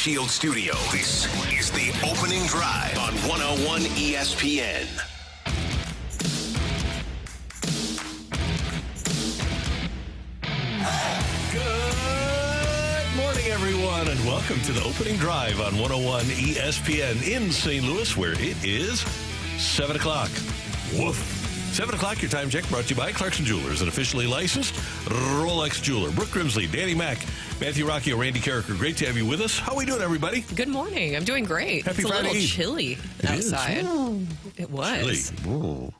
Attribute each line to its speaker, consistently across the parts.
Speaker 1: Shield studio. This is the opening drive on 101 ESPN.
Speaker 2: Good morning, everyone, and welcome to the opening drive on 101 ESPN in St. Louis, where it is 7 o'clock. Woof. 7 o'clock, your time check brought to you by Clarkson Jewelers, an officially licensed Rolex jeweler. Brooke Grimsley, Danny Mack, Matthew Rocchio, Randy Carricker. Great to have you with us. How are we doing, everybody?
Speaker 3: Good morning. I'm doing great.
Speaker 2: Happy
Speaker 3: it's
Speaker 2: Friday.
Speaker 3: a little chilly outside. It was.
Speaker 2: Chilly. Ooh.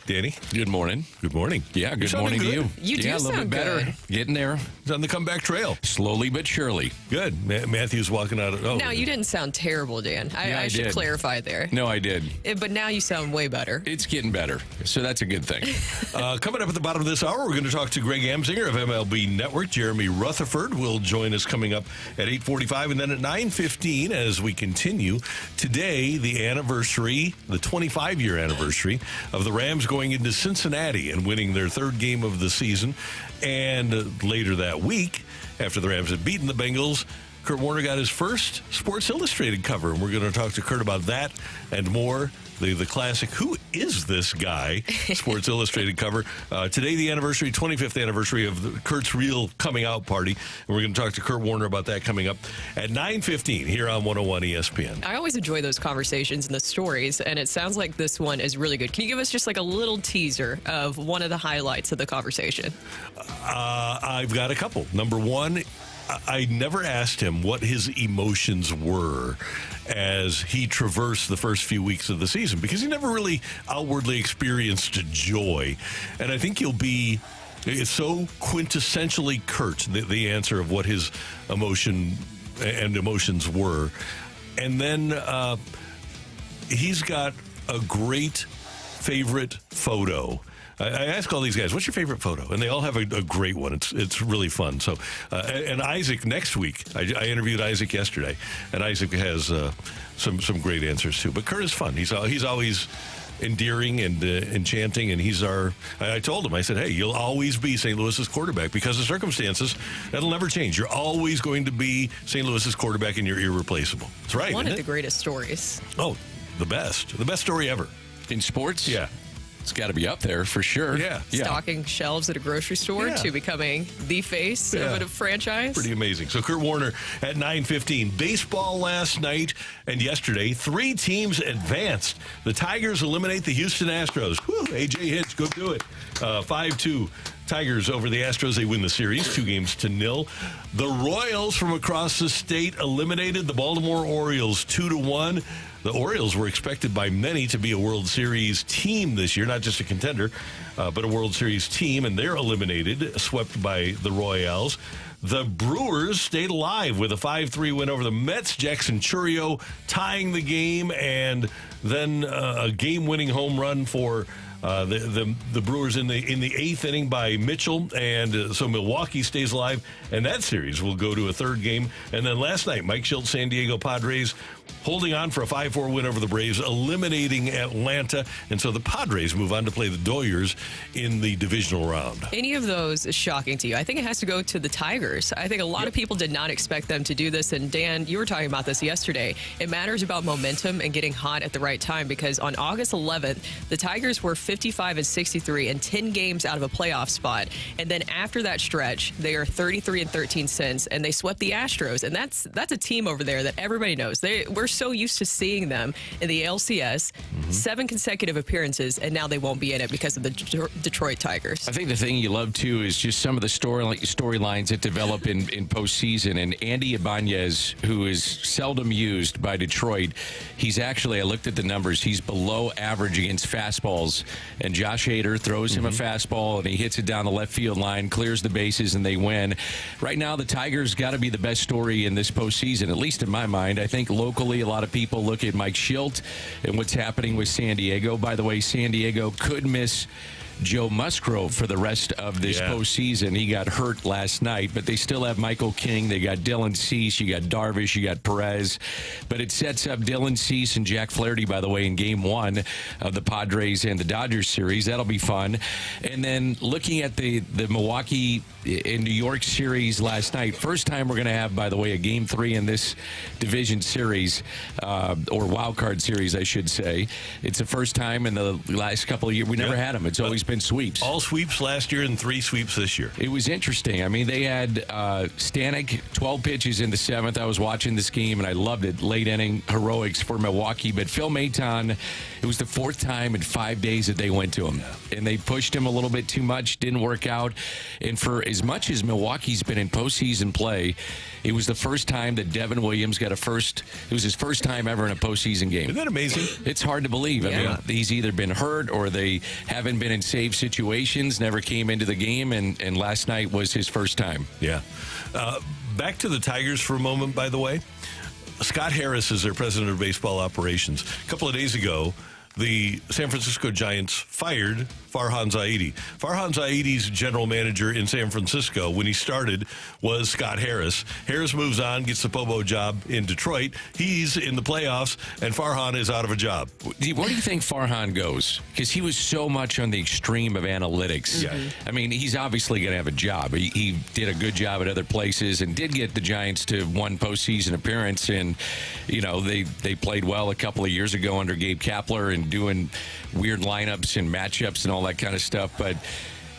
Speaker 2: Danny?
Speaker 4: Good morning.
Speaker 2: Good morning.
Speaker 4: Yeah, good morning to you.
Speaker 3: You do
Speaker 4: a little
Speaker 3: sound
Speaker 4: bit better.
Speaker 3: good.
Speaker 4: Getting there.
Speaker 2: It's on the comeback trail.
Speaker 4: Slowly but surely.
Speaker 2: Good. Matthew's walking out of...
Speaker 3: Now, you didn't sound terrible, Dan. I should
Speaker 4: did.
Speaker 3: clarify there.
Speaker 4: No, I did.
Speaker 3: But now you sound way better.
Speaker 4: It's getting better, so that's a good thing.
Speaker 2: Coming up at the bottom of this hour, we're going to talk to Greg Amsinger of MLB Network. Jeremy Rutherford will join us coming up at 8:45. And then at 9:15, as we continue, today, the anniversary, the 25-year anniversary of the Rams going into Cincinnati and winning their third game of the season. And later that week, after the Rams had beaten the Bengals, Kurt Warner got his first Sports Illustrated cover. And we're going to talk to Kurt about that and more. The classic, Who Is This Guy? Sports Illustrated cover. Today, the 25th anniversary of Kurt's real coming out party. And we're going to talk to Kurt Warner about that coming up at 9:15 here on 101 ESPN.
Speaker 3: I always enjoy those conversations and the stories, and it sounds like this one is really good. Can you give us just like a little teaser of one of the highlights of the conversation?
Speaker 2: I've got a couple. Number one, I never asked him what his emotions were as he traversed the first few weeks of the season because he never really outwardly experienced joy. And I think it's so quintessentially Kurt, the answer of what his emotions were. And then he's got a great favorite photo. I ask all these guys, what's your favorite photo? And they all have a great one. It's really fun. So, and Isaac next week, I interviewed Isaac yesterday, and Isaac has some great answers too. But Kurt is fun. He's always endearing and enchanting, and I told him, I said, hey, you'll always be St. Louis's quarterback because of circumstances. That'll never change. You're always going to be St. Louis's quarterback, and you're irreplaceable. That's right.
Speaker 3: One of the greatest stories.
Speaker 2: Oh, the best story ever.
Speaker 4: In sports?
Speaker 2: Yeah.
Speaker 4: It's got to be up there for sure.
Speaker 2: Yeah.
Speaker 3: Stocking shelves at a grocery store to becoming the face of a franchise.
Speaker 2: Pretty amazing. So Kurt Warner at 9:15. Baseball last night and yesterday. 3 teams advanced. The Tigers eliminate the Houston Astros. Whew, A.J. Hinch, go do it. 5-2. Tigers over the Astros. They win the series 2-0. The Royals from across the state eliminated the Baltimore Orioles 2-1. The Orioles were expected by many to be a World Series team this year, not just a contender, but a World Series team, and they're eliminated, swept by the Royals. The Brewers stayed alive with a 5-3 win over the Mets. Jackson Chourio tying the game, and then a game-winning home run for the Brewers in the 8th inning by Mitchell, and so Milwaukee stays alive, and that series will go to a third game. And then last night, Mike Schultz, San Diego Padres, holding on for a 5-4 win over the Braves, eliminating Atlanta, and so the Padres move on to play the Doyers in the divisional round.
Speaker 3: Any of those is shocking to you? I think it has to go to the Tigers. I think a lot of people did not expect them to do this, and Dan, you were talking about this yesterday. It matters about momentum and getting hot at the right time because on August 11th, the Tigers were 55-63 and 10 games out of a playoff spot, and then after that stretch, they are 33-13 since, and they swept the Astros, and that's a team over there that everybody knows. We're so used to seeing them in the LCS, 7 consecutive appearances, and now they won't be in it because of the Detroit Tigers.
Speaker 4: I think the thing you love, too, is just some of the storylines that develop in postseason. And Andy Ibanez, who is seldom used by Detroit, he's actually, I looked at the numbers, he's below average against fastballs. And Josh Hader throws him a fastball, and he hits it down the left field line, clears the bases, and they win. Right now, the Tigers got to be the best story in this postseason, at least in my mind. I think locally, a lot of people look at Mike Schultz and what's happening with San Diego. By the way, San Diego could miss Joe Musgrove for the rest of this postseason. He got hurt last night, but they still have Michael King. They got Dylan Cease. You got Darvish. You got Perez. But it sets up Dylan Cease and Jack Flaherty, by the way, in Game 1 of the Padres and the Dodgers series. That'll be fun. And then looking at the Milwaukee and New York series last night, first time we're going to have, by the way, a Game 3 in this division series, or wild card series, I should say. It's the first time in the last couple of years. We never had them. It's always been sweeps.
Speaker 2: All sweeps last year and 3 sweeps this year.
Speaker 4: It was interesting. I mean, they had Stanek 12 pitches in the 7th. I was watching this game, and I loved it. Late inning heroics for Milwaukee. But Phil Maton, it was the 4th time in 5 days that they went to him. And they pushed him a little bit too much. Didn't work out. And for as much as Milwaukee's been in postseason play, it was the first time that Devin Williams got a first. It was his first time ever in a postseason game.
Speaker 2: Isn't that amazing?
Speaker 4: It's hard to believe. I mean, he's either been hurt or they haven't been in save situations, never came into the game, and last night was his first time.
Speaker 2: Yeah. Back to the Tigers for a moment, by the way. Scott Harris is their president of baseball operations. A couple of days ago, the San Francisco Giants fired Farhan Zaidi. Farhan Zaidi's general manager in San Francisco, when he started, was Scott Harris. Harris moves on, gets the Pobo job in Detroit. He's in the playoffs, and Farhan is out of a job.
Speaker 4: Where do you think Farhan goes? Because he was so much on the extreme of analytics.
Speaker 2: Yeah.
Speaker 4: I mean, he's obviously going to have a job. He did a good job at other places and did get the Giants to one postseason appearance. And, you know, they played well a couple of years ago under Gabe Kapler and doing weird lineups and matchups and all that kind of stuff. But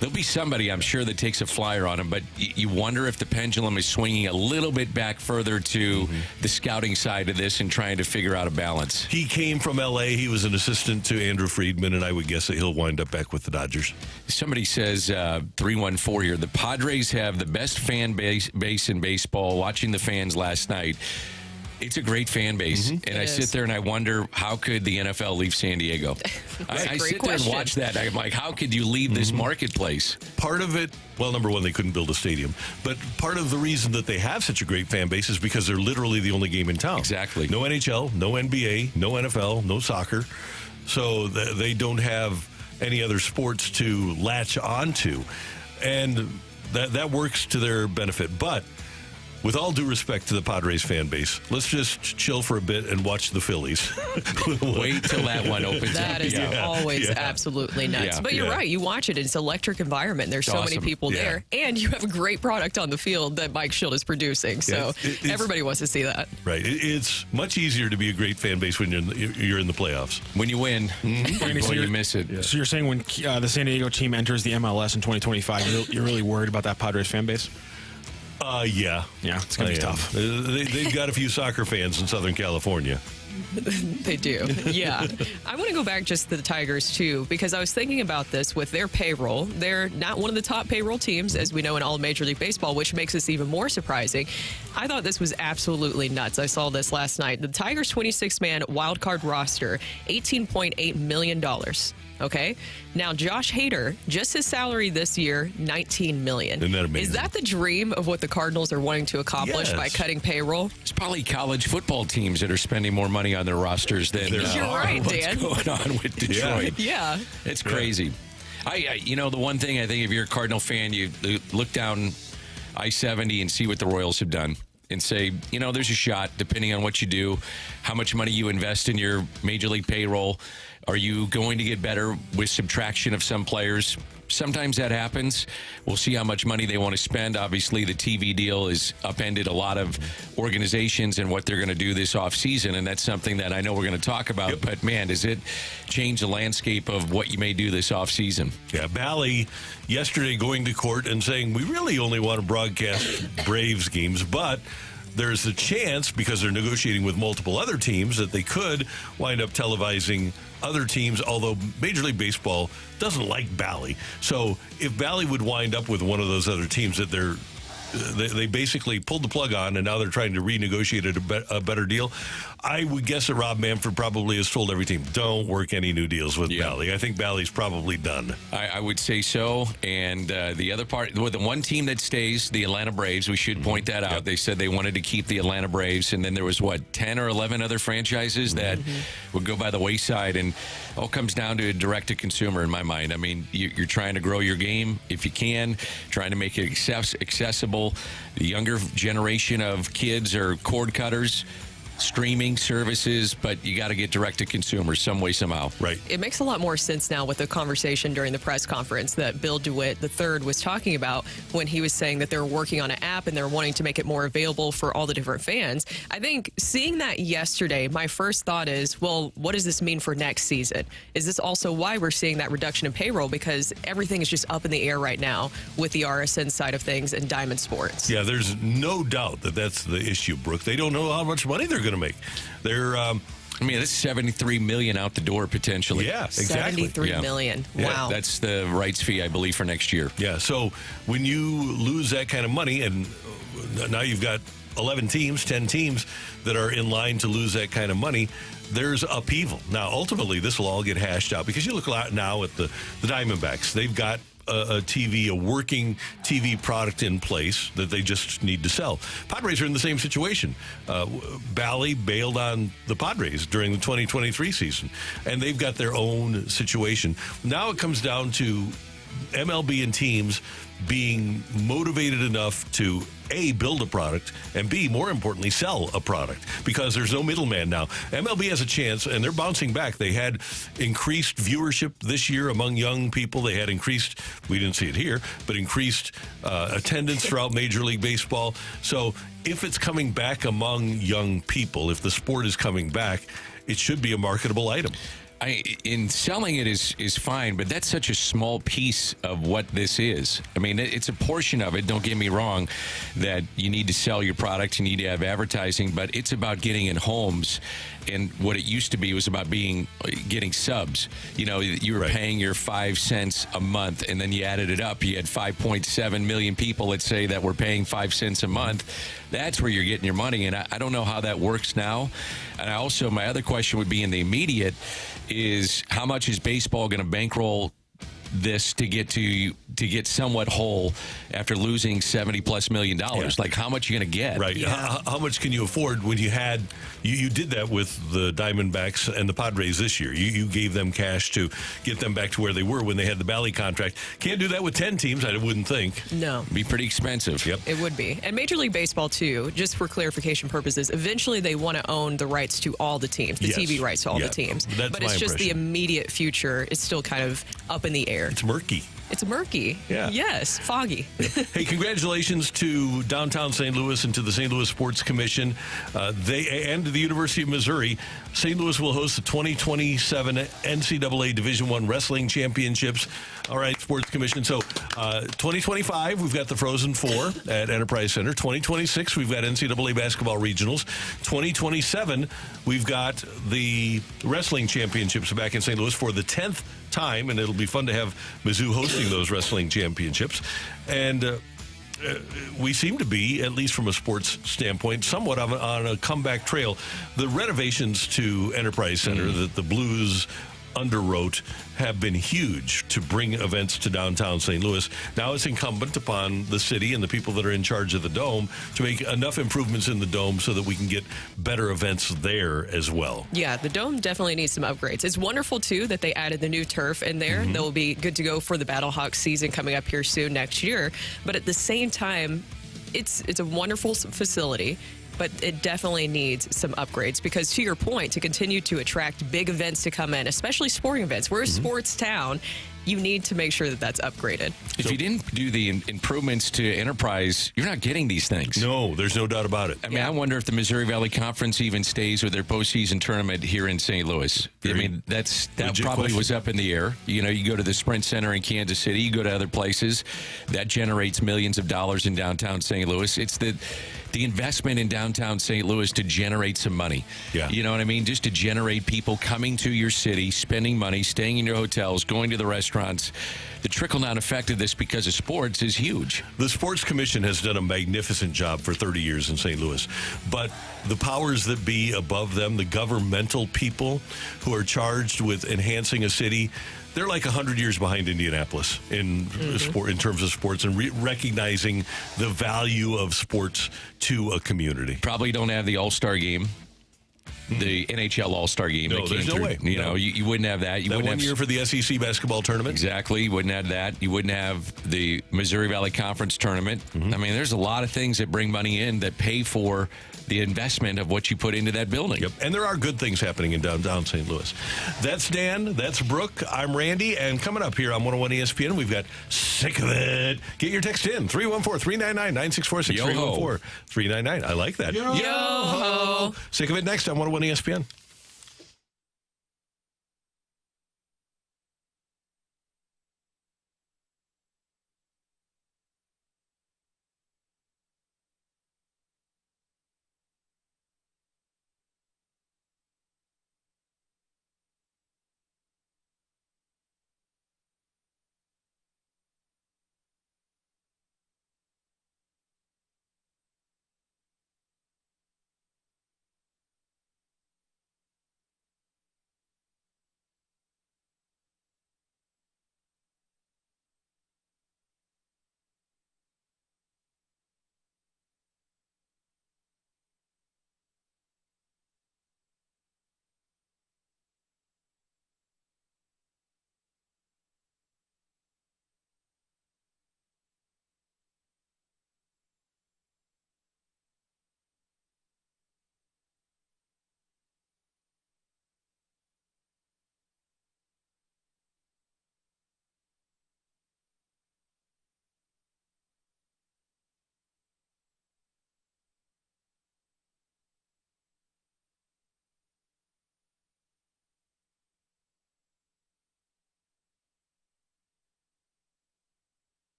Speaker 4: there'll be somebody, I'm sure, that takes a flyer on him. But you wonder if the pendulum is swinging a little bit back further to the scouting side of this and trying to figure out a balance.
Speaker 2: He came from L.A. He was an assistant to Andrew Friedman, and I would guess that he'll wind up back with the Dodgers.
Speaker 4: Somebody says, 314 here, the Padres have the best fan base in baseball. Watching the fans last night, it's a great fan base. And I sit there and I wonder, how could the NFL leave San Diego? I sit there and watch that. I'm like, how could you leave this marketplace?
Speaker 2: Part of it, well, number one, they couldn't build a stadium. But part of the reason that they have such a great fan base is because they're literally the only game in town.
Speaker 4: Exactly.
Speaker 2: No NHL, no NBA, no NFL, no soccer. So they don't have any other sports to latch onto. And that works to their benefit. But with all due respect to the Padres fan base, let's just chill for a bit and watch the Phillies.
Speaker 4: Wait till that one opens
Speaker 3: That
Speaker 4: up.
Speaker 3: is always absolutely nuts.
Speaker 4: Yeah.
Speaker 3: But you're right. You watch it. It's an electric environment. There's so many people there. And you have a great product on the field that Mike Schilt is producing. So everybody wants to see that.
Speaker 2: Right. It's much easier to be a great fan base when you're in the playoffs.
Speaker 4: When you win, before you miss it.
Speaker 5: Yeah. So you're saying when the San Diego team enters the MLS in 2025, you're really worried about that Padres fan base?
Speaker 2: Yeah.
Speaker 5: Yeah, it's going to be tough.
Speaker 2: They've got a few soccer fans in Southern California.
Speaker 3: They do. Yeah. I want to go back just to the Tigers, too, because I was thinking about this with their payroll. They're not one of the top payroll teams, as we know, in all of Major League Baseball, which makes this even more surprising. I thought this was absolutely nuts. I saw this last night. The Tigers' 26-man wild card roster, $18.8 million. Okay. Now, Josh Hader, just his salary this year, $19 million.
Speaker 2: Isn't that amazing?
Speaker 3: Is that the dream of what the Cardinals are wanting to accomplish by cutting payroll?
Speaker 4: It's probably college football teams that are spending more money on their rosters than
Speaker 3: You're right, Dan.
Speaker 4: what's going on with Detroit.
Speaker 3: Yeah.
Speaker 4: It's crazy. The one thing I think, if you're a Cardinal fan, you look down I-70 and see what the Royals have done and say, there's a shot, depending on what you do, how much money you invest in your Major League payroll. Are you going to get better with subtraction of some players? Sometimes that happens. We'll see how much money they want to spend. Obviously, the TV deal has upended a lot of organizations and what they're going to do this offseason, and that's something that I know we're going to talk about. Yep. But, man, does it change the landscape of what you may do this offseason?
Speaker 2: Yeah, Bally yesterday going to court and saying, we really only want to broadcast Braves games, but there's a chance, because they're negotiating with multiple other teams, that they could wind up televising other teams, although Major League Baseball doesn't like Bally. So if Bally would wind up with one of those other teams that they're they basically pulled the plug on, and now they're trying to renegotiate a better deal. I would guess that Rob Manfred probably has told every team, don't work any new deals with Bally. I think Bally's probably done.
Speaker 4: I would say so. And the other part, well, the one team that stays, the Atlanta Braves, we should point that out. Yep. They said they wanted to keep the Atlanta Braves, and then there was, 10 or 11 other franchises that would go by the wayside, and all comes down to direct-to-consumer in my mind. I mean, you're trying to grow your game if you can, trying to make it accessible. The younger generation of kids are cord cutters, streaming services, but you got to get direct to consumer some way, somehow.
Speaker 2: Right.
Speaker 3: It makes a lot more sense now with the conversation during the press conference that Bill DeWitt III was talking about when he was saying that they're working on an app and they're wanting to make it more available for all the different fans. I think seeing that yesterday, my first thought is, well, what does this mean for next season? Is this also why we're seeing that reduction in payroll? Because everything is just up in the air right now with the RSN side of things and Diamond Sports.
Speaker 2: Yeah, there's no doubt that that's the issue, Brooke. They don't know how much money they're going to make. They're
Speaker 4: I mean, that's $73 million out the door potentially.
Speaker 2: Yeah, exactly.
Speaker 3: $73 million.
Speaker 2: Yeah.
Speaker 3: Wow.
Speaker 4: That's the rights fee, I believe, for next year.
Speaker 2: Yeah, so when you lose that kind of money, and now you've got 11 teams, 10 teams that are in line to lose that kind of money, there's upheaval. Now, ultimately, this will all get hashed out because you look a lot now at the Diamondbacks. They've got a working TV product in place that they just need to sell. Padres are in the same situation. Bally bailed on the Padres during the 2023 season, and they've got their own situation. Now it comes down to MLB and teams being motivated enough to A, build a product, and B, more importantly, sell a product, because there's no middleman now. MLB has a chance, and they're bouncing back. They had increased viewership this year among young people. They had increased, we didn't see it here, but increased attendance throughout Major League Baseball. So if it's coming back among young people, if the sport is coming back, it should be a marketable item.
Speaker 4: In selling it is fine, but that's such a small piece of what this is. I mean, it's a portion of it. Don't get me wrong, that you need to sell your product, you need to have advertising, but it's about getting in homes. And what it used to be was about getting subs. You know, you were paying your 5 cents a month, and then you added it up. You had 5.7 million people, let's say, that were paying 5 cents a month. That's where you're getting your money, and I don't know how that works now. And my other question would be in the immediate is, how much is baseball going to bankroll this to get somewhat whole after losing $70+ million? Like, how much are you going to get?
Speaker 2: Right. Yeah. How much can you afford when you had you did that with the Diamondbacks and the Padres this year? You gave them cash to get them back to where they were when they had the Bally contract. Can't do that with 10 teams, I wouldn't think.
Speaker 3: No.
Speaker 4: It'd be pretty expensive.
Speaker 2: Yep.
Speaker 3: It would be. And Major League Baseball, too, just for clarification purposes, eventually they want to own the rights to all the teams, the TV rights to all the teams.
Speaker 2: But
Speaker 3: it's just the immediate future is still kind of up in the air.
Speaker 2: It's murky.
Speaker 3: It's murky.
Speaker 2: Yeah.
Speaker 3: Yes, foggy.
Speaker 2: Hey, congratulations to downtown St. Louis and to the St. Louis Sports Commission. And to the University of Missouri. St. Louis will host the 2027 NCAA Division I Wrestling Championships. All right, Sports Commission. So 2025, we've got the Frozen Four at Enterprise Center. 2026, we've got NCAA Basketball Regionals. 2027, we've got the Wrestling Championships back in St. Louis for the 10th time, and it'll be fun to have Mizzou hosting those wrestling championships. And we seem to be, at least from a sports standpoint, somewhat on a comeback trail. The renovations to Enterprise Center that the Blues underwrote have been huge to bring events to downtown St. Louis. Now it's incumbent upon the city and the people that are in charge of the Dome to make enough improvements in the Dome so that we can get better events there as well.
Speaker 3: Yeah, the Dome definitely needs some upgrades. It's wonderful, too, that they added the new turf in there. That will be good to go for the Battlehawks season coming up here soon next year. But at the same time, it's a wonderful facility, but it definitely needs some upgrades because, to your point, to continue to attract big events to come in, especially sporting events, we're a sports town, you need to make sure that that's upgraded.
Speaker 4: If you didn't do the improvements to Enterprise, you're not getting these things.
Speaker 2: No, there's no doubt about it.
Speaker 4: I mean, I wonder if the Missouri Valley Conference even stays with their postseason tournament here in St. Louis. I mean, that probably was up in the air. You know, you go to the Sprint Center in Kansas City, you go to other places, that generates millions of dollars in downtown St. Louis. It's the the investment in downtown St. Louis to generate some money.
Speaker 2: Yeah.
Speaker 4: You know what I mean? Just to generate people coming to your city, spending money, staying in your hotels, going to the restaurants. The trickle-down effect of this because of sports is huge.
Speaker 2: The Sports Commission has done a magnificent job for 30 years in St. Louis. But the powers that be above them, the governmental people who are charged with enhancing a city, they're like 100 years behind Indianapolis in sport, in terms of sports, and recognizing the value of sports to a community.
Speaker 4: Probably don't have the All-Star game. The NHL All-Star game.
Speaker 2: No,
Speaker 4: that
Speaker 2: there's
Speaker 4: came
Speaker 2: no
Speaker 4: through.
Speaker 2: way.
Speaker 4: You know, you wouldn't have that. You
Speaker 2: That
Speaker 4: wouldn't
Speaker 2: one
Speaker 4: have
Speaker 2: year for the SEC basketball tournament.
Speaker 4: Exactly. You wouldn't have that. You wouldn't have the Missouri Valley Conference tournament. I mean, there's a lot of things that bring money in that pay for the investment of what you put into that building.
Speaker 2: Yep. And there are good things happening in downtown St. Louis. That's Dan. That's Brooke. I'm Randy. And coming up here on 101 ESPN, we've got Sick of It. Get your text in. 314-399-9646.
Speaker 4: Yo-ho.
Speaker 2: 314-399. I like that.
Speaker 3: Yo-ho.
Speaker 2: Sick of It next on 101 ESPN.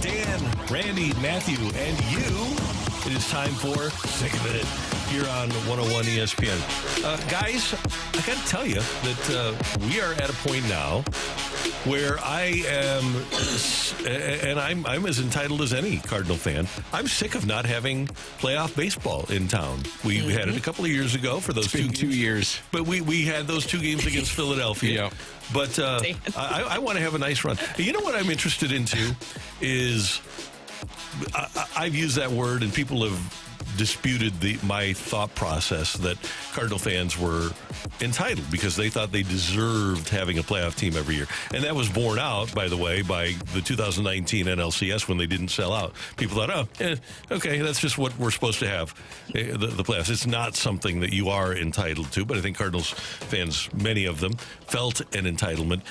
Speaker 2: Dan, Randy, Matthew, and you. It is time for Sick of It here on 101 ESPN. Guys, I got to tell you that we are at a point now where I am, and I'm as entitled as any Cardinal fan. I'm sick of not having playoff baseball in town. We had it a couple of years ago for those
Speaker 4: It's been 2 years.
Speaker 2: But we had those 2 games against Philadelphia.
Speaker 4: Yeah.
Speaker 2: But I want to have a nice run. You know what I'm interested into is I've used that word, and people have disputed my thought process that Cardinal fans were entitled because they thought they deserved having a playoff team every year. And that was borne out, by the way, by the 2019 NLCS when they didn't sell out. People thought, okay, that's just what we're supposed to have, the playoffs. It's not something that you are entitled to, but I think Cardinals fans, many of them, felt an entitlement.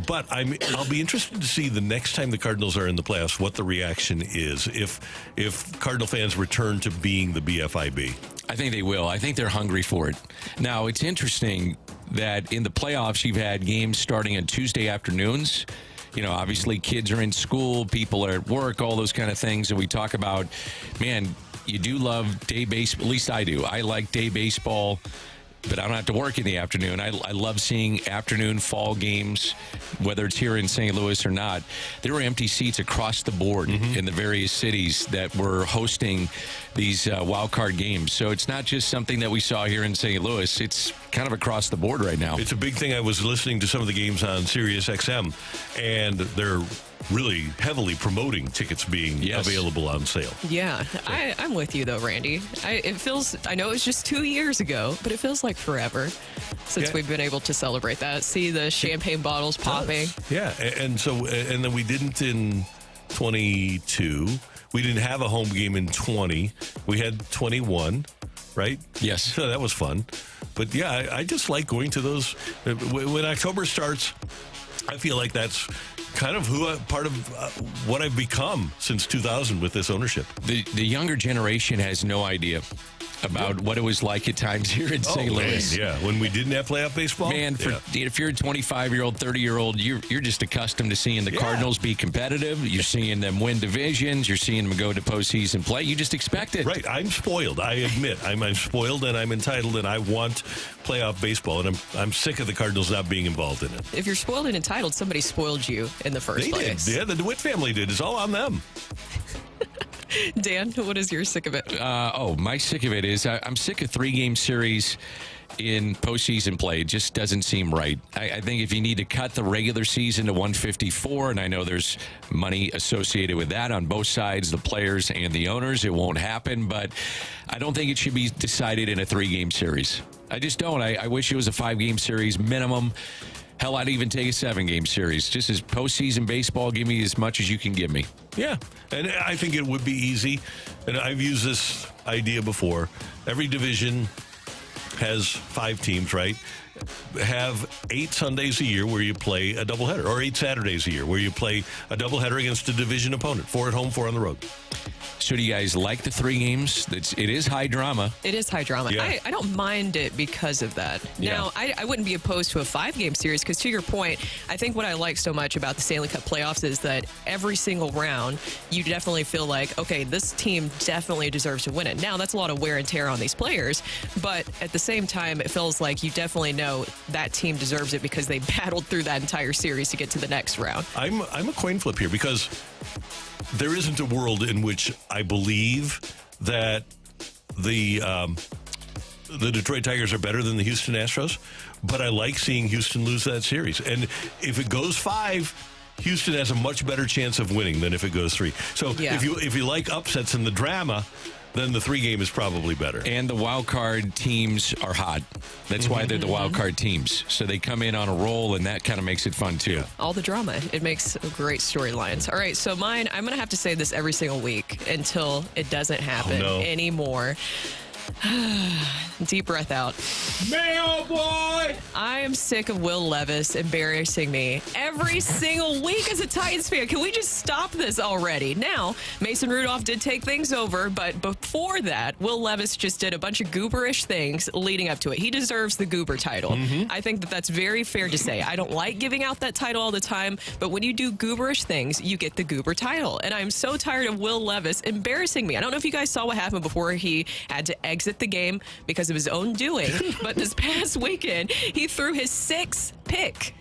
Speaker 2: But I'll be interested to see the next time the Cardinals are in the playoffs what the reaction is if Cardinal fans return to being the BFIB.
Speaker 4: I think they will. I think they're hungry for it. Now, it's interesting that in the playoffs, you've had games starting on Tuesday afternoons. You know, obviously kids are in school, people are at work, all those kind of things. And we talk about, man, you do love day baseball. At least I do. I like day baseball, but I don't have to work in the afternoon. I love seeing afternoon fall games, whether it's here in St. Louis or not. There were empty seats across the board in the various cities that were hosting these wild card games. So it's not just something that we saw here in St. Louis. It's kind of across the board right now.
Speaker 2: It's a big thing. I was listening to some of the games on Sirius XM, and they're really heavily promoting tickets being available on sale.
Speaker 3: Yeah, I'm with you though, Randy. I know it was just 2 years ago, but it feels like forever since we've been able to celebrate that. See the champagne bottles popping.
Speaker 2: Yeah, and then we didn't in 22. We didn't have a home game in 20. We had 21, right?
Speaker 4: Yes.
Speaker 2: So that was fun. But yeah, I just like going to those. When October starts, I feel like that's kind of part of what I've become since 2000 with this ownership.
Speaker 4: The younger generation has no idea about what it was like at times here in St. Louis.
Speaker 2: Man, yeah, when we didn't have playoff baseball.
Speaker 4: Man, if you're a 25-year-old, 30-year-old, you're just accustomed to seeing the Cardinals be competitive. You're seeing them win divisions. You're seeing them go to postseason play. You just expect it.
Speaker 2: Right. I'm spoiled. I admit. I'm spoiled and I'm entitled, and I want playoff baseball, and I'm sick of the Cardinals not being involved in it.
Speaker 3: If you're spoiled and entitled, somebody spoiled you in the first place.
Speaker 2: Did. Yeah, the DeWitt family did. It's all on them.
Speaker 3: Dan, what is your sick of it?
Speaker 4: My sick of it is I'm sick of 3-game series in postseason play. It just doesn't seem right. I think if you need to cut the regular season to 154, and I know there's money associated with that on both sides, the players and the owners, it won't happen, but I don't think it should be decided in a 3-game series. I just don't. I wish it was a 5-game series minimum. Hell, I'd even take a 7-game series. Just as postseason baseball, give me as much as you can give me.
Speaker 2: Yeah, and I think it would be easy. And I've used this idea before. Every division has 5 teams, right? Have 8 Sundays a year where you play a doubleheader, or 8 Saturdays a year where you play a doubleheader against a division opponent. 4 at home, 4 on the road.
Speaker 4: So do you guys like the 3 games? It is high drama.
Speaker 3: It is high drama.
Speaker 2: Yeah.
Speaker 3: I don't mind it because of that.
Speaker 4: Yeah.
Speaker 3: Now, I wouldn't be opposed to a 5-game series because, to your point, I think what I like so much about the Stanley Cup playoffs is that every single round, you definitely feel like, okay, this team definitely deserves to win it. Now, that's a lot of wear and tear on these players, but at the same time, it feels like you definitely know that team deserves it because they battled through that entire series to get to the next round.
Speaker 2: I'm a coin flip here because there isn't a world in which I believe that the Detroit Tigers are better than the Houston Astros, but I like seeing Houston lose that series. And if it goes 5, Houston has a much better chance of winning than if it goes 3. So if you like upsets and the drama, then the 3-game is probably better.
Speaker 4: And the wild card teams are hot. That's why they're the wild card teams. So they come in on a roll, and that kind of makes it fun, too.
Speaker 2: Yeah.
Speaker 3: All the drama. It makes great storylines. All right, so mine, I'm going to have to say this every single week until it doesn't happen anymore. Deep breath out.
Speaker 4: Mail boy!
Speaker 3: I am sick of Will Levis embarrassing me every single week as a Titans fan. Can we just stop this already? Now, Mason Rudolph did take things over, but before that, Will Levis just did a bunch of gooberish things leading up to it. He deserves the goober title. I think that that's very fair to say. I don't like giving out that title all the time, but when you do gooberish things, you get the goober title. And I'm so tired of Will Levis embarrassing me. I don't know if you guys saw what happened before he had to exit the game because of his own doing, but But this past weekend, he threw his sixth pick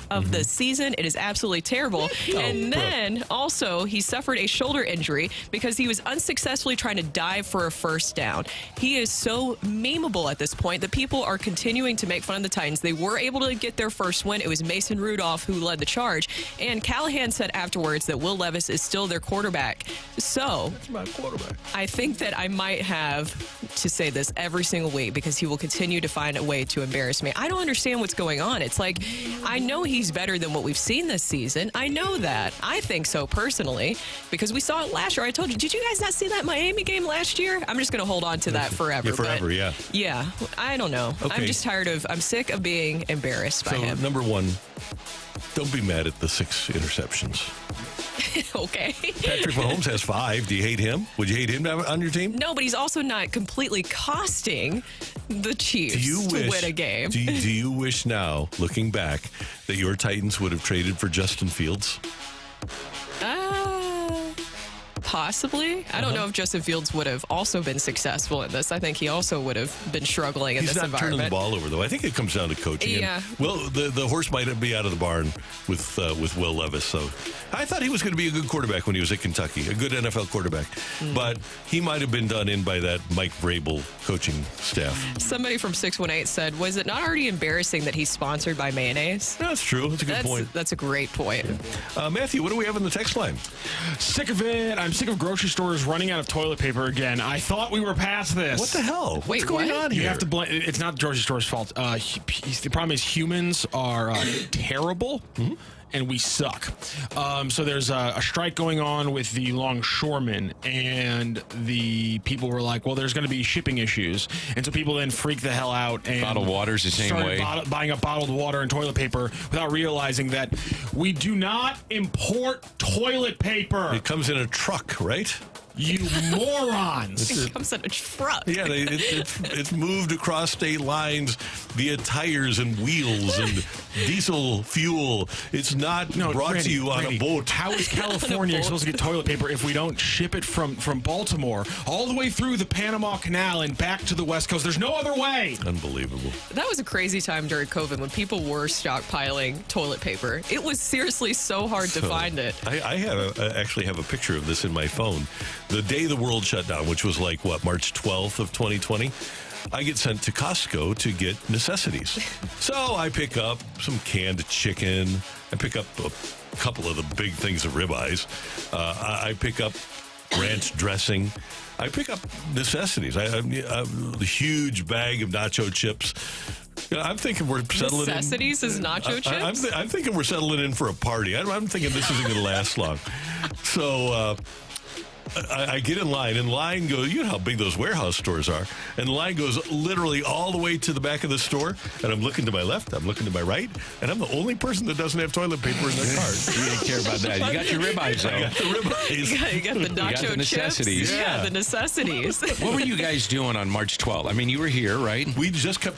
Speaker 3: of the season. It is absolutely terrible. And then also he suffered a shoulder injury because he was unsuccessfully trying to dive for a first down. He is so memeable at this point that people are continuing to make fun of the Titans. They were able to get their first win. It was Mason Rudolph who led the charge. And Callahan said afterwards that Will Levis is still their quarterback. So
Speaker 2: That's my quarterback.
Speaker 3: I think that I might have to say this every single week because he will continue to find a way to embarrass me. I don't understand what's going on. It's like, I know he's better than what we've seen this season. I know that. I think so personally because we saw it last year. I told you, did you guys not see that Miami game last year? I'm just going to hold on to that forever.
Speaker 2: Yeah, forever,
Speaker 3: but, yeah. I don't know.
Speaker 2: Okay.
Speaker 3: I'm just I'm sick of being embarrassed by him.
Speaker 2: Number one, don't be mad at the 6 interceptions.
Speaker 3: Okay.
Speaker 2: Patrick Mahomes has 5. Do you hate him? Would you hate him on your team?
Speaker 3: No, but he's also not completely costing the Chiefs to win a game.
Speaker 2: Do you wish now, looking back, that your Titans would have traded for Justin Fields?
Speaker 3: Possibly. I don't know if Justin Fields would have also been successful in this. I think he also would have been struggling in this environment.
Speaker 2: He's not turning the ball over, though. I think it comes down to coaching.
Speaker 3: Yeah.
Speaker 2: Well, the horse might be out of the barn with Will Levis. So I thought he was going to be a good quarterback when he was at Kentucky, a good NFL quarterback. But he might have been done in by that Mike Vrabel coaching staff.
Speaker 3: Somebody from 618 said, was it not already embarrassing that he's sponsored by mayonnaise?
Speaker 2: That's true. That's a good point.
Speaker 3: That's a great point.
Speaker 2: Matthew, what do we have on the text line?
Speaker 5: Sick of it. I'm sick of grocery stores running out of toilet paper again. I thought we were past this.
Speaker 2: What the hell?
Speaker 3: Wait,
Speaker 2: What's going
Speaker 3: what?
Speaker 2: on here?
Speaker 5: You have to blame. It's not the grocery store's fault. The problem is humans are terrible. And we suck. So there's a strike going on with the longshoremen, and the people were like, well, there's going to be shipping issues. And so people then freak the hell out. And
Speaker 4: Bottled water's the same way.
Speaker 5: Buying up bottled water and toilet paper without realizing that we do not import toilet paper.
Speaker 2: It comes in a truck, right?
Speaker 5: You morons.
Speaker 3: It comes in a truck.
Speaker 2: Yeah, it's moved across state lines via tires and wheels and diesel fuel. It's not brought to you on a boat.
Speaker 5: How is California supposed to get toilet paper if we don't ship it from Baltimore all the way through the Panama Canal and back to the West Coast? There's no other way.
Speaker 2: Unbelievable.
Speaker 3: That was a crazy time during COVID when people were stockpiling toilet paper. It was seriously so hard to find it.
Speaker 2: I actually have a picture of this in my phone. The day the world shut down, which was like, March 12th of 2020, I get sent to Costco to get necessities. So I pick up some canned chicken. I pick up a couple of the big things of ribeyes. I pick up ranch dressing. I pick up necessities. The huge bag of nacho chips. I'm thinking we're settling
Speaker 3: Necessities is nacho chips?
Speaker 2: I'm thinking we're settling in for a party. I'm thinking this isn't going to last long. So I get in line, and line goes, you know how big those warehouse stores are, and the line goes literally all the way to the back of the store, and I'm looking to my left, I'm looking to my right, and I'm the only person that doesn't have toilet paper in their cart.
Speaker 4: You didn't care about that. You got your ribeyes, though.
Speaker 2: I got the ribeyes.
Speaker 3: You got the nacho
Speaker 4: the necessities.
Speaker 3: chips. Yeah, the necessities.
Speaker 4: What were you guys doing on March 12th? I mean, you were here, right?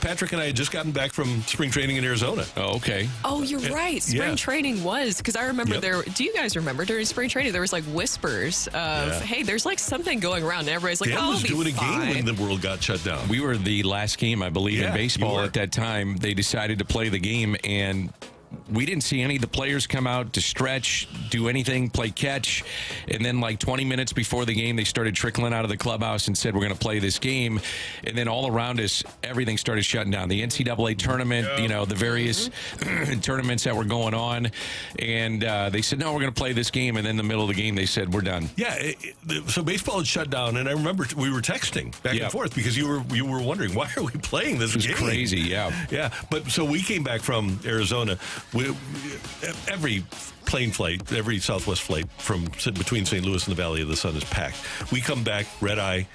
Speaker 2: Patrick and I had just gotten back from spring training in Arizona.
Speaker 4: Oh, okay.
Speaker 3: Oh, you're right. Spring training was, because I remember do you guys remember during spring training there was like whispers of, hey, there's like something going around, and everybody's like,
Speaker 2: Dan was doing a game when the world got shut down.
Speaker 4: We were the last game, I believe, in baseball at that time. They decided to play the game, and we didn't see any of the players come out to stretch, do anything, play catch. And then like 20 minutes before the game, they started trickling out of the clubhouse and said, we're going to play this game. And then all around us, everything started shutting down. The NCAA tournament, the various tournaments that were going on. And they said, no, we're going to play this game. And then in the middle of the game, they said, we're done.
Speaker 2: Yeah. So baseball had shut down. And I remember we were texting back and forth because you were wondering, why are we playing this game?
Speaker 4: It was crazy, yeah.
Speaker 2: Yeah. But so we came back from Arizona. Every plane flight, every Southwest flight from between St. Louis and the Valley of the Sun is packed. We come back, red eye,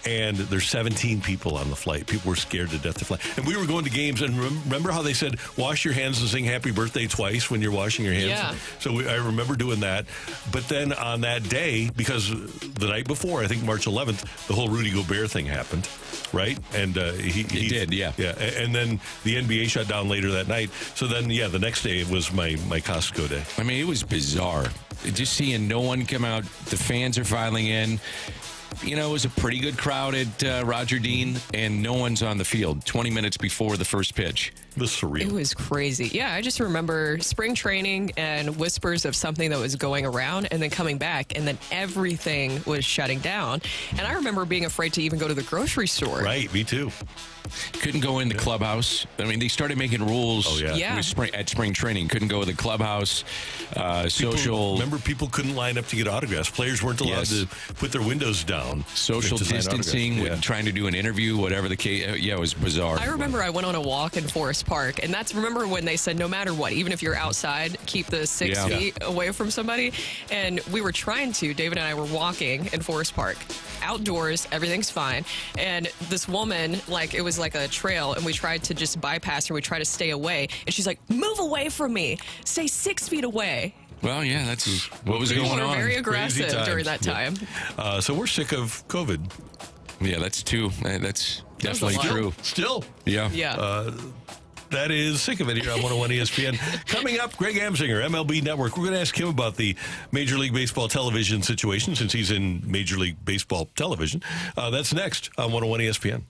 Speaker 2: and there's 17 people on the flight. People were scared to death to fly. And we were going to games, and remember how they said, wash your hands and sing happy birthday twice when you're washing your hands?
Speaker 3: Yeah.
Speaker 2: So I remember doing that. But then on that day, because the night before, I think March 11th, the whole Rudy Gobert thing happened, right? And he
Speaker 4: did, yeah.
Speaker 2: Yeah, and then the NBA shut down later that night. So then, the next day it was my Costco day.
Speaker 4: I mean, it was bizarre. Just seeing no one come out. The fans are filing in. it was a pretty good crowd at Roger Dean, and no one's on the field 20 minutes before the first pitch.
Speaker 2: It was surreal.
Speaker 3: It was crazy. Yeah, I just remember spring training and whispers of something that was going around and then coming back, and then everything was shutting down. And I remember being afraid to even go to the grocery store.
Speaker 2: Right, me too.
Speaker 4: Couldn't go in the clubhouse. I mean, they started making rules
Speaker 3: Yeah.
Speaker 4: at spring training. Couldn't go to the clubhouse. Social.
Speaker 2: Remember, people couldn't line up to get autographs. Players weren't allowed to put their windows down.
Speaker 4: Social
Speaker 2: to sign
Speaker 4: distancing,
Speaker 2: autographs.
Speaker 4: when trying to do an interview, whatever the case. It was bizarre.
Speaker 3: I remember I went on a walk in Forest Park, and remember when they said no matter what, even if you're outside, keep the 6 feet away from somebody. And we were trying to. David and I were walking in Forest Park, outdoors, everything's fine. And this woman, it was like a trail, and we tried to just bypass her. We tried to stay away, and she's like, "Move away from me. Stay 6 feet away."
Speaker 4: Well, yeah, that's what was
Speaker 3: People
Speaker 4: going
Speaker 3: were
Speaker 4: on.
Speaker 3: very
Speaker 2: Crazy
Speaker 3: aggressive during
Speaker 2: times.
Speaker 3: that time.
Speaker 2: So we're sick of COVID.
Speaker 4: Yeah, that's true. That's definitely
Speaker 3: lot.
Speaker 4: true.
Speaker 2: Still.
Speaker 4: Yeah.
Speaker 3: Yeah.
Speaker 2: That is sick of it here on 101 ESPN. Coming up, Greg Amsinger, MLB Network. We're going to ask him about the Major League Baseball television situation since he's in Major League Baseball television. That's next on 101 ESPN.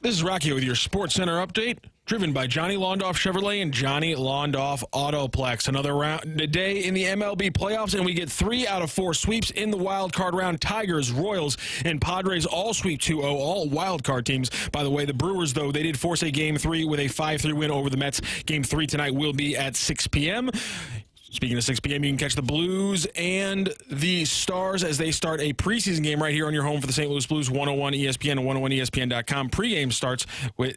Speaker 5: This is Rocky with your Sports Center update, driven by Johnny Londoff Chevrolet and Johnny Londoff Autoplex. Another day in the MLB playoffs, and we get 3 out of 4 sweeps in the wild card round. Tigers, Royals, and Padres all sweep 2-0, all wild card teams. By the way, the Brewers, though, they did force a Game 3 with a 5-3 win over the Mets. Game 3 tonight will be at 6 p.m. Speaking of 6 p.m., you can catch the Blues and the Stars as they start a preseason game right here on your home for the St. Louis Blues, 101 ESPN and 101ESPN.com. Pregame starts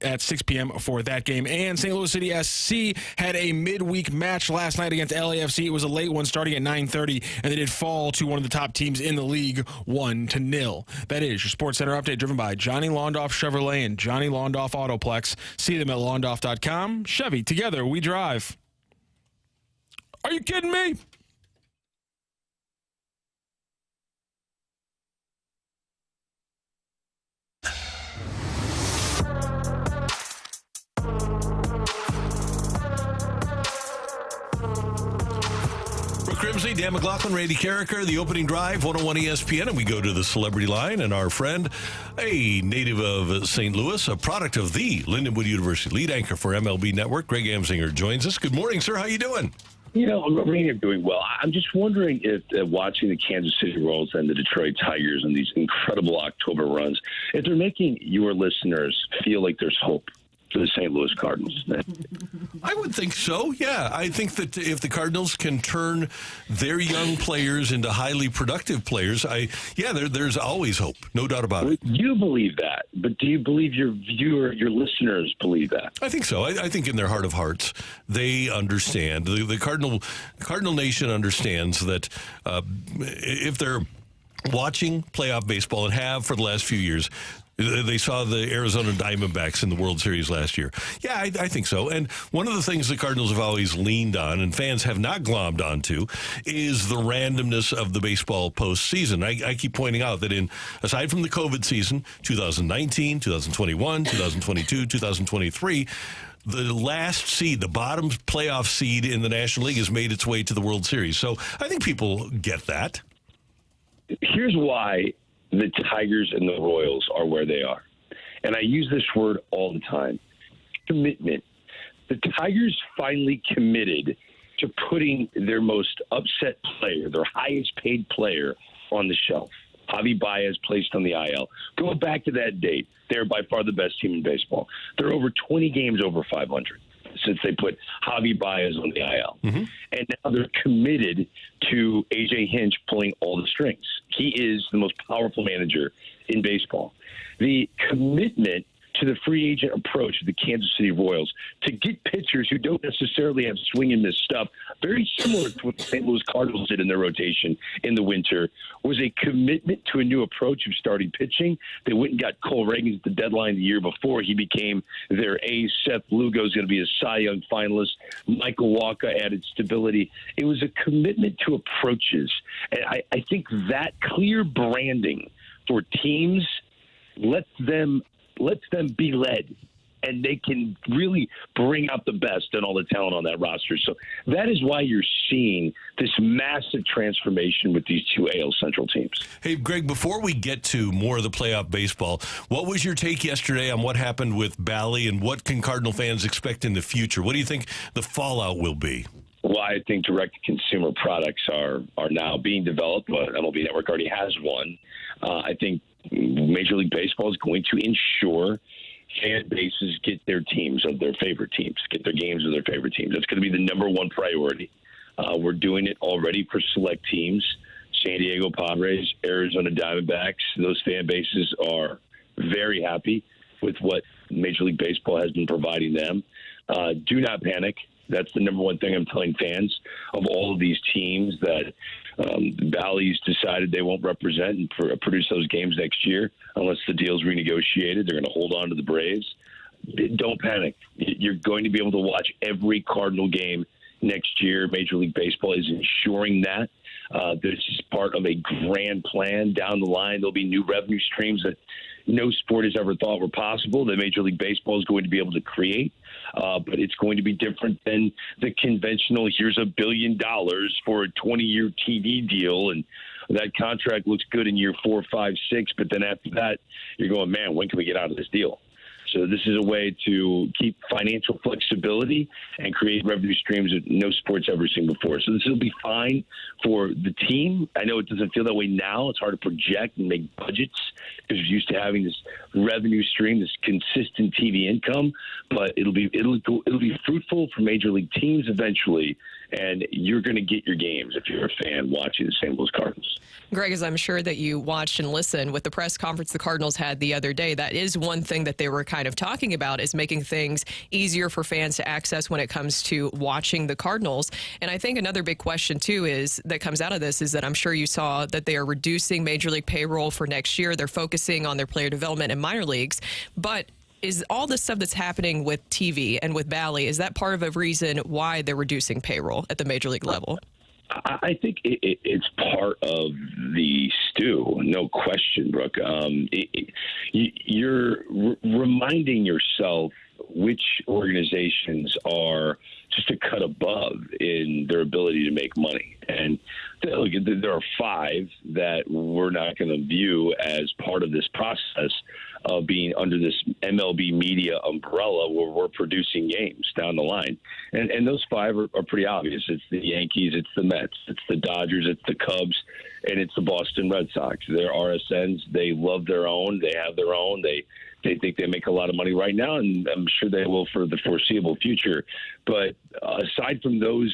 Speaker 5: at 6 p.m. for that game. And St. Louis City SC had a midweek match last night against LAFC. It was a late one starting at 9:30, and they did fall to one of the top teams in the league, 1-0. That is your Sports Center update, driven by Johnny Londoff Chevrolet and Johnny Londoff Autoplex. See them at londoff.com. Chevy, together we drive. Are you kidding me?
Speaker 2: Brooke Grimsley, Dan McLaughlin, Randy Carricker, the opening drive, 101 ESPN, and we go to the celebrity line, and our friend, a native of St. Louis, a product of the Lindenwood University lead anchor for MLB Network, Greg Amsinger, joins us. Good morning, sir. How you doing?
Speaker 6: You know, Randy, I'm doing well. I'm just wondering if watching the Kansas City Royals and the Detroit Tigers and these incredible October runs, if they're making your listeners feel like there's hope for the St. Louis Cardinals.
Speaker 2: I would think so, yeah. I think that if the Cardinals can turn their young players into highly productive players, there's always hope, no doubt about it.
Speaker 6: You believe that, but do you believe your your listeners believe that?
Speaker 2: I think so. I think in their heart of hearts, they understand. The Cardinal Nation understands that if they're watching playoff baseball and have for the last few years, they saw the Arizona Diamondbacks in the World Series last year. Yeah, I think so. And one of the things the Cardinals have always leaned on, and fans have not glommed onto, is the randomness of the baseball postseason. I keep pointing out that aside from the COVID season, 2019, 2021, 2022, 2023, the last seed, the bottom playoff seed in the National League, has made its way to the World Series. So I think people get that.
Speaker 6: Here's why the Tigers and the Royals are where they are. And I use this word all the time. Commitment. The Tigers finally committed to putting their most upset player, their highest paid player, on the shelf. Javi Baez placed on the IL. Go back to that date. They're by far the best team in baseball. They're over 20 games over 500 since they put Javi Baez on the IL. Mm-hmm. And now they're committed to A.J. Hinch pulling all the strings. He is the most powerful manager in baseball. The commitment to the free agent approach of the Kansas City Royals to get pitchers who don't necessarily have swing and miss stuff, very similar to what the St. Louis Cardinals did in their rotation in the winter, was a commitment to a new approach of starting pitching. They went and got Cole Reagans at the deadline the year before. He became their ace. Seth Lugo is going to be a Cy Young finalist. Michael Wacha added stability. It was a commitment to approaches. And I think that clear branding for teams lets them be led, and they can really bring out the best and all the talent on that roster. So that is why you're seeing this massive transformation with these two AL Central teams.
Speaker 2: Hey, Greg, before we get to more of the playoff baseball, what was your take yesterday on what happened with Bally, and what can Cardinal fans expect in the future? What do you think the fallout will be?
Speaker 6: Well, I think direct-to-consumer products are now being developed. MLB Network already has one. I think Major League Baseball is going to ensure fan bases get their teams of their favorite teams, get their games of their favorite teams. That's going to be the number one priority. We're doing it already for select teams. San Diego Padres, Arizona Diamondbacks, those fan bases are very happy with what Major League Baseball has been providing them. Do not panic. That's the number one thing I'm telling fans of all of these teams that Bally's decided they won't represent and produce those games next year unless the deal's renegotiated. They're going to hold on to the Braves. Don't panic. You're going to be able to watch every Cardinal game next year. Major League Baseball is ensuring that. This is part of a grand plan down the line. There'll be new revenue streams that no sport has ever thought were possible that Major League Baseball is going to be able to create. But it's going to be different than the conventional, here's $1 billion for a 20-year TV deal, and that contract looks good in year 4, 5, 6, but then after that, you're going, man, when can we get out of this deal? So this is a way to keep financial flexibility and create revenue streams that no sport's ever seen before. So this will be fine for the team. I know it doesn't feel that way now. It's hard to project and make budgets because you're used to having this revenue stream, this consistent TV income. But it'll be fruitful for major league teams eventually, and you're going to get your games if you're a fan watching the St. Louis Cardinals.
Speaker 3: Greg, as I'm sure that you watched and listened with the press conference the Cardinals had the other day, that is one thing that they were kind of talking about, is making things easier for fans to access when it comes to watching the Cardinals. And I think another big question, too, is that comes out of this is that I'm sure you saw that they are reducing Major League payroll for next year. They're focusing on their player development in minor leagues. But is all this stuff that's happening with TV and with Bally, is that part of a reason why they're reducing payroll at the Major League level?
Speaker 6: I think it's part of the stew, no question, Brooke. You're reminding yourself which organizations are just a cut above in their ability to make money. And there are 5 that we're not going to view as part of this process of being under this MLB media umbrella where we're producing games down the line. And those 5 are pretty obvious. It's the Yankees, it's the Mets, it's the Dodgers, it's the Cubs, and it's the Boston Red Sox. They're RSNs. They love their own. They have their own. They think they make a lot of money right now, and I'm sure they will for the foreseeable future. But aside from those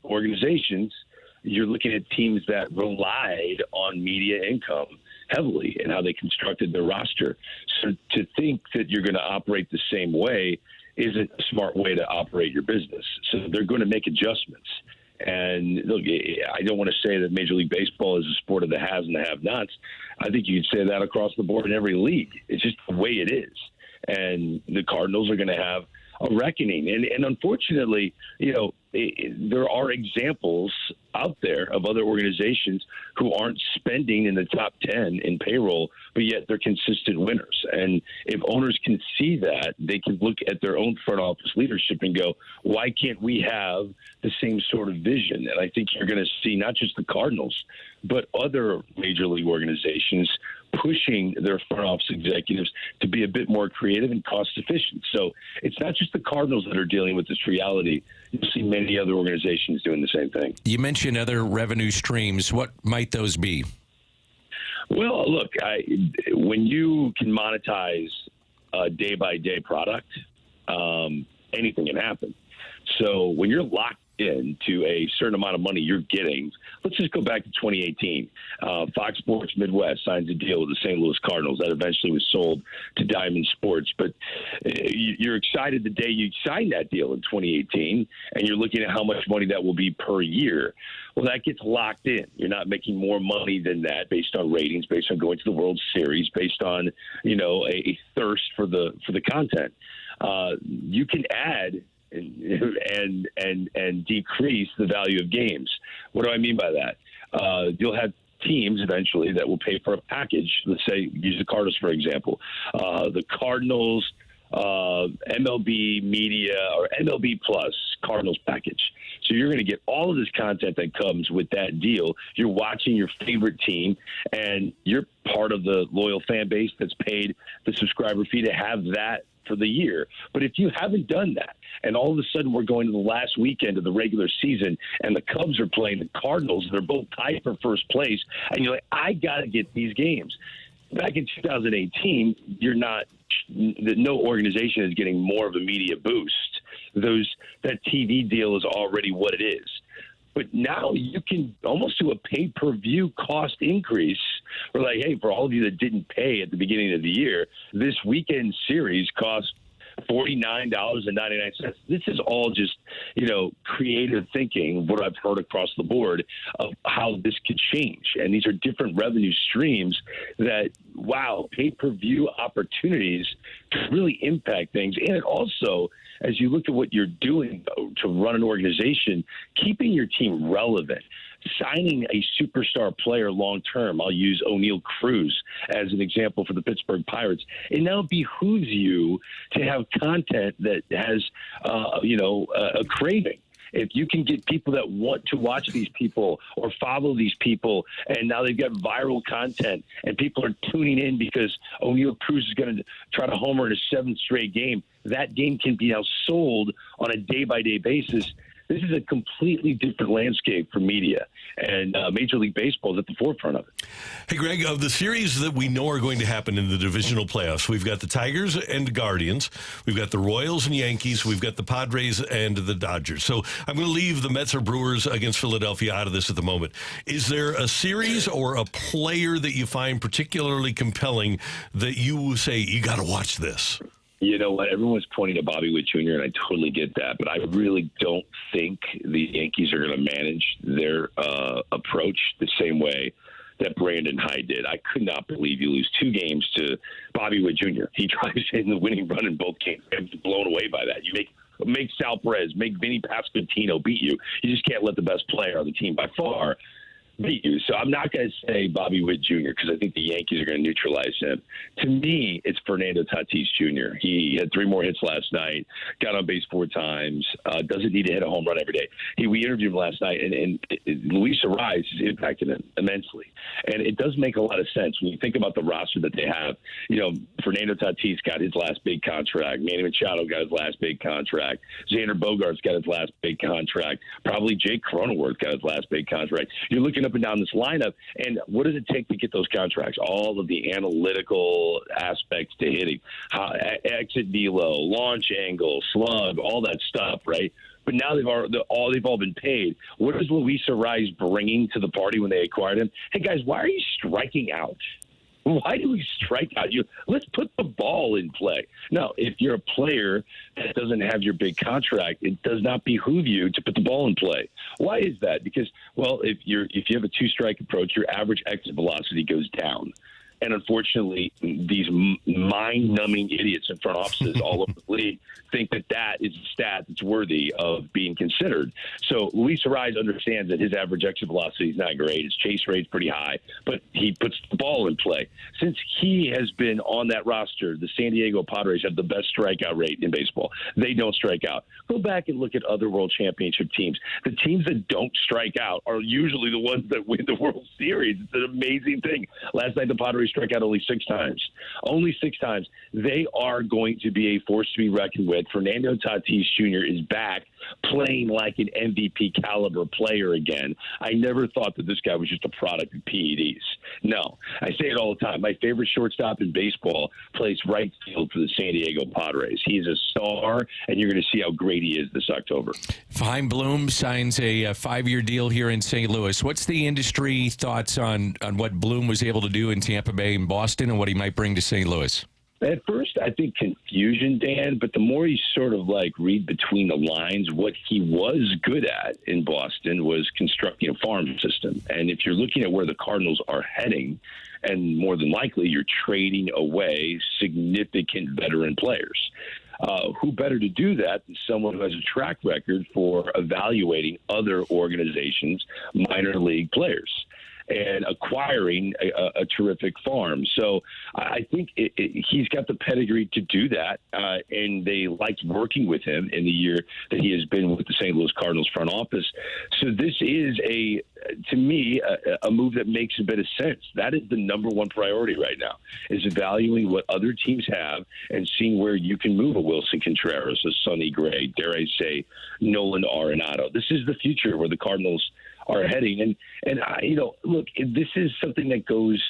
Speaker 6: organizations, you're looking at teams that relied on media income heavily and how they constructed their roster. So to think that you're going to operate the same way isn't a smart way to operate your business. So they're going to make adjustments. And look, I don't want to say that Major League Baseball is a sport of the haves and the have-nots. I think you could say that across the board in every league. It's just the way it is. And the Cardinals are going to have a reckoning. And unfortunately, there are examples out there of other organizations who aren't spending in the top 10 in payroll, but yet they're consistent winners. And if owners can see that, they can look at their own front office leadership and go, why can't we have the same sort of vision? And I think you're going to see not just the Cardinals, but other major league organizations pushing their front office executives to be a bit more creative and cost efficient. So it's not just the Cardinals that are dealing with this reality. You'll see many other organizations doing the same thing.
Speaker 4: You mentioned other revenue streams. What might those be?
Speaker 6: Well, look, when you can monetize a day-by-day product, anything can happen. So when you're locked into a certain amount of money you're getting, let's just go back to 2018. Fox Sports Midwest signs a deal with the St. Louis Cardinals that eventually was sold to Diamond Sports. But you're excited the day you signed that deal in 2018, and you're looking at how much money that will be per year. Well, that gets locked in. You're not making more money than that based on ratings, based on going to the World Series, based on a thirst for the content. You can add and decrease the value of games. What do I mean by that? You'll have teams eventually that will pay for a package. Let's say, use the Cardinals, for example. The Cardinals, MLB Media, or MLB Plus Cardinals package. So you're going to get all of this content that comes with that deal. You're watching your favorite team, and you're part of the loyal fan base that's paid the subscriber fee to have that for the year. But if you haven't done that, and all of a sudden we're going to the last weekend of the regular season and the Cubs are playing the Cardinals, they're both tied for first place, and you're like, I got to get these games. Back in 2018, no organization is getting more of a media boost. That TV deal is already what it is. But now you can almost do a pay-per-view cost increase. We're like, hey, for all of you that didn't pay at the beginning of the year, this weekend series costs $49.99. This is all just, creative thinking, what I've heard across the board of how this could change. And these are different revenue streams that, pay-per-view opportunities could really impact things. And it also, as you look at what you're doing to run an organization, keeping your team relevant, signing a superstar player long-term. I'll use O'Neal Cruz as an example for the Pittsburgh Pirates. It now behooves you to have content that has, a craving. if you can get people that want to watch these people or follow these people, and now they've got viral content and people are tuning in because O'Neal Cruz is going to try to homer in a 7th straight game, that game can be now sold on a day-by-day basis. This is a completely different landscape for media, and Major League Baseball is at the forefront of it.
Speaker 2: Hey, Greg, of the series that we know are going to happen in the divisional playoffs, we've got the Tigers and Guardians, we've got the Royals and Yankees, we've got the Padres and the Dodgers. So I'm going to leave the Mets or Brewers against Philadelphia out of this at the moment. Is there a series or a player that you find particularly compelling that you say, you got to watch this?
Speaker 6: You know what? Everyone's pointing to Bobby Witt Jr., and I totally get that. But I really don't think the Yankees are going to manage their approach the same way that Brandon Hyde did. I could not believe you lose 2 games to Bobby Witt Jr. He drives in the winning run in both games. I'm blown away by that. You make Sal Perez, make Vinny Pasquantino beat you. You just can't let the best player on the team by far beat you. So I'm not going to say Bobby Witt Jr. because I think the Yankees are going to neutralize him. To me, it's Fernando Tatis Jr. He had 3 more hits last night, got on base 4 times, doesn't need to hit a home run every day. We interviewed him last night, and Luis Arraez has impacted him immensely. And it does make a lot of sense when you think about the roster that they have. You know, Fernando Tatis got his last big contract. Manny Machado got his last big contract. Xander Bogaerts got his last big contract. Probably Jake Cronenworth got his last big contract. You're looking up and down this lineup, and what does it take to get those contracts? All of the analytical aspects to hitting, exit velo, launch angle, slug, all that stuff, right? But now they've all been paid. What is Luis Arraez bringing to the party when they acquired him? Hey guys, why are you striking out? Why do we strike out? Let's put the ball in play. Now, if you're a player that doesn't have your big contract, it does not behoove you to put the ball in play. Why is that? Because, well, if you have a 2-strike approach, your average exit velocity goes down. And unfortunately, these mind-numbing idiots in front offices all over the league think that is a stat that's worthy of being considered. So Luis Arraez understands that his average exit velocity is not great. His chase rate's pretty high, but he puts the ball in play. Since he has been on that roster, the San Diego Padres have the best strikeout rate in baseball. They don't strike out. Go back and look at other World Championship teams. The teams that don't strike out are usually the ones that win the World Series. It's an amazing thing. Last night, the Padres struck out only 6 times. Only 6 times. They are going to be a force to be reckoned with. Fernando Tatis Jr. is back playing like an MVP caliber player again. I never thought that this guy was just a product of PEDs. No. I say it all the time. My favorite shortstop in baseball plays right field for the San Diego Padres. He's a star, and you're going to see how great he is this October.
Speaker 4: Chaim Bloom signs a 5-year deal here in St. Louis. What's the industry thoughts on what Bloom was able to do in Tampa Bay and Boston and what he might bring to St. Louis?
Speaker 6: At first, I think confusion, Dan, but the more you sort of read between the lines, what he was good at in Boston was constructing a farm system. And if you're looking at where the Cardinals are heading, and more than likely you're trading away significant veteran players. Who better to do that than someone who has a track record for evaluating other organizations' minor league players and acquiring a terrific farm. So I think he's got the pedigree to do that, and they liked working with him in the year that he has been with the St. Louis Cardinals front office. So this is, to me, a move that makes a bit of sense. That is the number one priority right now, is evaluating what other teams have and seeing where you can move a Wilson Contreras, a Sonny Gray, dare I say, Nolan Arenado. This is the future where the Cardinals are heading. And look, this is something that goes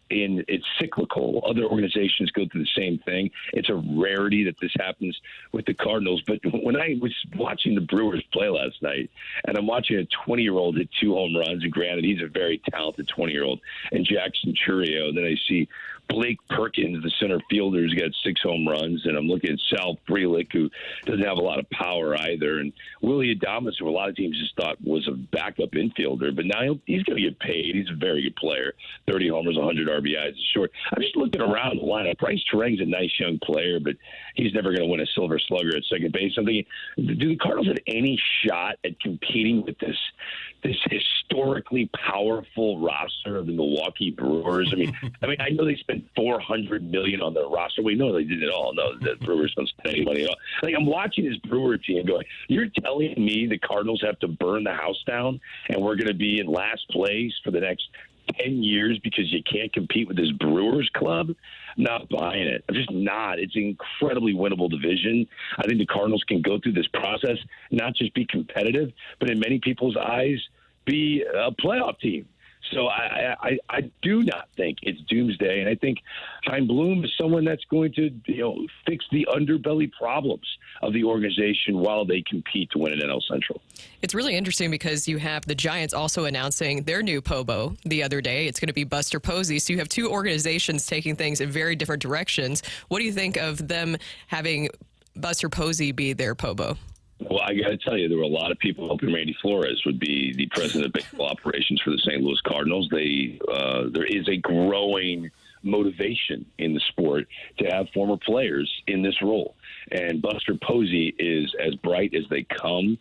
Speaker 6: in, it's cyclical. Other organizations go through the same thing. It's a rarity that this happens with the Cardinals. But when I was watching the Brewers play last night, and I'm watching a 20-year-old hit 2 home runs, and granted, he's a very talented 20-year-old, and Jackson Churio, and then I see Blake Perkins, the center fielder, who's got 6 home runs, and I'm looking at Sal Frelick, who doesn't have a lot of power either, and Willie Adames, who a lot of teams just thought was a backup infielder, but now he's going to get paid. He's a very good player. 30 homers, 100 RBIs is short. I'm just looking around the lineup. Bryce Terang's a nice young player, but he's never going to win a Silver Slugger at second base. I'm thinking, do the Cardinals have any shot at competing with this this historically powerful roster of the Milwaukee Brewers. I mean, I know they spent $400 million on their roster. We know they did it all. No, the Brewers don't spend any money at all. Like, I'm watching this Brewer team going, you're telling me the Cardinals have to burn the house down and we're going to be in last place for the next 10 years because you can't compete with this Brewers club? Not buying it. I'm just not. It's an incredibly winnable division. I think the Cardinals can go through this process, not just be competitive, but in many people's eyes, be a playoff team. So I do not think it's doomsday, and I think Chaim Bloom is someone that's going to fix the underbelly problems of the organization while they compete to win an NL Central.
Speaker 3: It's really interesting because you have the Giants also announcing their new POBO the other day. It's going to be Buster Posey. So you have two organizations taking things in very different directions. What do you think of them having Buster Posey be their POBO?
Speaker 6: Well, I got to tell you, there were a lot of people hoping Randy Flores would be the president of baseball operations for the St. Louis Cardinals. There is a growing motivation in the sport to have former players in this role. And Buster Posey is as bright as they come.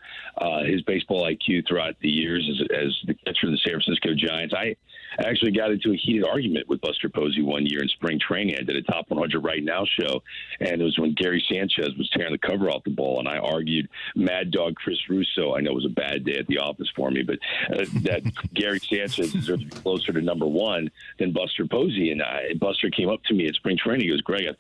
Speaker 6: His baseball IQ throughout the years as the catcher of the San Francisco Giants. I actually got into a heated argument with Buster Posey one year in spring training. I did a Top 100 Right Now show, and it was when Gary Sanchez was tearing the cover off the ball, and I argued Mad Dog Chris Russo. I know it was a bad day at the office for me, but that Gary Sanchez deserves to be closer to number one than Buster Posey. And Buster came up to me at spring training. He goes, Greg, I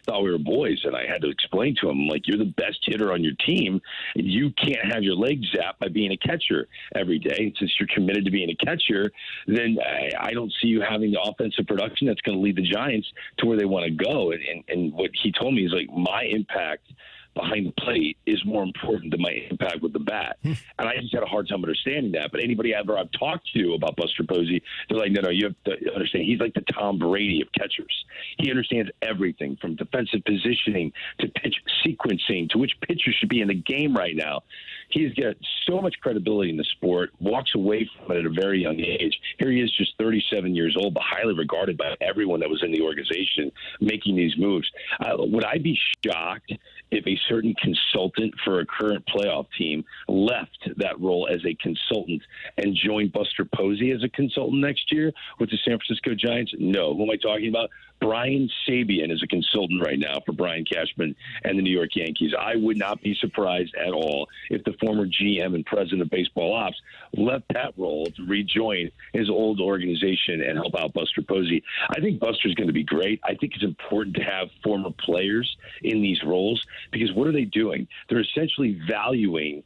Speaker 6: thought we were boys, and I had to explain to him, like, you're the best hitter on your team, and you can't have your legs zapped by being a catcher every day. Since you're committed to being a catcher, then I don't see you having the offensive production that's going to lead the Giants to where they want to go. And what he told me is, like, my impact behind the plate is more important than my impact with the bat. And I just had a hard time understanding that. But anybody I've talked to about Buster Posey, they're like, no, you have to understand, he's like the Tom Brady of catchers. He understands everything from defensive positioning to pitch sequencing to which pitcher should be in the game right now. He's got so much credibility in the sport, walks away from it at a very young age. Here he is, just 37 years old, but highly regarded by everyone that was in the organization making these moves. Would I be shocked if a certain consultant for a current playoff team left that role as a consultant and joined Buster Posey as a consultant next year with the San Francisco Giants? No. Who am I talking about? Brian Sabian is a consultant right now for Brian Cashman and the New York Yankees. I would not be surprised at all if the former GM and president of baseball ops left that role to rejoin his old organization and help out Buster Posey. I think Buster's going to be great. I think it's important to have former players in these roles because what are they doing? They're essentially valuing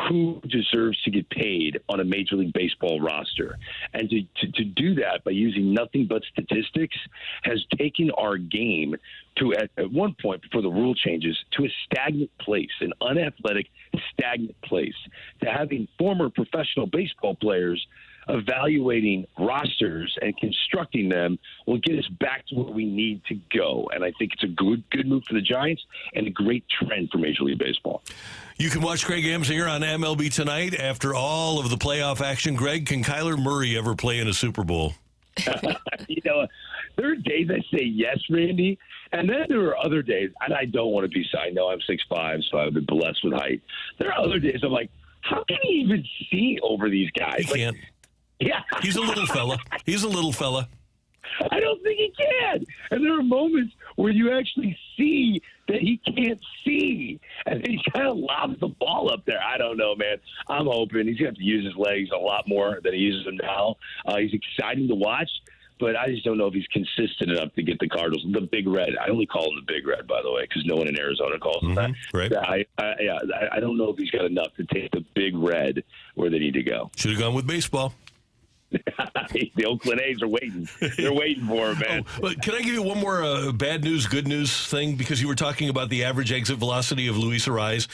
Speaker 6: who deserves to get paid on a Major League Baseball roster. And to do that by using nothing but statistics has taken our game to, at one point before the rule changes, to a stagnant place, an unathletic, stagnant place. To having former professional baseball players evaluating rosters and constructing them will get us back to where we need to go. And I think it's a good move for the Giants and a great trend for Major League Baseball.
Speaker 2: You can watch Greg Amsinger on MLB Tonight. After all of the playoff action, Greg, can Kyler Murray ever play in a Super Bowl?
Speaker 6: There are days I say yes, Randy, and then there are other days, and I don't want to be I know I'm 6'5", so I've been blessed with height. There are other days I'm like, how can he even see over these guys?
Speaker 2: He can't.
Speaker 6: Yeah.
Speaker 2: He's a little fella.
Speaker 6: I don't think he can. And there are moments where you actually see that he can't see. And he kind of lobs the ball up there. I don't know, man. I'm hoping he's going to have to use his legs a lot more than he uses them now. He's exciting to watch, but I just don't know if he's consistent enough to get the Cardinals. The Big Red. I only call him the Big Red, by the way, because no one in Arizona calls him that.
Speaker 2: Right.
Speaker 6: I don't know if he's got enough to take the Big Red where they need to go.
Speaker 2: Should have gone with baseball.
Speaker 6: The Oakland A's are waiting. They're waiting for him, man.
Speaker 2: But can I give you one more bad news, good news thing? Because you were talking about the average exit velocity of Luis Arraez.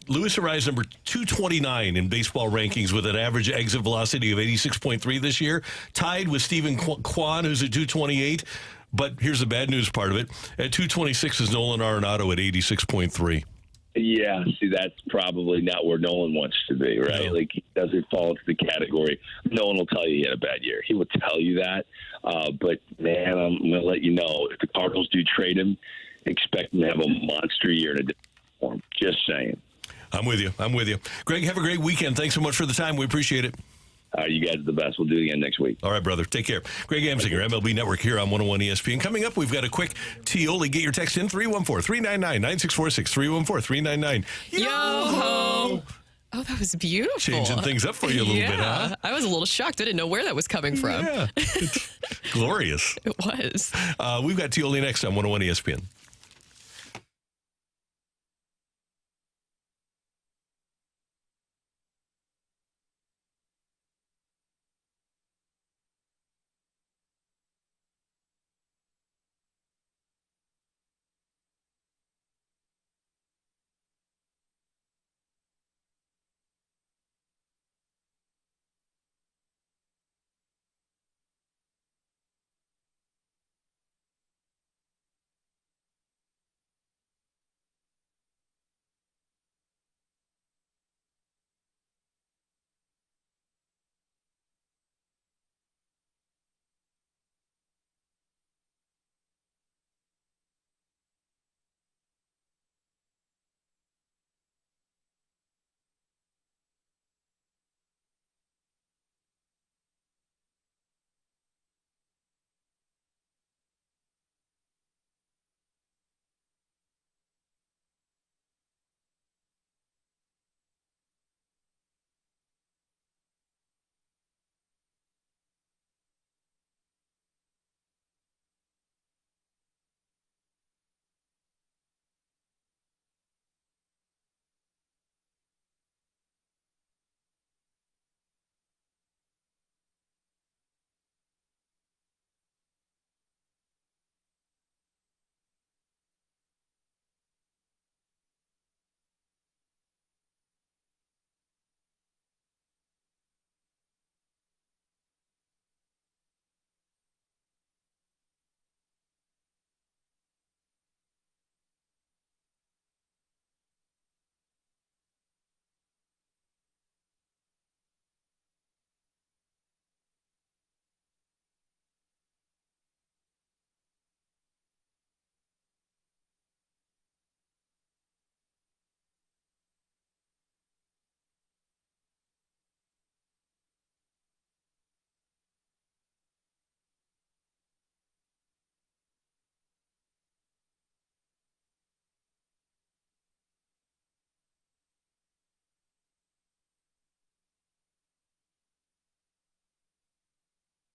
Speaker 2: Luis Arraez, number 229 in baseball rankings with an average exit velocity of 86.3 this year, tied with Stephen Kwan, who's at 228. But here's the bad news part of it. At 226 is Nolan Arenado at 86.3.
Speaker 6: Yeah, see, that's probably not where Nolan wants to be, right? No. Like, he doesn't fall into the category. No one will tell you he had a bad year. He will tell you that. But, man, I'm going to let you know, if the Cardinals do trade him, expect him to have a monster year in a different form. Just saying.
Speaker 2: I'm with you. Greg, have a great weekend. Thanks so much for the time. We appreciate it.
Speaker 6: You guys are the best. We'll do it again next week.
Speaker 2: All right, brother. Take care. Greg Amsinger, MLB Network here on 101 ESPN. Coming up, we've got a quick TIOLI. Get your text in, 314-399-9646, 314-399.
Speaker 3: Yo-ho! Oh, that was beautiful.
Speaker 2: Changing things up for you a little bit, huh?
Speaker 3: I was a little shocked. I didn't know where that was coming from.
Speaker 2: Yeah. Glorious.
Speaker 3: It was.
Speaker 2: We've got TIOLI next on 101 ESPN.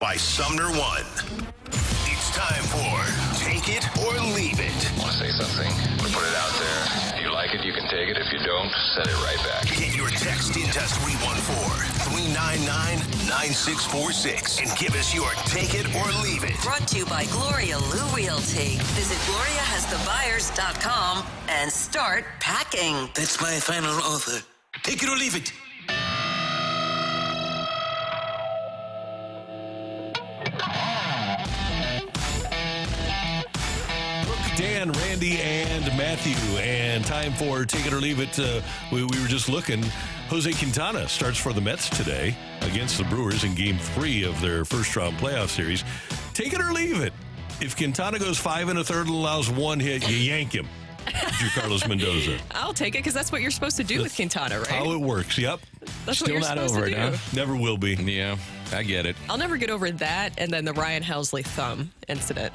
Speaker 1: By Sumner One. It's time for Take It or Leave It.
Speaker 7: Want to say something? Put it out there. If you like it, you can take it. If you don't, send it right back.
Speaker 1: Get your text into 314-399-9646 and give us your Take It or Leave It.
Speaker 8: Brought to you by Gloria Lou Realty. Visit GloriaHasTheBuyers.com and start packing.
Speaker 9: That's my final offer. Take it or leave it.
Speaker 2: Dan, Randy, and Matthew. And time for Take It or Leave It. We were just looking. Jose Quintana starts for the Mets today against the Brewers in Game 3 of their first-round playoff series. Take it or leave it. If Quintana goes 5 1/3 and allows one hit, you yank him. Carlos Mendoza.
Speaker 3: I'll take it because that's what you're supposed to do with Quintana, right?
Speaker 2: How it works, yep.
Speaker 3: That's
Speaker 4: Still
Speaker 3: what you're
Speaker 4: not
Speaker 3: supposed
Speaker 4: over
Speaker 3: to
Speaker 4: it,
Speaker 3: do.
Speaker 4: huh?
Speaker 2: Never will be.
Speaker 4: Yeah, I get it.
Speaker 3: I'll never get over that and then the Ryan Helsley thumb incident.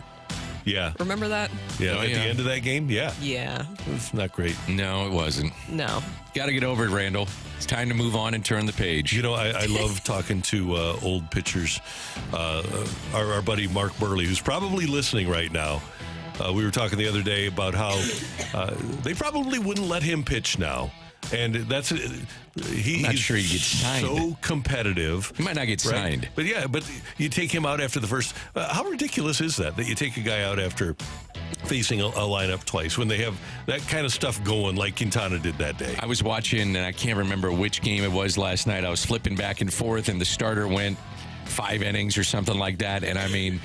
Speaker 2: Yeah.
Speaker 3: Remember that?
Speaker 2: Yeah,
Speaker 4: Oh,
Speaker 2: at
Speaker 4: yeah.
Speaker 2: the end of that game, yeah.
Speaker 3: Yeah.
Speaker 2: It's not great.
Speaker 4: No, it wasn't.
Speaker 3: No.
Speaker 4: Got to get over it, Randall. It's time to move on and turn the page.
Speaker 2: You know, I love talking to old pitchers. Our buddy Mark Burley, who's probably listening right now. We were talking the other day about how they probably wouldn't let him pitch now. And that's
Speaker 4: I'm not
Speaker 2: he's
Speaker 4: sure he gets signed.
Speaker 2: so competitive.
Speaker 4: He might not get
Speaker 2: right?
Speaker 4: signed.
Speaker 2: But yeah, but you take him out after the first. How ridiculous is that you take a guy out after facing a lineup twice when they have that kind of stuff going like Quintana did that day?
Speaker 4: I was watching, and I can't remember which game it was last night. I was flipping back and forth, and the starter went 5 innings or something like that. And I mean,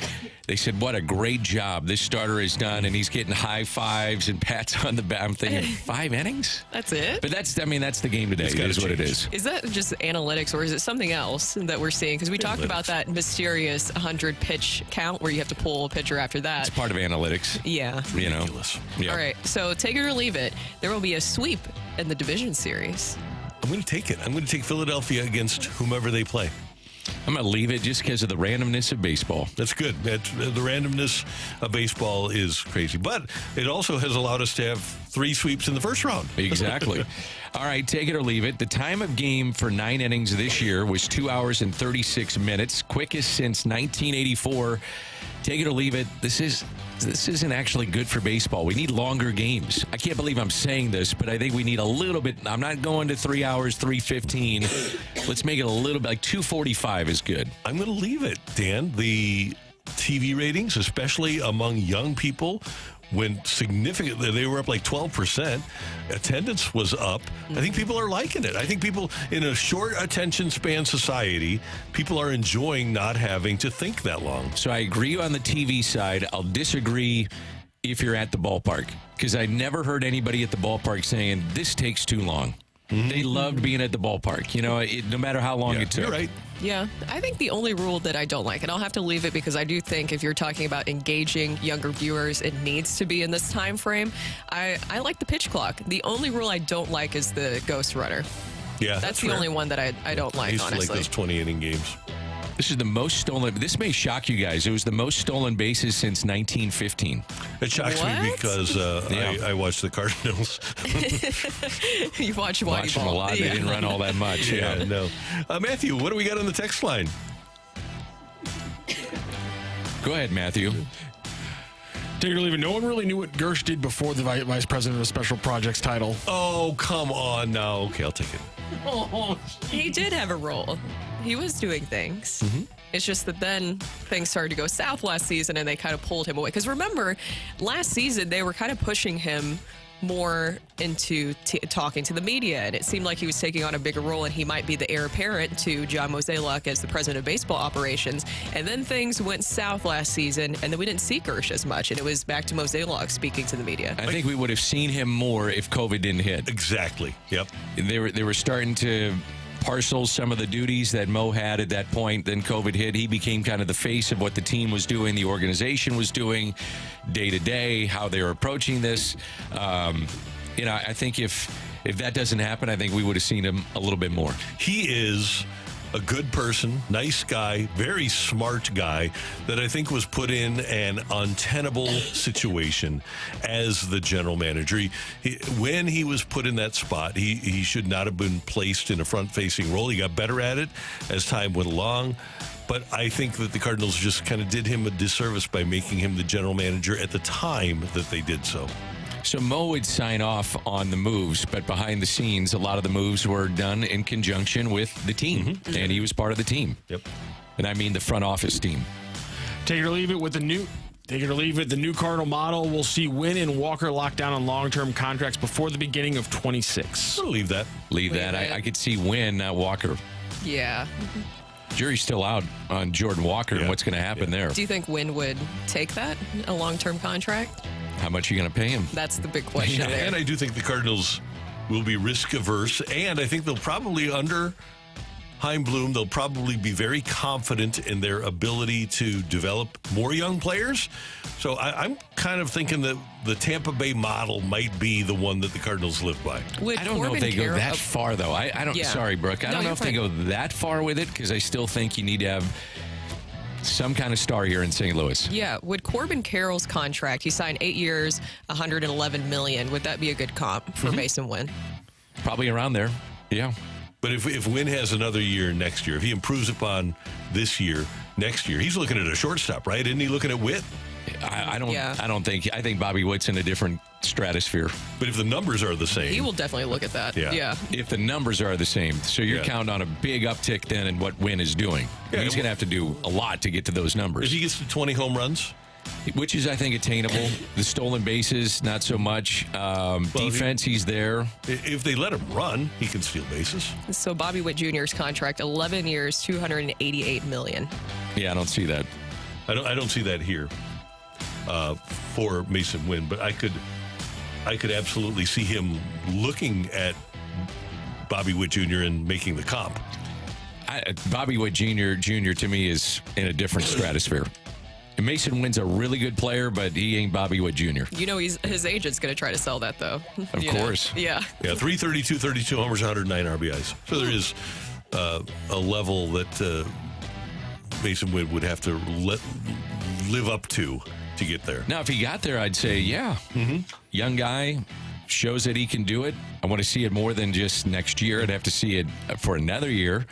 Speaker 4: they said, what a great job this starter has done. And he's getting high fives and pats on the back. I'm thinking, 5 innings?
Speaker 3: That's it?
Speaker 4: But that's the game today. It is what it is.
Speaker 3: Is that just analytics or is it something else that we're seeing? Because we talked about that mysterious 100 pitch count where you have to pull a pitcher after that.
Speaker 4: It's part of analytics.
Speaker 3: Yeah.
Speaker 4: You know. Yeah.
Speaker 3: All right. So take it or leave it. There will be a sweep in the division series.
Speaker 2: I'm going to take it. I'm going to take Philadelphia against whomever they play.
Speaker 4: I'm going to leave it just because of the randomness of baseball.
Speaker 2: That's good. The randomness of baseball is crazy. But it also has allowed us to have 3 sweeps in the first round.
Speaker 4: Exactly. All right, take it or leave it. The time of game for 9 innings this year was 2 hours and 36 minutes, quickest since 1984. Take it or leave it. This isn't actually good for baseball. We need longer games. I can't believe I'm saying this, but I think we need a little bit. I'm not going to 3 hours, 3:15. Let's make it a little bit like 2:45 is good.
Speaker 2: I'm going to leave it, Dan. The TV ratings, especially among young people, went significantly. They were up like 12%. Attendance was up. I think people are liking it. I think people in a short attention span society, people are enjoying not having to think that long.
Speaker 4: So I agree on the TV side. I'll disagree if you're at the ballpark, because I never heard anybody at the ballpark saying this takes too long. They loved being at the ballpark. No matter how long it took.
Speaker 2: You're right.
Speaker 3: Yeah, I think the only rule that I don't like, and I'll have to leave it because I do think if you're talking about engaging younger viewers, it needs to be in this time frame. I like the pitch clock. The only rule I don't like is the ghost runner.
Speaker 2: Yeah,
Speaker 3: that's the
Speaker 2: fair.
Speaker 3: only one that I don't like,
Speaker 2: I used
Speaker 3: honestly.
Speaker 2: to like those 20-inning games.
Speaker 4: This is the most stolen. This may shock you guys. It was the most stolen bases since 1915.
Speaker 2: It shocks me because I watched the Cardinals.
Speaker 3: You watch
Speaker 4: Watched them a lot. They didn't run all that much.
Speaker 2: Yeah, no. Matthew, what do we got on the text line?
Speaker 4: Go ahead, Matthew.
Speaker 5: Take it or leave it. No one really knew what Gersh did before the vice president of special projects title.
Speaker 2: Oh, come on now. Okay, I'll take it.
Speaker 3: He did have a role. He was doing things. It's just that then things started to go south last season and they kind of pulled him away. Because remember, last season they were kind of pushing him more into talking to the media, and it seemed like he was taking on a bigger role, and he might be the heir apparent to John Mozeliak as the president of baseball operations. And then things went south last season, and then we didn't see Gersh as much, and it was back to Mozeliak speaking to the media.
Speaker 4: I think we would have seen him more if COVID didn't hit.
Speaker 2: Exactly. Yep.
Speaker 4: They were starting to parcel some of the duties that Mo had at that point. Then COVID hit. He became kind of the face of what the team was doing, the organization was doing day to day, how they were approaching this. I think if that doesn't happen, I think we would have seen him a little bit more.
Speaker 2: He is a good person, nice guy, very smart guy that I think was put in an untenable situation as the general manager. When he was put in that spot, he should not have been placed in a front-facing role. He got better at it as time went along. But I think that the Cardinals just kind of did him a disservice by making him the general manager at the time that they did so.
Speaker 4: So Mo would sign off on the moves, but behind the scenes, a lot of the moves were done in conjunction with the team, and he was part of the team.
Speaker 2: Yep.
Speaker 4: And I mean the front office team.
Speaker 5: Take it or leave it with the new. Take it or leave it. The new Cardinal model will see Wynn and Walker locked down on long-term contracts before the beginning of 26.
Speaker 2: I'll leave that.
Speaker 4: Leave that. I could see Wynn, not Walker.
Speaker 3: Yeah.
Speaker 4: Jury's still out on Jordan Walker and what's going to happen there.
Speaker 3: Do you think Wynn would take that, a long-term contract?
Speaker 4: How much are you going to pay him?
Speaker 3: That's the big question there.
Speaker 2: And I do think the Cardinals will be risk-averse, and I think they'll probably, under Chaim Bloom, they'll probably be very confident in their ability to develop more young players. So I'm kind of thinking that the Tampa Bay model might be the one that the Cardinals live by.
Speaker 4: I don't know if they go that far, though. I don't.
Speaker 3: Yeah.
Speaker 4: Sorry, Brooke. I don't know if they go that far with it, because I still think you need to have some kind of star here in St. Louis.
Speaker 3: Yeah, would Corbin Carroll's contract, he signed 8 years, $111 million. Would that be a good comp for Mason Wynn?
Speaker 4: Probably around there. Yeah.
Speaker 2: But if Wynn has another year next year, if he improves upon this year, next year, he's looking at a shortstop, right? Isn't he looking at Witt?
Speaker 4: I think Bobby Witt's in a different stratosphere.
Speaker 2: But if the numbers are the same,
Speaker 3: he will definitely look at that. Yeah.
Speaker 4: If the numbers are the same, so you're counting on a big uptick then in what Wynn is doing.
Speaker 2: Yeah,
Speaker 4: he's going to have to do a lot to get to those numbers.
Speaker 2: If he gets to 20 home runs,
Speaker 4: which is, I think, attainable. The stolen bases, not so much. Defense, he's there.
Speaker 2: If they let him run, he can steal bases.
Speaker 3: So Bobby Witt Jr.'s contract, 11 years, $288 million.
Speaker 4: Yeah, I don't see that.
Speaker 2: I don't see that here for Mason Wynn, but I could absolutely see him looking at Bobby Witt Jr. and making the comp.
Speaker 4: Bobby Witt Jr. to me is in a different stratosphere. And Mason Wynn's a really good player, but he ain't Bobby Witt Jr.
Speaker 3: You know, his agent's going to try to sell that, though.
Speaker 4: Of course.
Speaker 3: Yeah.
Speaker 2: Yeah, 332, 32 homers, 109 RBIs. So there is a level that Mason would have to live up to get there.
Speaker 4: Now, if he got there, I'd say, yeah. Mm-hmm. Young guy, shows that he can do it. I want to see it more than just next year. I'd have to see it for another year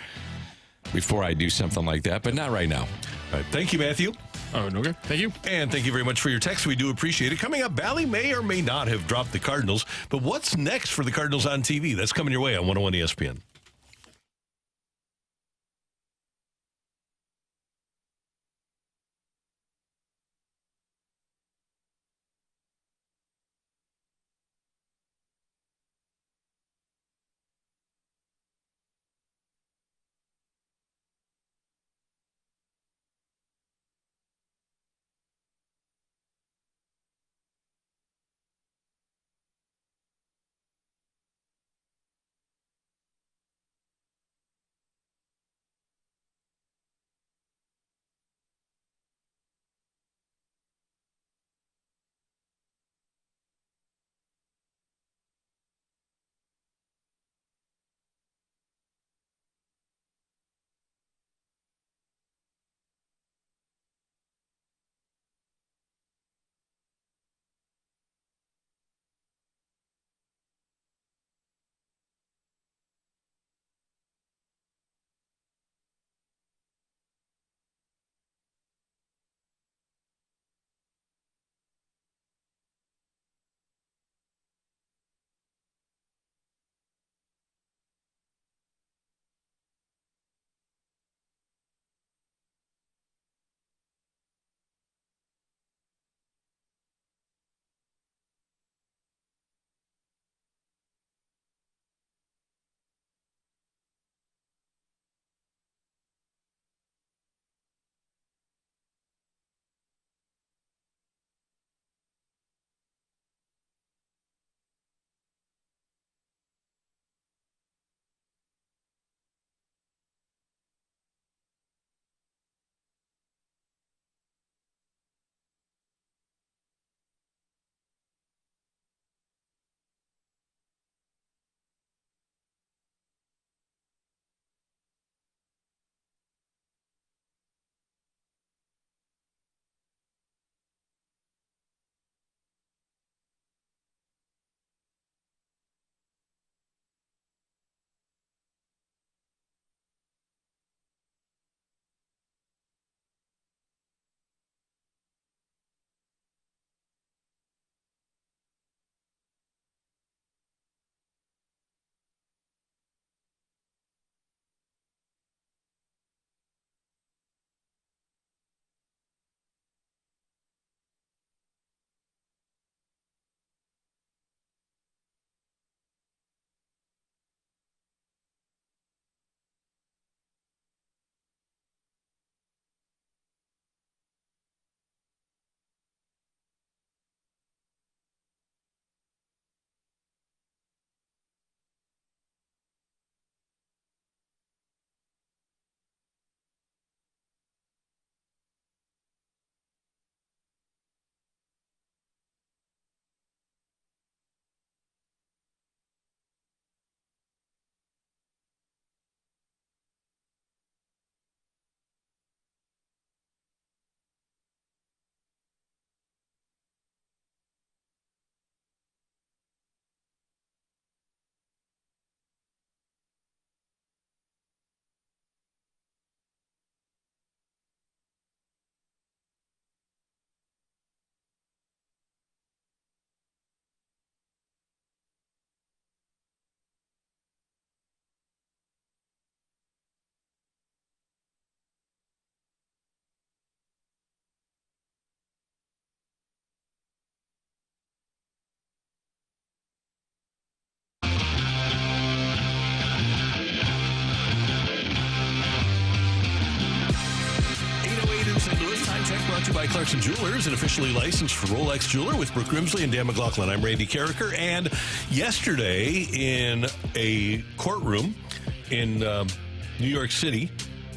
Speaker 4: before I do something like that, but not right now.
Speaker 2: All right. Thank you, Matthew.
Speaker 5: Oh, okay. Thank you.
Speaker 2: And thank you very much for your text. We do appreciate it. Coming up, Bally may or may not have dropped the Cardinals, but what's next for the Cardinals on TV? That's coming your way on 101 ESPN. Brought to you by Clarkson Jewelers, an officially licensed Rolex jeweler with Brooke Grimsley and Dan McLaughlin. I'm Randy Carricker, and yesterday in a courtroom in New York City,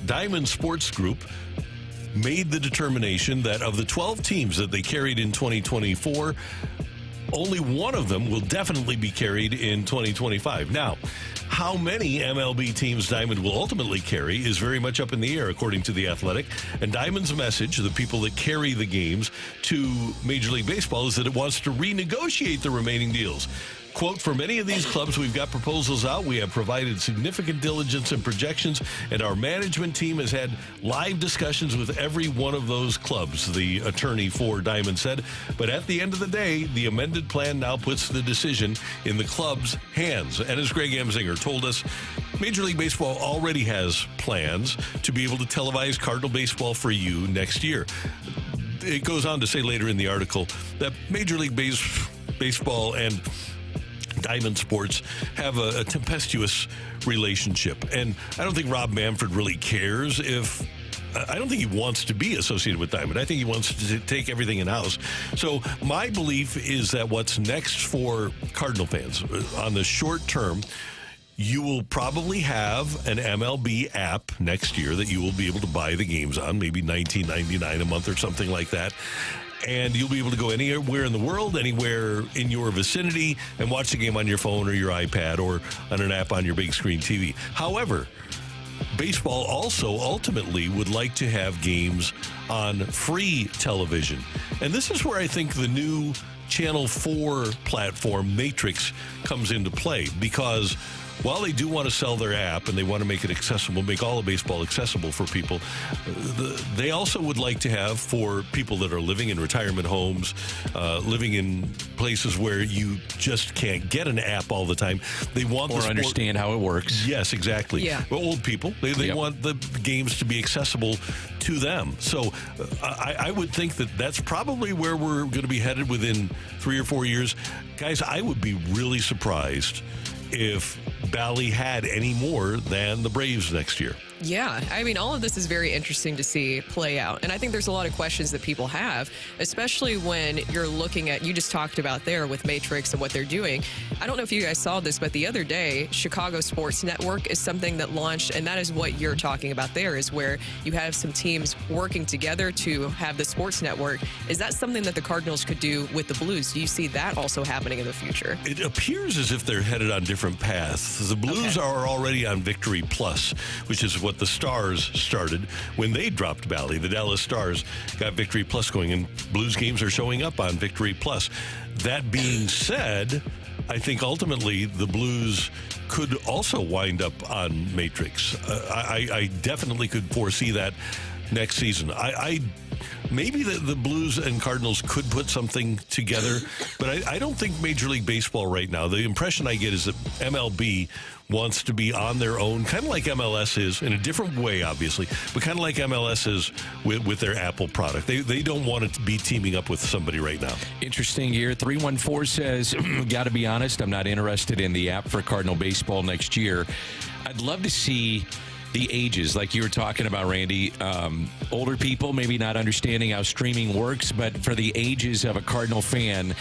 Speaker 2: Diamond Sports Group made the determination that of the 12 teams that they carried in 2024, only one of them will definitely be carried in 2025. Now, how many MLB teams Diamond will ultimately carry is very much up in the air, according to The Athletic. And Diamond's message, the people that carry the games to Major League Baseball, is that it wants to renegotiate the remaining deals. Quote, for many of these clubs, we've got proposals out. We have provided significant diligence and projections, and our management team has had live discussions with every one of those clubs, the attorney for Diamond said. But at the end of the day, the amended plan now puts the decision in the club's hands. And as Greg Amsinger told us, Major League Baseball already has plans to be able to televise Cardinal baseball for you next year. It goes on to say later in the article that Major League Baseball and Diamond Sports have a tempestuous relationship. And I don't think Rob Manfred really cares if... I don't think he wants to be associated with Diamond. I think he wants to take everything in-house. So my belief is that what's next for Cardinal fans on the short term, you will probably have an MLB app next year that you will be able to buy the games on, maybe $19.99 a month or something like that. And you'll be able to go anywhere in the world, anywhere in your vicinity, and watch the game on your phone or your iPad or on an app on your big screen TV. However, baseball also ultimately would like to have games on free television. And this is where I think the new Channel 4 platform, Matrix, comes into play, because while they do want to sell their app and they want to make it accessible, make all of baseball accessible for people, they also would like to have, for people that are living in retirement homes, living in places where you just can't get an app all the time, they want
Speaker 4: or understand how it works.
Speaker 2: Yes, exactly.
Speaker 3: Yeah.
Speaker 2: Well, old people, they want the games to be accessible to them. So I would think that that's probably where we're going to be headed within 3 or 4 years. Guys, I would be really surprised if Bally had any more than the Braves next year.
Speaker 3: Yeah, I mean, all of this is very interesting to see play out. And I think there's a lot of questions that people have, especially when you're looking at, you just talked about there with Matrix and what they're doing. I don't know if you guys saw this, but the other day, Chicago Sports Network is something that launched, and that is what you're talking about there, is where you have some teams working together to have the sports network. Is that something that the Cardinals could do with the Blues? Do you see that also happening in the future?
Speaker 2: It appears as if they're headed on different paths. The Blues are already on Victory Plus, which is what the Stars started when they dropped Bally. The Dallas Stars got Victory Plus going, and Blues games are showing up on Victory Plus. That being said, I think ultimately the Blues could also wind up on Matrix. I definitely could foresee that next season. Maybe the Blues and Cardinals could put something together, but I don't think Major League Baseball right now, the impression I get is that MLB wants to be on their own, kind of like MLS is, in a different way, obviously, but kind of like MLS is with their Apple product. They don't want to be teaming up with somebody right now.
Speaker 4: Interesting here. 314 says, got to be honest, I'm not interested in the app for Cardinal baseball next year. I'd love to see the ages, like you were talking about, Randy. Older people maybe not understanding how streaming works, but for the ages of a Cardinal fan,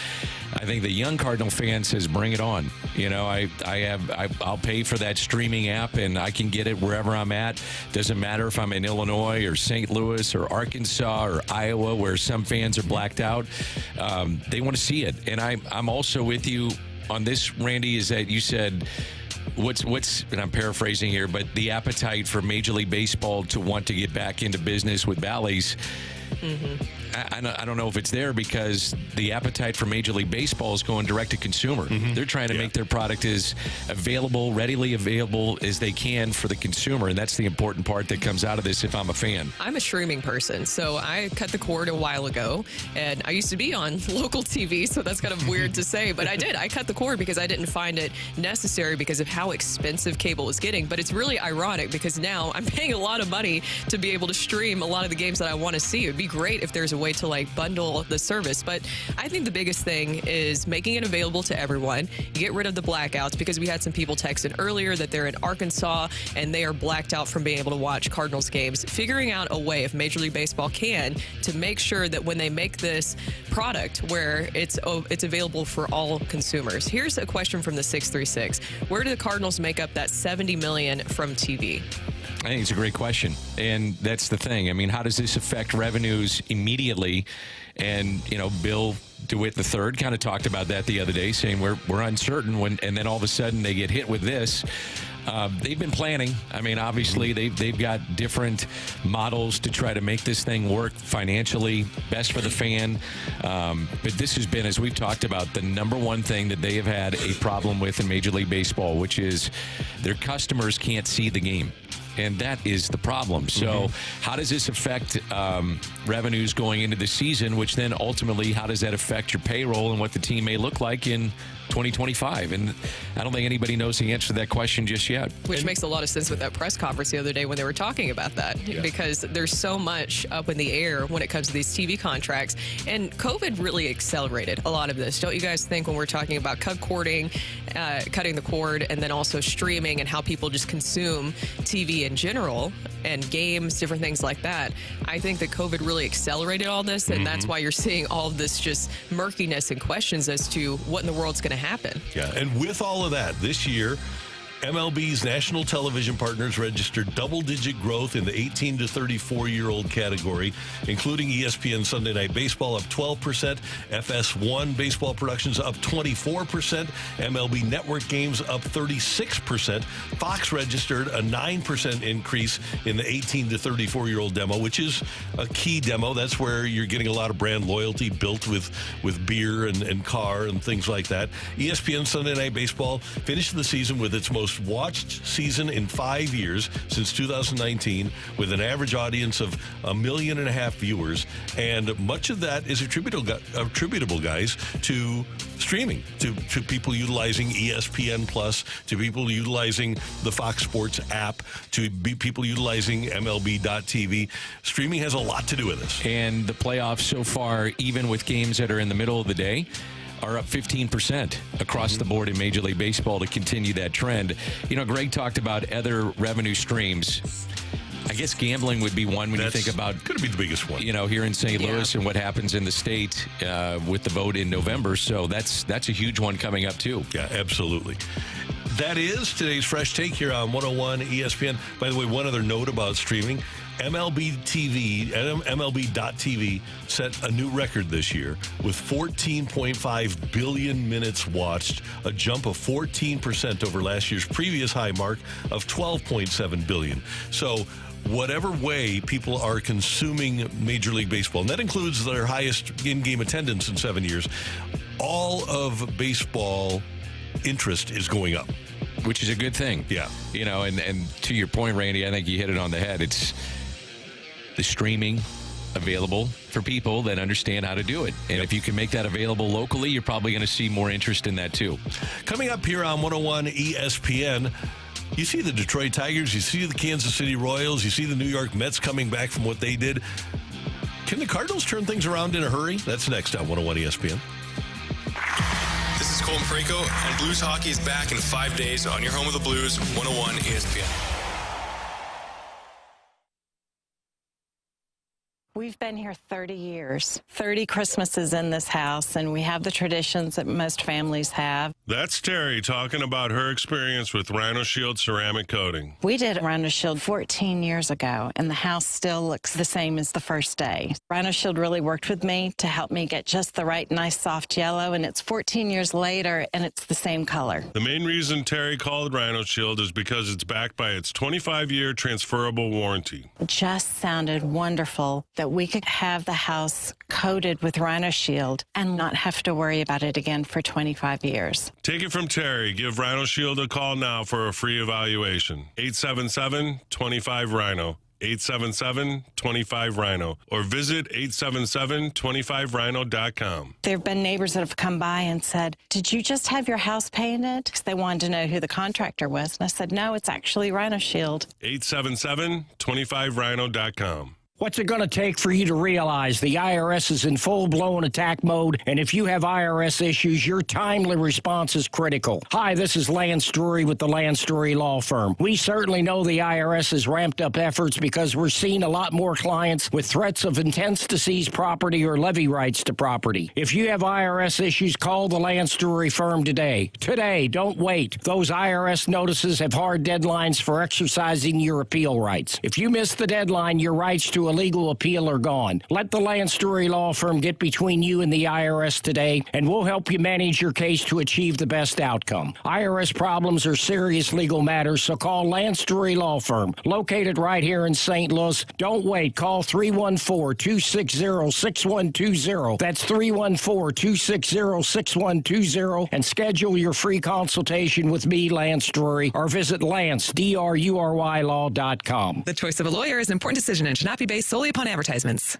Speaker 4: I think the young Cardinal fan says, bring it on. You know, I'll pay for that streaming app, and I can get it wherever I'm at. Doesn't matter if I'm in Illinois or St. Louis or Arkansas or Iowa, where some fans are blacked out. They want to see it. And I'm also with you on this, Randy, is that you said, what's and I'm paraphrasing here, but the appetite for Major League Baseball to want to get back into business with Bally's. I don't know if it's there, because the appetite for Major League Baseball is going direct to consumer. They're trying to make their product as available, readily available as they can for the consumer, and that's the important part that comes out of this if I'm a fan.
Speaker 3: I'm a streaming person, so I cut the cord a while ago, and I used to be on local TV, so that's kind of weird to say, but I did. I cut the cord because I didn't find it necessary because of how expensive cable is getting, but it's really ironic because now I'm paying a lot of money to be able to stream a lot of the games that I want to see. It would be great if there's a way to bundle the service, but I think the biggest thing is making it available to everyone. You get rid of the blackouts, because we had some people texting earlier that they're in Arkansas and they are blacked out from being able to watch Cardinals games. Figuring out a way, if Major League Baseball can, to make sure that when they make this product where it's available for all consumers. Here's a question from the 636. Where do the Cardinals make up that $70 million from TV?
Speaker 4: I think it's a great question. And that's the thing. I mean, how does this affect revenues immediately? And, Bill DeWitt III kind of talked about that the other day, saying we're uncertain and then all of a sudden they get hit with this. They've been planning. I mean, obviously, they've got different models to try to make this thing work financially, best for the fan. But this has been, as we've talked about, the number one thing that they have had a problem with in Major League Baseball, which is their customers can't see the game. And that is the problem. So how does this affect revenues going into the season, which then ultimately, how does that affect your payroll and what the team may look like in 2025? And I don't think anybody knows the answer to that question just yet.
Speaker 3: Which makes a lot of sense with that press conference the other day when they were talking about that, because there's so much up in the air when it comes to these TV contracts. And COVID really accelerated a lot of this. Don't you guys think, when we're talking about cutting the cord, and then also streaming and how people just consume TV in general and games, different things like that? I think that COVID really accelerated all this, and that's why you're seeing all of this just murkiness and questions as to what in the world's going to happen.
Speaker 2: Yeah, and with all of that, this year, MLB's national television partners registered double-digit growth in the 18 to 34-year-old category, including ESPN Sunday Night Baseball up 12%, FS1 baseball productions up 24%, MLB Network games up 36%. Fox registered a 9% increase in the 18 to 34-year-old demo, which is a key demo. That's where you're getting a lot of brand loyalty built with beer and car and things like that. ESPN Sunday Night Baseball finished the season with its most watched season in 5 years since 2019, with an average audience of 1.5 million viewers, and much of that is attributable, guys, to streaming, to people utilizing ESPN Plus, to people utilizing the Fox Sports app, to people utilizing MLB.TV. Streaming has a lot to do with this.
Speaker 4: And the playoffs so far, even with games that are in the middle of the day, are up 15% across the board in Major League Baseball to continue that trend. Greg talked about other revenue streams. I guess gambling would be one when you think about...
Speaker 2: Could be the biggest one.
Speaker 4: Here in St. Louis and what happens in the state with the vote in November. So that's a huge one coming up, too.
Speaker 2: Yeah, absolutely. That is today's Fresh Take here on 101 ESPN. By the way, one other note about streaming. MLB.TV set a new record this year with 14.5 billion minutes watched, a jump of 14% over last year's previous high mark of 12.7 billion. So whatever way people are consuming Major League Baseball, and that includes their highest in-game attendance in 7 years, all of baseball interest is going up.
Speaker 4: Which is a good thing.
Speaker 2: Yeah.
Speaker 4: And to your point, Randy, I think you hit it on the head. It's the streaming available for people that understand how to do it. And if you can make that available locally, you're probably going to see more interest in that too.
Speaker 2: Coming up here on 101 ESPN, you see the Detroit Tigers, you see the Kansas City Royals, you see the New York Mets coming back from what they did. Can the Cardinals turn things around in a hurry? That's next on 101 ESPN.
Speaker 10: This is Colton Perico, and Blues Hockey is back in 5 days on your home of the Blues, 101 ESPN.
Speaker 11: We've been here 30 years, 30 Christmases in this house, and we have the traditions that most families have.
Speaker 12: That's Terry talking about her experience with Rhino Shield ceramic coating.
Speaker 11: We did Rhino Shield 14 years ago, and the house still looks the same as the first day. Rhino Shield really worked with me to help me get just the right, nice, soft yellow, and it's 14 years later, and it's the same color.
Speaker 12: The main reason Terry called Rhino Shield is because it's backed by its 25-year transferable warranty.
Speaker 11: It just sounded wonderful that we could have the house coated with Rhino Shield and not have to worry about it again for 25 years.
Speaker 12: Take it from Terry. Give Rhino Shield a call now for a free evaluation. 877-25-RHINO. 877-25-RHINO. Or visit 877-25rhino.com.
Speaker 11: There have been neighbors that have come by and said, "Did you just have your house painted?" Because they wanted to know who the contractor was. And I said, "No, it's actually Rhino Shield."
Speaker 12: 877-25rhino.com.
Speaker 13: What's it going to take for you to realize the IRS is in full-blown attack mode, and if you have IRS issues, your timely response is critical? Hi, this is Lance Drury with the Lance Drury Law Firm. We certainly know the IRS has ramped up efforts because we're seeing a lot more clients with threats of intents to seize property or levy rights to property. If you have IRS issues, call the Lance Drury Firm today. Today, don't wait. Those IRS notices have hard deadlines for exercising your appeal rights. If you miss the deadline, your rights to a legal appeal are gone. Let the Lance Drury Law Firm get between you and the IRS today, and we'll help you manage your case to achieve the best outcome. IRS problems are serious legal matters, so call Lance Drury Law Firm, located right here in St. Louis. Don't wait. Call 314-260-6120. That's 314-260-6120, and schedule your free consultation with me, Lance Drury, or visit LanceDruryLaw.com.
Speaker 14: The choice of a lawyer is an important decision and should not be based solely upon advertisements.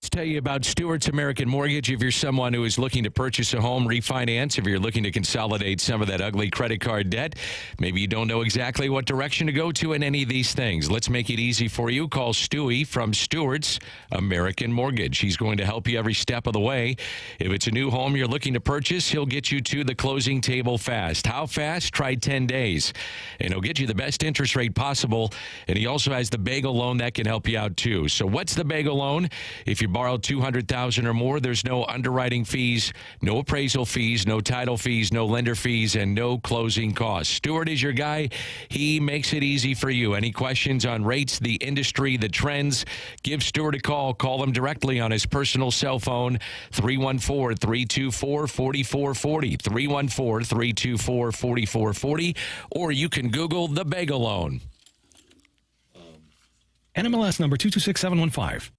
Speaker 4: Let's tell you about Stewart's American Mortgage. If you're someone who is looking to purchase a home, refinance, if you're looking to consolidate some of that ugly credit card debt, maybe you don't know exactly what direction to go to in any of these things. Let's make it easy for you. Call Stewie from Stewart's American Mortgage. He's going to help you every step of the way. If it's a new home you're looking to purchase, he'll get you to the closing table fast. How fast? Try 10 days. And he'll get you the best interest rate possible. And he also has the bagel loan that can help you out too. So what's the bagel loan? If you borrow $200,000 or more, there's no underwriting fees, no appraisal fees, no title fees, no lender fees, and no closing costs. Stewart is your guy. He makes it easy for you. Any questions on rates, the industry, the trends, give Stewart a call. Call him directly on his personal cell phone, 314-324-4440, 314-324-4440, or you can Google the bagel loan.
Speaker 15: NMLS number 226715.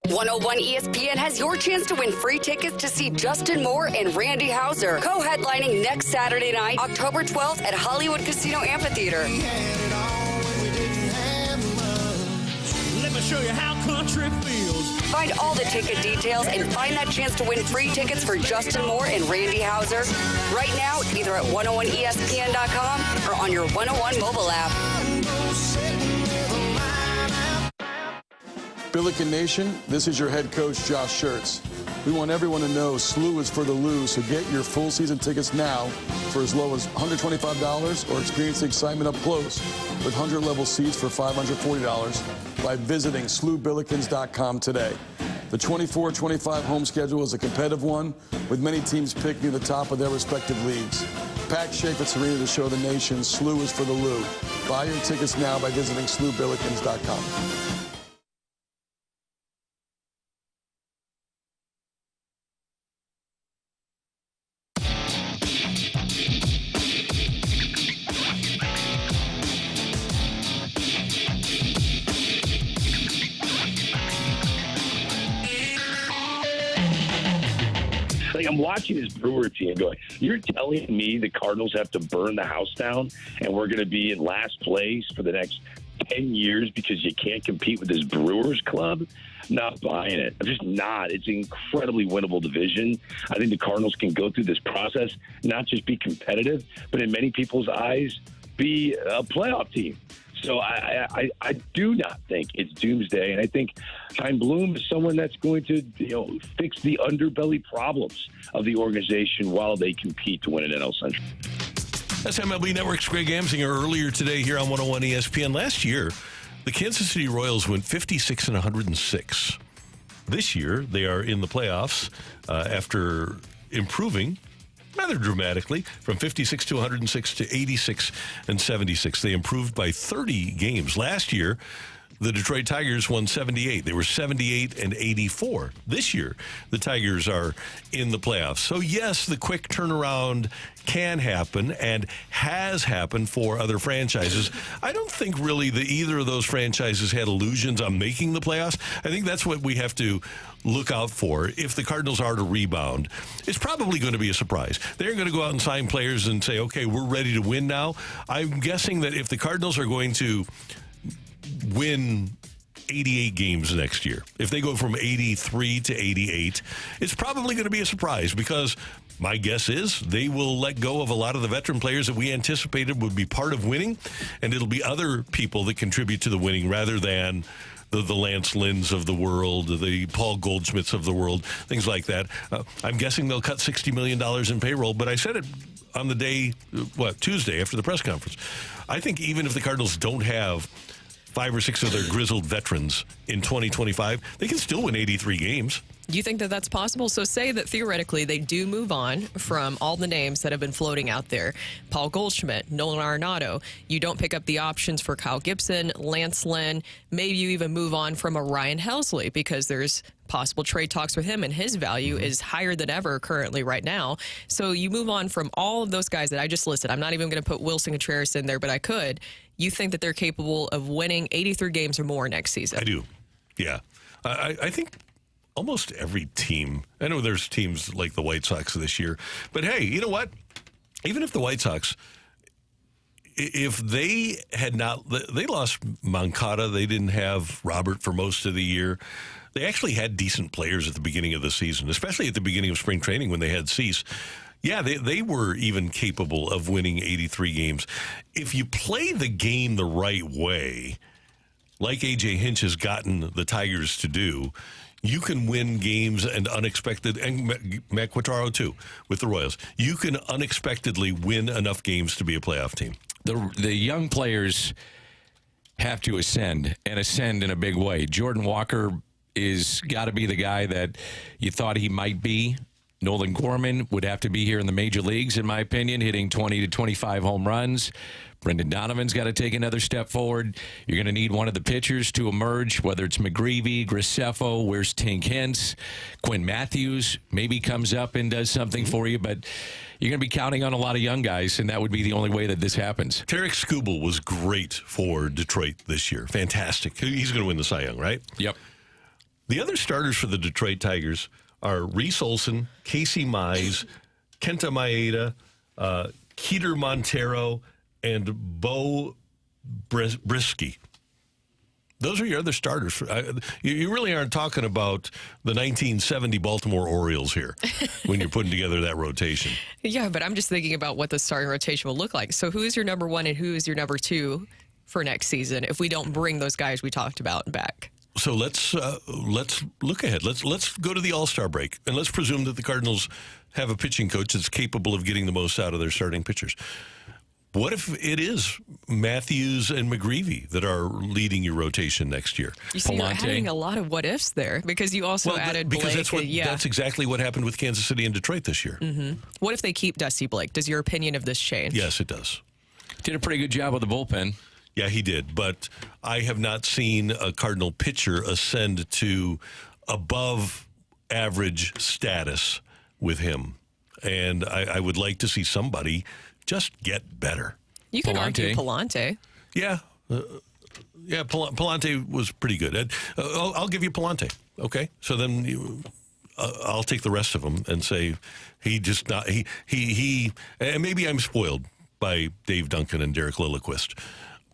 Speaker 16: .101 ESPN has your chance to win free tickets to see Justin Moore and Randy Houser co-headlining next Saturday night, October 12th at Hollywood Casino Amphitheater.
Speaker 17: Let me show you how country feels.
Speaker 16: Find all the ticket details and find that chance to win free tickets for Justin Moore and Randy Houser right now, either at 101ESPN.com or on your 101 mobile app.
Speaker 18: Billiken Nation, this is your head coach, Josh Schertz. We want everyone to know SLU is for the Lou, so get your full season tickets now for as low as $125 or experience the excitement up close with 100-level seats for $540 by visiting SLUBillikens.com today. The 24-25 home schedule is a competitive one with many teams picking the top of their respective leagues. Pack Chaffetz Arena to show the nation SLU is for the Lou. Buy your tickets now by visiting SLUBillikens.com.
Speaker 6: I'm watching this Brewer team going, you're telling me the Cardinals have to burn the house down and we're going to be in last place for the next 10 years because you can't compete with this Brewers club? Not buying it. I'm just not. It's an incredibly winnable division. I think the Cardinals can go through this process, not just be competitive, but in many people's eyes, be a playoff team. So I do not think it's doomsday, and I think Chaim Bloom is someone that's going to fix the underbelly problems of the organization while they compete to win an NL Central.
Speaker 2: That's MLB Network's Greg Amsinger earlier today here on 101 ESPN. Last year, the Kansas City Royals went 56-106. This year, they are in the playoffs after improving rather dramatically from 56 to 106 to 86 and 76. They improved by 30 games. Last year, the Detroit Tigers won 78. They were 78-84. This year, the Tigers are in the playoffs. So, yes, the quick turnaround can happen and has happened for other franchises. I don't think really that either of those franchises had illusions on making the playoffs. I think that's what we have to look out for. If the Cardinals are to rebound, it's probably going to be a surprise. They're going to go out and sign players and say, okay, we're ready to win now. I'm guessing that if the Cardinals are going to win 88 games next year, if they go from 83 to 88, it's probably going to be a surprise because my guess is they will let go of a lot of the veteran players that we anticipated would be part of winning, and it'll be other people that contribute to the winning rather than the Lance Lynns of the world, the Paul Goldschmidts of the world, things like that. I'm guessing they'll cut $60 million in payroll, but I said it on the day, Tuesday after the press conference. I think even if the Cardinals don't have 5 or 6 of their grizzled veterans in 2025, they can still win 83 games.
Speaker 3: You think that that's possible? So say that theoretically they do move on from all the names that have been floating out there. Paul Goldschmidt, Nolan Arenado. You don't pick up the options for Kyle Gibson, Lance Lynn. Maybe you even move on from a Ryan Helsley because there's possible trade talks with him and his value is higher than ever currently right now. So you move on from all of those guys that I just listed. I'm not even going to put Wilson Contreras in there, but I could. You think that they're capable of winning 83 games or more next season?
Speaker 2: I do. Yeah. I think almost every team, I know there's teams like the White Sox this year, but hey, you know what? Even if the White Sox, if they had not, they lost Moncada, they didn't have Robert for most of the year. They actually had decent players at the beginning of the season, especially at the beginning of spring training when they had Cease. Yeah, they were even capable of winning 83 games. If you play the game the right way, like A.J. Hinch has gotten the Tigers to do, you can win games and unexpected, and Matt Quatraro too, with the Royals. You can unexpectedly win enough games to be a playoff team.
Speaker 4: The young players have to ascend, and ascend in a big way. Jordan Walker is got to be the guy that you thought he might be. Nolan Gorman would have to be here in the major leagues, in my opinion, hitting 20 to 25 home runs. Brendan Donovan's got to take another step forward. You're going to need one of the pitchers to emerge, whether it's McGreevy, Graceffo, where's Tink Hence, Quinn Matthews maybe comes up and does something for you, but you're going to be counting on a lot of young guys, and that would be the only way that this happens.
Speaker 2: Tarek Skubal was great for Detroit this year. Fantastic. He's going to win the Cy Young, right?
Speaker 4: Yep.
Speaker 2: The other starters for the Detroit Tigers are Reese Olson, Casey Mize, Kenta Maeda, Keter Montero, and Bo Brisky. Those are your other starters. You really aren't talking about the 1970 Baltimore Orioles here when you're putting together that rotation.
Speaker 3: Yeah, but I'm just thinking about what the starting rotation will look like. So who is your number one and who is your number two for next season if we don't bring those guys we talked about back?
Speaker 2: So let's look ahead. Let's go to the All-Star break, and let's presume that the Cardinals have a pitching coach that's capable of getting the most out of their starting pitchers. What if it is Matthews and McGreevy that are leading your rotation next year?
Speaker 3: You see, you're adding a lot of what ifs there because you also added Blake.
Speaker 2: Because that's exactly what happened with Kansas City and Detroit this year.
Speaker 3: Mm-hmm. What if they keep Dusty Blake? Does your opinion of this change?
Speaker 2: Yes, it does.
Speaker 4: Did a pretty good job with the bullpen.
Speaker 2: Yeah, he did, but I have not seen a Cardinal pitcher ascend to above average status with him. And I would like to see somebody just get better.
Speaker 3: You can argue Palante.
Speaker 2: Yeah. Palante was pretty good. I'll give you Palante, okay? So then I'll take the rest of them and say he just not, he and maybe I'm spoiled by Dave Duncan and Derek Lilliquist.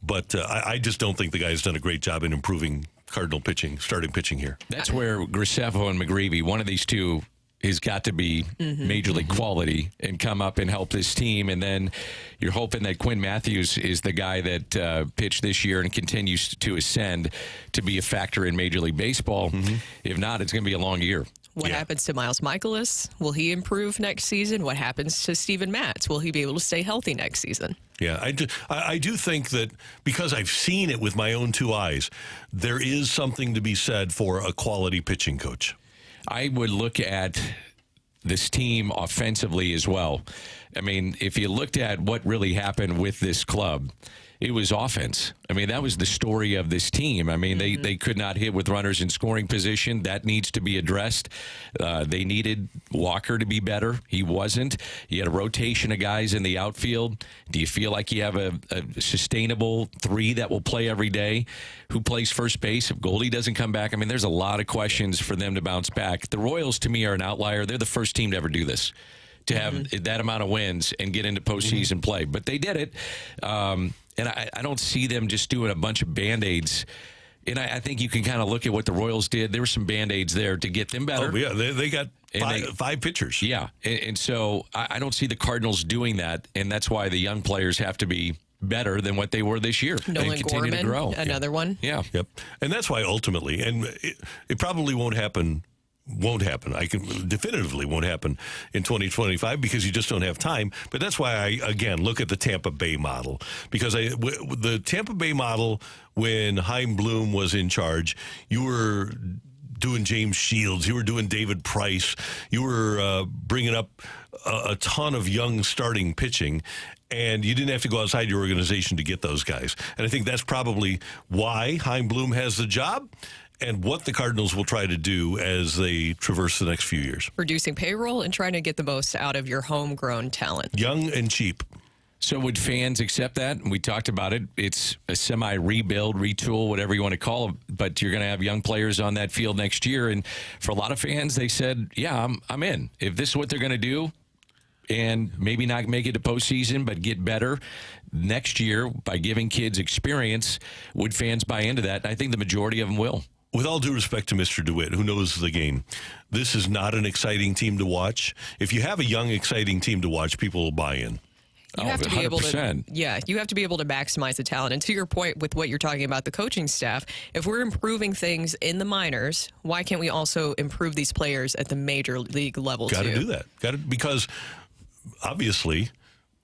Speaker 2: But I just don't think the guy's done a great job in improving Cardinal pitching, starting pitching here.
Speaker 4: That's where Graceffo and McGreevy, one of these two, has got to be major league quality and come up and help this team. And then you're hoping that Quinn Matthews is the guy that pitched this year and continues to ascend to be a factor in Major League Baseball. If not, it's going to be a long year.
Speaker 3: What happens to Miles Michaelis? Will he improve next season? What happens to Steven Matz? Will he be able to stay healthy next season?
Speaker 2: Yeah, I do think that because I've seen it with my own two eyes, there is something to be said for a quality pitching coach.
Speaker 4: I would look at this team offensively as well. I mean, if you looked at what really happened with this club, it was offense. I mean, that was the story of this team. I mean, they could not hit with runners in scoring position. That needs to be addressed. They needed Walker to be better. He wasn't. You had a rotation of guys in the outfield. Do you feel like you have a sustainable three that will play every day? Who plays first base if Goldie doesn't come back? I mean, there's a lot of questions for them to bounce back. The Royals, to me, are an outlier. They're the first team to ever do this, to have that amount of wins and get into postseason play. But they did it. And I don't see them just doing a bunch of Band-Aids. And I think you can kind of look at what the Royals did. There were some Band-Aids there to get them better.
Speaker 2: Oh, yeah, they got five pitchers.
Speaker 4: Yeah, and so I don't see the Cardinals doing that, and that's why the young players have to be better than what they were this year.
Speaker 3: Nolan
Speaker 4: and continue
Speaker 3: Gorman,
Speaker 4: to grow.
Speaker 3: another one.
Speaker 4: Yeah.
Speaker 2: Yep. And that's why ultimately, and it probably won't happen. I can definitively won't happen in 2025 because you just don't have time. But that's why I, again, look at the Tampa Bay model, because the Tampa Bay model, when Chaim Bloom was in charge, you were doing James Shields, you were doing David Price, you were bringing up a ton of young starting pitching, and you didn't have to go outside your organization to get those guys. And I think that's probably why Chaim Bloom has the job, and what the Cardinals will try to do as they traverse the next few years.
Speaker 3: Reducing payroll and trying to get the most out of your homegrown talent.
Speaker 2: Young and cheap.
Speaker 4: So would fans accept that? We talked about it. It's a semi-rebuild, retool, whatever you want to call it, but you're going to have young players on that field next year. And for a lot of fans, they said, yeah, I'm in. If this is what they're going to do, and maybe not make it to postseason, but get better next year by giving kids experience, would fans buy into that? And I think the majority of them will.
Speaker 2: With all due respect to Mr. DeWitt, who knows the game, this is not an exciting team to watch. If you have a young, exciting team to watch, people will buy in.
Speaker 3: You have to be able to, you have to be able to maximize the talent. And to your point with what you're talking about, the coaching staff, if we're improving things in the minors, why can't we also improve these players at the major league level too?
Speaker 2: Got to do that. Because obviously,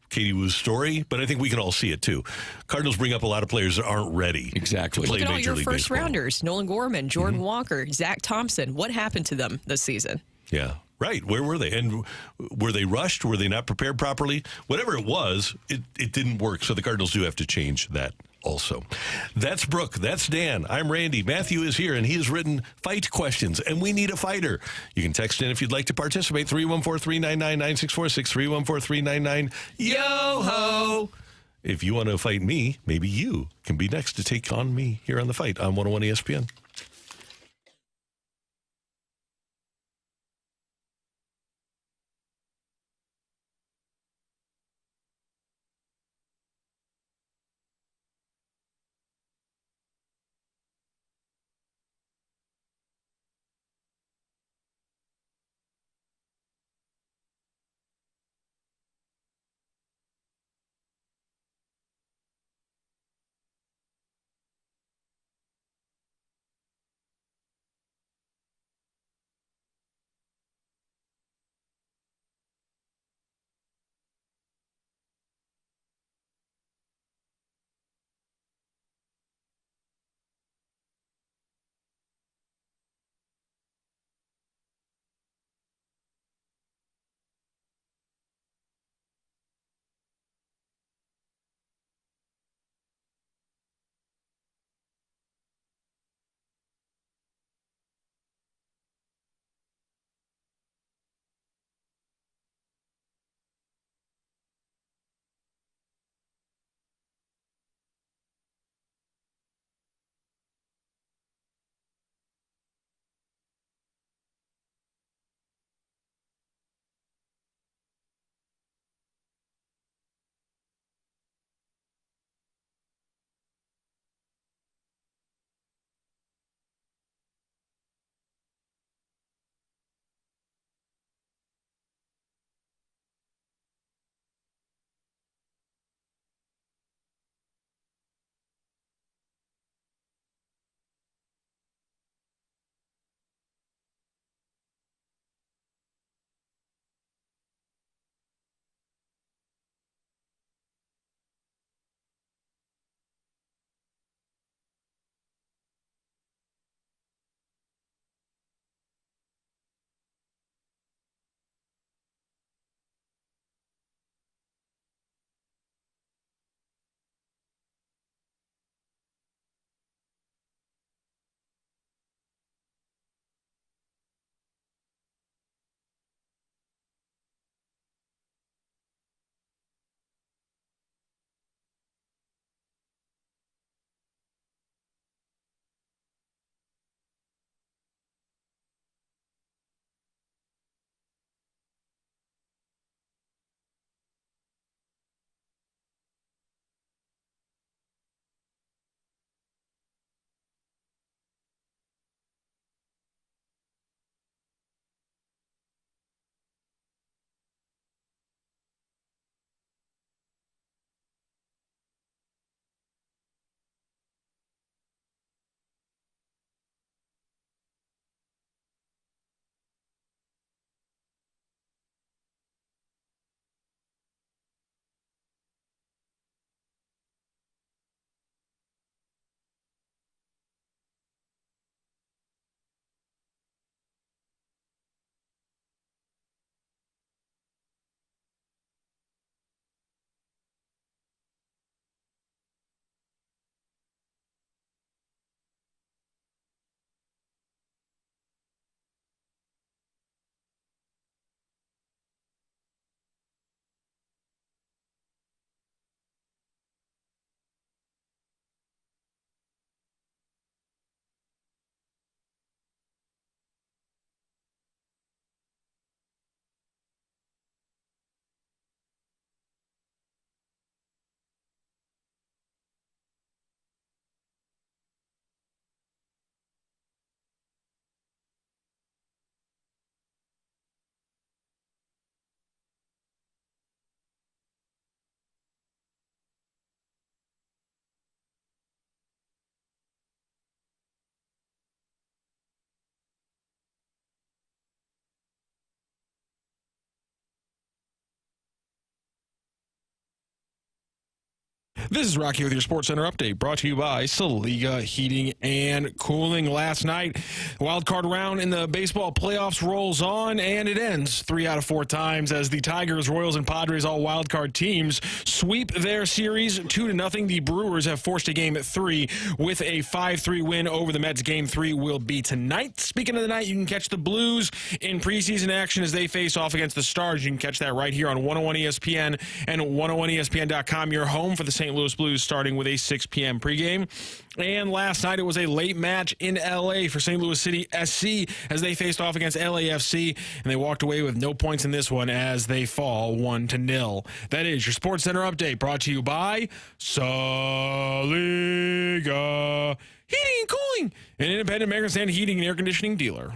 Speaker 2: Katie Woo's story, but I think we can all see it too. Cardinals bring up a lot of players that aren't ready.
Speaker 4: Exactly.
Speaker 2: To play
Speaker 3: Look at all
Speaker 2: Major
Speaker 3: your
Speaker 2: League
Speaker 3: first
Speaker 2: Baseball.
Speaker 3: rounders: Nolan Gorman, Jordan Walker, Zach Thompson. What happened to them this season?
Speaker 2: Yeah. Right. Where were they? And were they rushed? Were they not prepared properly? Whatever it was, it didn't work. So the Cardinals do have to change that also. That's Brooke. That's Dan. I'm Randy. Matthew is here, and he has written fight questions, and we need a fighter. You can text in if you'd like to participate. 314-399-9646, 314-399-YO-HO. If you want to fight me, maybe you can be next to take on me here on The Fight on 101 ESPN.
Speaker 5: This is Rocky with your Sports Center update, brought to you by Saliga Heating and Cooling. Last night, wild card round in the baseball playoffs rolls on, and it ends 3 out of 4 times as the Tigers, Royals, and Padres, all wild card teams, sweep their series 2-0. The Brewers have forced a game 3 with a 5-3 win over the Mets. Game 3 will be tonight. Speaking of the night, you can catch the Blues in preseason action as they face off against the Stars. You can catch that right here on 101 ESPN and 101ESPN.com. Your home for the St. Louis Blues, starting with a 6 p.m. pregame. And last night, it was a late match in L.A. for St. Louis City SC as they faced off against LAFC, and they walked away with no points in this one as they fall 1-0. That is your Sports Center update, brought to you by Saliga Heating and Cooling, an independent American Standard heating and air conditioning dealer.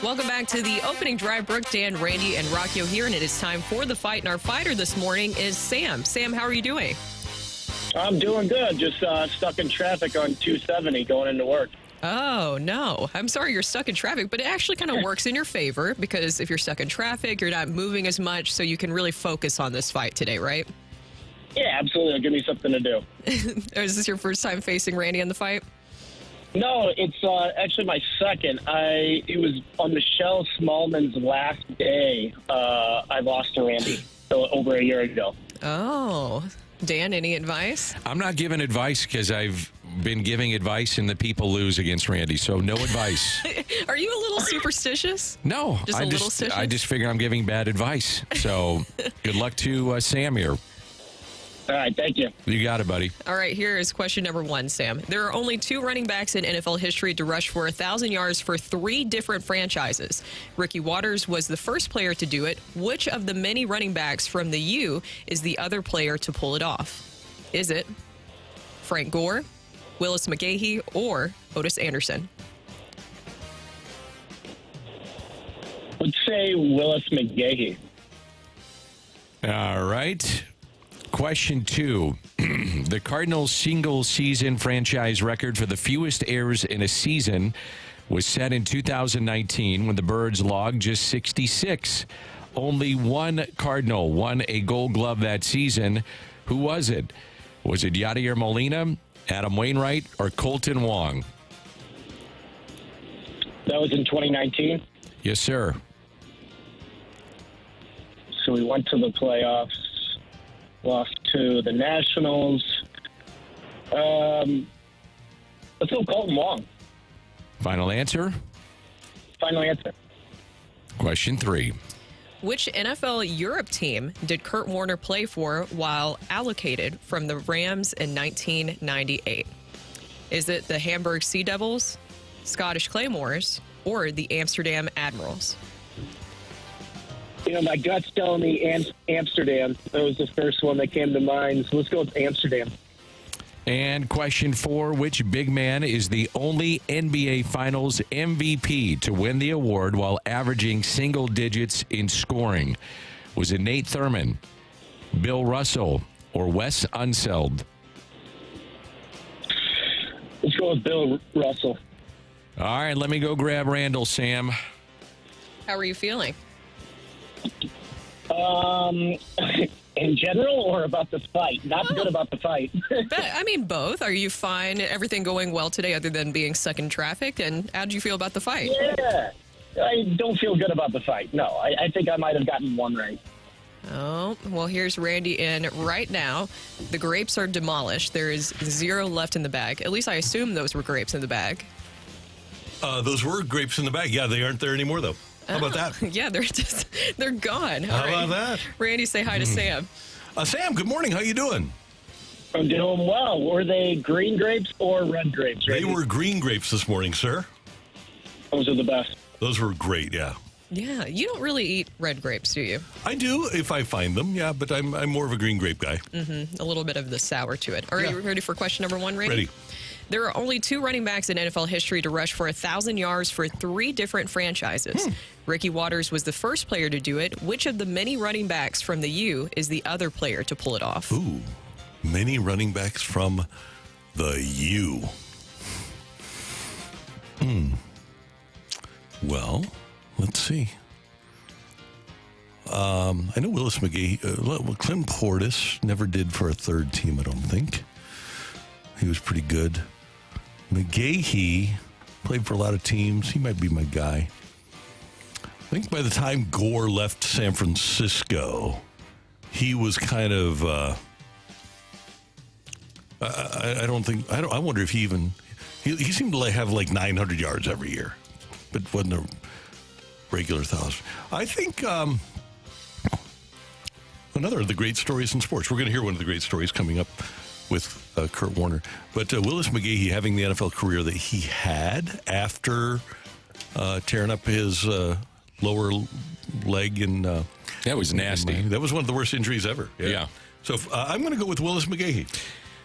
Speaker 3: Welcome back to the opening drive. Brooke, Dan, Randy, and Rocchio here, and it is time for the fight. And our fighter this morning is Sam. Sam, how are you doing?
Speaker 19: I'm doing good. Just stuck in traffic on 270 going into work.
Speaker 3: Oh, no. I'm sorry you're stuck in traffic, but it actually kind of works in your favor because if you're stuck in traffic, you're not moving as much, so you can really focus on this fight today, right?
Speaker 19: Yeah, absolutely. Give me something to do.
Speaker 3: Is this your first time facing Randy in the fight?
Speaker 19: No, it's actually my second. It was on Michelle Smallman's last day. I lost to Randy over a year ago.
Speaker 3: Oh. Dan, any advice?
Speaker 4: I'm not giving advice because I've been giving advice and the people lose against Randy, so no advice.
Speaker 3: Are you a little superstitious?
Speaker 4: No,
Speaker 3: Just a little stitious?
Speaker 4: I just figure I'm giving bad advice. So good luck to Sam here.
Speaker 19: All right, thank you.
Speaker 4: You got it, buddy.
Speaker 3: All right, here is question number 1, Sam. There are only 2 running backs in NFL history to rush for 1,000 yards for 3 different franchises. Ricky Watters was the first player to do it. Which of the many running backs from the U is the other player to pull it off? Is it Frank Gore, Willis McGahee, or Otis Anderson?
Speaker 19: Let's say Willis McGahee.
Speaker 4: All right. Question 2. The Cardinals' single-season franchise record for the fewest errors in a season was set in 2019 when the Birds logged just 66. Only one Cardinal won a Gold Glove that season. Who was it? Was it Yadier Molina, Adam Wainwright, or Colton Wong?
Speaker 19: That was in 2019?
Speaker 4: Yes, sir.
Speaker 19: So we went to the playoffs. Lost to the Nationals. Let's go Colton Wong.
Speaker 4: Final answer?
Speaker 19: Final answer.
Speaker 4: Question 3.
Speaker 3: Which NFL Europe team did Kurt Warner play for while allocated from the Rams in 1998? Is it the Hamburg Sea Devils, Scottish Claymores, or the Amsterdam Admirals?
Speaker 19: You know, my gut's telling me Amsterdam. That was the first one that came to mind. So let's go with Amsterdam.
Speaker 4: And question 4, which big man is the only NBA Finals MVP to win the award while averaging single digits in scoring? Was it Nate Thurmond, Bill Russell, or Wes Unseld?
Speaker 19: Let's go with Bill Russell.
Speaker 4: All right, let me go grab Randall, Sam.
Speaker 3: How are you feeling?
Speaker 19: In general or about the fight? Not good about the fight.
Speaker 3: I mean, both. Are you fine? Everything going well today other than being stuck in traffic? And how did you feel about the fight?
Speaker 19: Yeah. I don't feel good about the fight. No, I think I might have gotten one right.
Speaker 3: Oh, well, here's Randy in right now. The grapes are demolished. There is 0 left in the bag. At least I assume those were grapes in the bag.
Speaker 2: Those were grapes in the bag. Yeah, they aren't there anymore, though. How about that?
Speaker 3: Yeah, they're gone.
Speaker 2: How about that?
Speaker 3: Randy, say hi to Sam.
Speaker 2: Sam, good morning. How you doing?
Speaker 19: I'm doing well. Were they green grapes or red grapes?
Speaker 2: Randy? They were green grapes this morning, sir.
Speaker 19: Those are the best.
Speaker 2: Those were great, yeah.
Speaker 3: Yeah, you don't really eat red grapes, do you?
Speaker 2: I do if I find them, yeah, but I'm more of a green grape guy.
Speaker 3: A little bit of the sour to it. Are you ready for question number 1, Randy?
Speaker 2: Ready.
Speaker 3: There are only 2 running backs in NFL history to rush for 1,000 yards for 3 different franchises. Ricky Watters was the first player to do it. Which of the many running backs from the U is the other player to pull it off?
Speaker 2: Ooh, many running backs from the U. Well, let's see. I know Willis McGahee. Clint Portis never did for a third team, I don't think. He was pretty good. McGahee played for a lot of teams. He might be my guy. I think by the time Gore left San Francisco, he was kind of. I wonder if he even. He seemed to have like 900 yards every year, but wasn't a regular 1,000. I think another of the great stories in sports. We're going to hear one of the great stories coming up with Kurt Warner. But Willis McGahee having the NFL career that he had after tearing up his lower leg and
Speaker 4: that was nasty.
Speaker 2: That was one of the worst injuries ever. Yeah. So I'm going to go with Willis McGahee.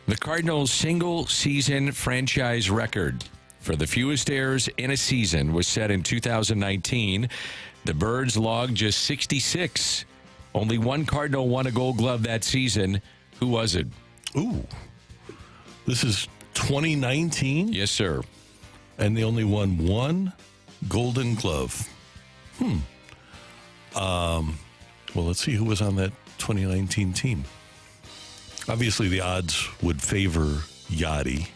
Speaker 4: The Cardinals' single-season franchise record for the fewest errors in a season was set in 2019. The Birds logged just 66. Only one Cardinal won a Gold Glove that season. Who was it?
Speaker 2: Ooh. This is 2019?
Speaker 4: Yes, sir.
Speaker 2: And they only won 1 Golden Glove. Well, let's see who was on that 2019 team. Obviously, the odds would favor Yachty.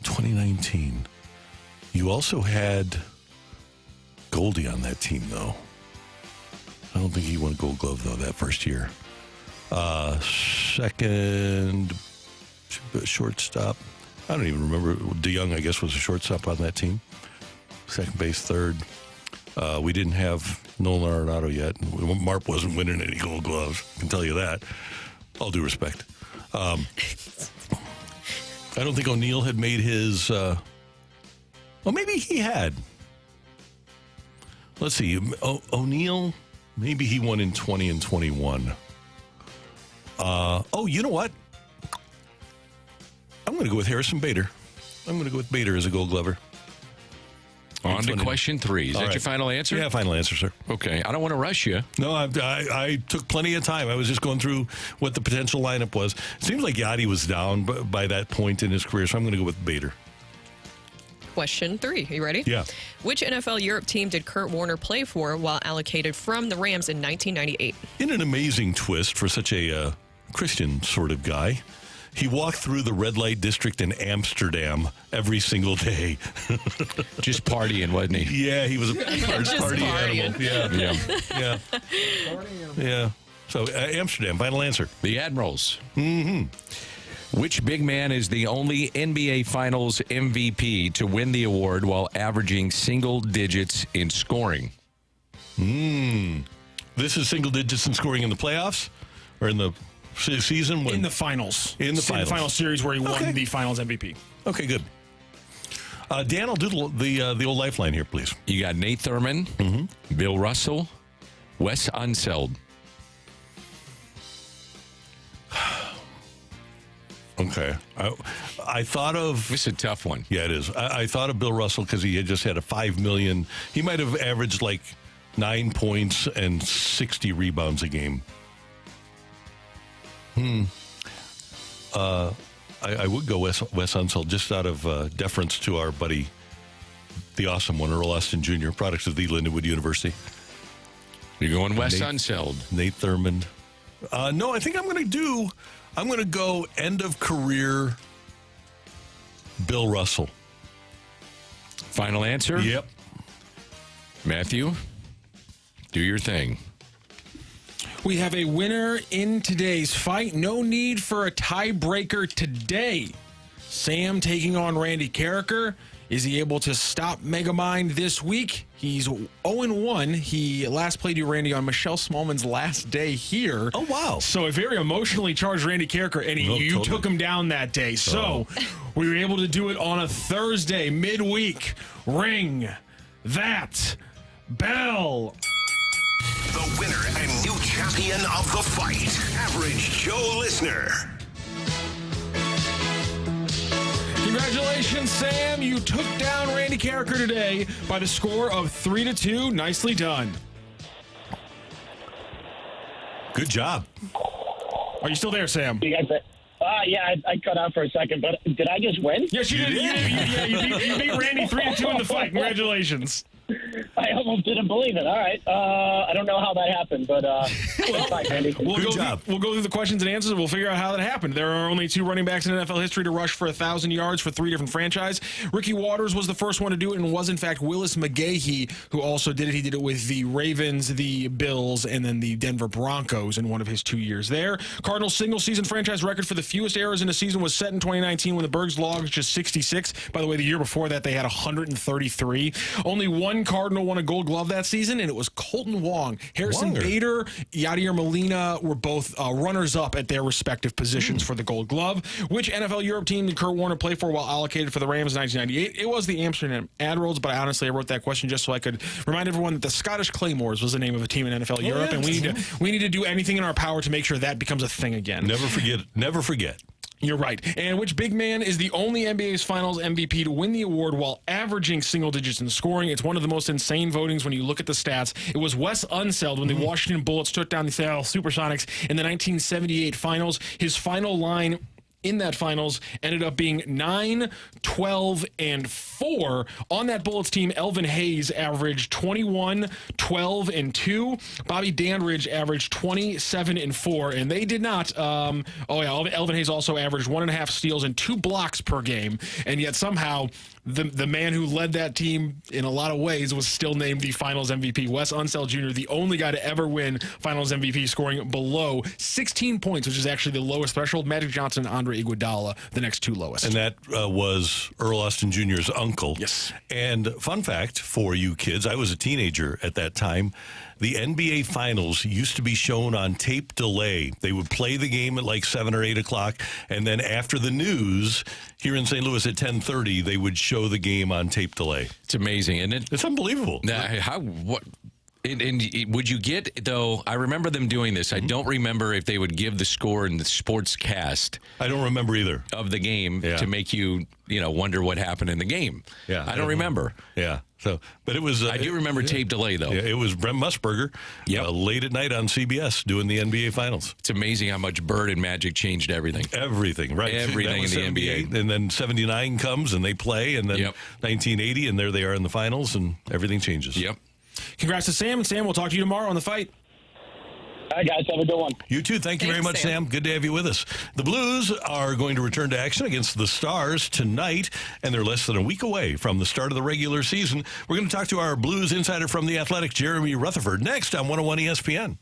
Speaker 2: 2019. You also had Goldie on that team, though. I don't think he won a Gold Glove, though, that first year. Second shortstop. I don't even remember. DeYoung, I guess, was a shortstop on that team. Second base, third. We didn't have Nolan Arenado yet. Marp wasn't winning any Gold Gloves. I can tell you that. All due respect. I don't think O'Neill had made his... well, maybe he had. Let's see. O'Neill, maybe he won in 20 and 21. You know what? I'm going to go with Harrison Bader. I'm going to go with Bader as a Gold Glover.
Speaker 4: On to question 3. Is that
Speaker 2: right.
Speaker 4: your final answer?
Speaker 2: Yeah, final answer, sir.
Speaker 4: Okay. I don't want to rush you.
Speaker 2: No, I took plenty of time. I was just going through what the potential lineup was. It seems like Yachty was down by that point in his career, so I'm going to go with Bader.
Speaker 3: Question 3. Are you ready?
Speaker 2: Yeah.
Speaker 3: Which NFL Europe team did Kurt Warner play for while allocated from the Rams in 1998?
Speaker 2: In an amazing twist for such a Christian sort of guy, he walked through the red light district in Amsterdam every single day.
Speaker 4: Just partying, wasn't he?
Speaker 2: Yeah, he was a party animal. Yeah. Yeah. So, Amsterdam, final answer.
Speaker 4: The Admirals. Which big man is the only NBA Finals MVP to win the award while averaging single digits in scoring?
Speaker 2: This is single digits in scoring in the playoffs? Or in the season?
Speaker 5: In the finals.
Speaker 2: In the finals.
Speaker 5: In the final series where he won the finals MVP.
Speaker 2: Okay, good. Dan, I'll do the old lifeline here, please.
Speaker 4: You got Nate Thurman, Bill Russell, Wes Unseld.
Speaker 2: Okay. I thought of...
Speaker 4: This is a tough one.
Speaker 2: Yeah, it is. I thought of Bill Russell because he had just had a $5 million... He might have averaged like 9 points and 60 rebounds a game. I would go Wes Unseld just out of deference to our buddy, the awesome one, Earl Austin Jr., product of the Lindenwood University.
Speaker 4: You're going Wes Unseld.
Speaker 2: Nate Thurmond. No, I think I'm going to go end of career Bill Russell.
Speaker 4: Final answer?
Speaker 2: Yep.
Speaker 4: Matthew, do your thing.
Speaker 5: We have a winner in today's fight. No need for a tiebreaker today. Sam taking on Randy Carricker. Is he able to stop Megamind this week? He's 0-1. He last played you, Randy, on Michelle Smallman's last day here.
Speaker 2: Oh, wow.
Speaker 5: So a very emotionally charged Randy Carricker, and you took him down that day. So we were able to do it on a Thursday, midweek. Ring that Bell.
Speaker 1: The winner and new champion of the fight, Average Joe Listener.
Speaker 5: Congratulations, Sam. You took down Randy Carricker today by the score of 3-2. Nicely done.
Speaker 2: Good job.
Speaker 5: Are you still there, Sam?
Speaker 19: You guys, yeah, I cut out for a second, but did I just win?
Speaker 5: Yes, you did. You beat Randy 3-2 in the fight. Congratulations.
Speaker 19: I almost didn't believe it. All right. I don't know how that happened, but that's fine, Randy.
Speaker 5: We'll go through the questions and answers, and we'll figure out how that happened. There are only 2 running backs in NFL history to rush for 1,000 yards for 3 different franchises. Ricky Waters was the first one to do it, and was, in fact, Willis McGahee, who also did it. He did it with the Ravens, the Bills, and then the Denver Broncos in one of his 2 years there. Cardinals' single-season franchise record for the fewest errors in a season was set in 2019 when the Bergs logged just 66. By the way, the year before that, they had 133. Only one Cardinal won a Gold Glove that season, and it was Colton Wong. Harrison Bader, Yadier Molina were both runners-up at their respective positions for the Gold Glove. Which NFL Europe team did Kurt Warner play for while allocated for the Rams in 1998? It was the Amsterdam Admirals, but honestly, I wrote that question just so I could remind everyone that the Scottish Claymores was the name of a team in NFL Europe, and we need to do anything in our power to make sure that becomes a thing again.
Speaker 2: Never forget. Never forget.
Speaker 5: You're right. And which big man is the only NBA's Finals MVP to win the award while averaging single digits in scoring? It's one of the most insane votings when you look at the stats. It was Wes Unseld when the Washington Bullets took down the Seattle Supersonics in the 1978 Finals. His final line in that finals ended up being 9, 12, and 4. On that Bullets team, Elvin Hayes averaged 21, 12, and 2. Bobby Dandridge averaged 27 and 4, and they did not. Elvin Hayes also averaged 1.5 steals and 2 blocks per game, and yet somehow the man who led that team in a lot of ways was still named the Finals MVP. Wes Unseld Jr., the only guy to ever win Finals MVP, scoring below 16 points, which is actually the lowest threshold. Magic Johnson and Andre Iguodala, the next 2 lowest.
Speaker 2: And that was Earl Austin Jr.'s uncle.
Speaker 5: Yes.
Speaker 2: And fun fact for you kids, I was a teenager at that time. The NBA Finals used to be shown on tape delay. They would play the game at like 7 or 8 o'clock, and then after the news here in St. Louis at 10:30, they would show the game on tape delay.
Speaker 4: It's amazing, isn't it?
Speaker 2: It's unbelievable.
Speaker 4: And would you get, though, I remember them doing this. I don't remember if they would give the score in the sports cast.
Speaker 2: I don't remember either.
Speaker 4: Of the game to make you, wonder what happened in the game.
Speaker 2: Yeah.
Speaker 4: I don't remember.
Speaker 2: Yeah. So, but it was.
Speaker 4: I do remember tape delay, though.
Speaker 2: Yeah, it was Brent Musburger late at night on CBS doing the NBA Finals.
Speaker 4: It's amazing how much Bird and Magic changed everything.
Speaker 2: Everything, right?
Speaker 4: Everything in the NBA.
Speaker 2: And then 79 comes and they play, and then 1980, and there they are in the finals, and everything changes.
Speaker 4: Yep.
Speaker 5: Congrats to Sam. And Sam, we'll talk to you tomorrow on the fight.
Speaker 19: All right, guys, have a good one.
Speaker 2: You too. Thank you very much, Sam. Good to have you with us. The Blues are going to return to action against the Stars tonight, and they're less than a week away from the start of the regular season. We're going to talk to our Blues insider from The Athletic, Jeremy Rutherford, next on 101 ESPN.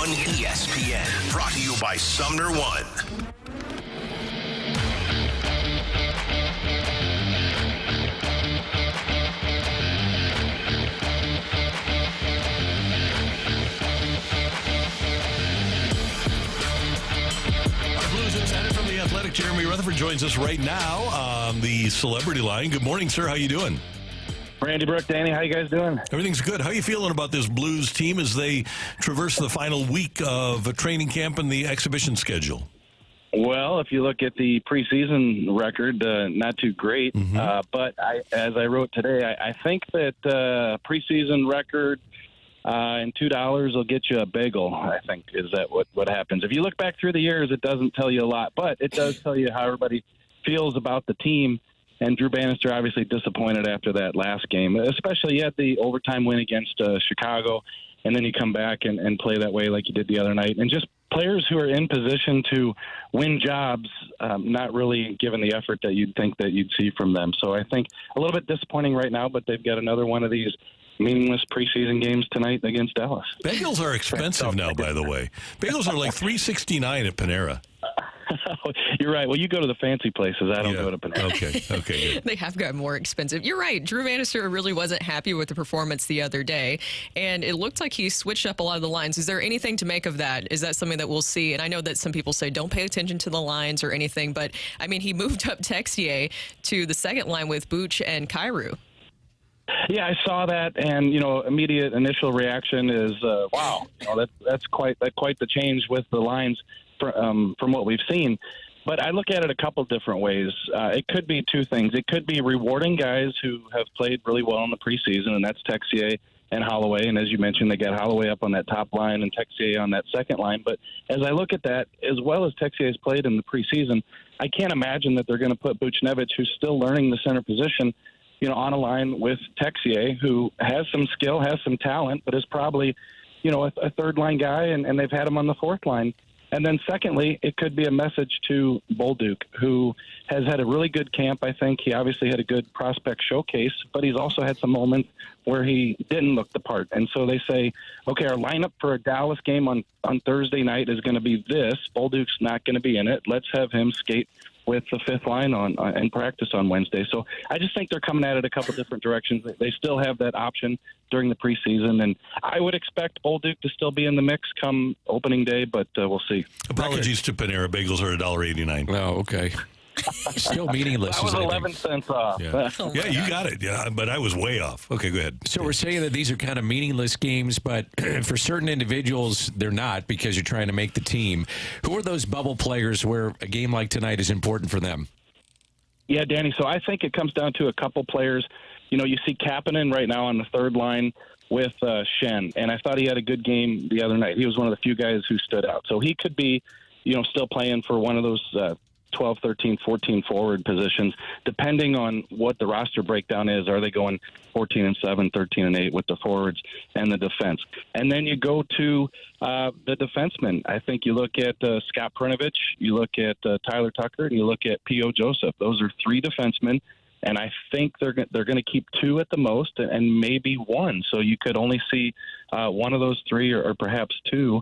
Speaker 1: on ESPN. Brought to you by Sumner One.
Speaker 2: Blues Insider from The Athletic, Jeremy Rutherford, joins us right now on the Celebrity Line. Good morning, sir. How you doing?
Speaker 20: Randy, Brooke, Danny, how you guys doing?
Speaker 2: Everything's good. How are you feeling about this Blues team as they traverse the final week of a training camp and the exhibition schedule?
Speaker 20: Well, if you look at the preseason record, not too great. But as I wrote today, I think that preseason record and $2 will get you a bagel, I think, is that what happens. If you look back through the years, it doesn't tell you a lot, but it does tell you how everybody feels about the team. And Drew Bannister obviously disappointed after that last game, especially you had the overtime win against Chicago, and then you come back and play that way like you did the other night. And just players who are in position to win jobs, not really given the effort that you'd think that you'd see from them. So I think a little bit disappointing right now, but they've got another one of these meaningless preseason games tonight against Dallas.
Speaker 2: Bagels are expensive now, by the way. Bagels are like $3.69 at Panera.
Speaker 20: You're right. Well, you go to the fancy places. I don't go to Panera.
Speaker 2: Okay.
Speaker 3: They have got more expensive. You're right. Drew Bannister really wasn't happy with the performance the other day, and it looked like he switched up a lot of the lines. Is there anything to make of that? Is that something that we'll see? And I know that some people say don't pay attention to the lines or anything, but, I mean, he moved up Texier to the second line with Booch and Kyrou.
Speaker 20: Yeah, I saw that, and immediate initial reaction is, wow, that's quite the change with the lines from what we've seen. But I look at it a couple different ways. It could be two things. It could be rewarding guys who have played really well in the preseason, and that's Texier and Holloway. And as you mentioned, they got Holloway up on that top line and Texier on that second line. But as I look at that, as well as Texier's played in the preseason, I can't imagine that they're going to put Buchnevich, who's still learning the center position, on a line with Texier, who has some skill, has some talent, but is probably, a third-line guy, and they've had him on the fourth line. And then secondly, it could be a message to Bolduc, who has had a really good camp, I think. He obviously had a good prospect showcase, but he's also had some moments where he didn't look the part. And so they say, okay, our lineup for a Dallas game on Thursday night is going to be this. Bolduc's not going to be in it. Let's have him skate with the fifth line and practice on Wednesday. So I just think they're coming at it a couple different directions. They still have that option during the preseason, and I would expect Bolduc to still be in the mix come opening day, but we'll see.
Speaker 2: Apologies to Panera. Bagels are $1.89.
Speaker 4: Oh, okay. Still meaningless.
Speaker 20: That was 11 cents off.
Speaker 2: Yeah. Yeah, you got it. Yeah, but I was way off. Okay, go ahead.
Speaker 4: So we're saying that these are kind of meaningless games, but for certain individuals, they're not because you're trying to make the team. Who are those bubble players where a game like tonight is important for them?
Speaker 20: Yeah, Danny, so I think it comes down to a couple players. You see Kapanen right now on the third line with Shen, and I thought he had a good game the other night. He was one of the few guys who stood out. So he could be, still playing for one of those 12, 13, 14 forward positions, depending on what the roster breakdown is. Are they going 14-7, 13-8 with the forwards and the defense? And then you go to the defensemen. I think you look at Scott Prunevich, you look at Tyler Tucker, and you look at P.O. Joseph. Those are three defensemen, and I think they're going to keep two at the most and maybe one. So you could only see one of those three or perhaps two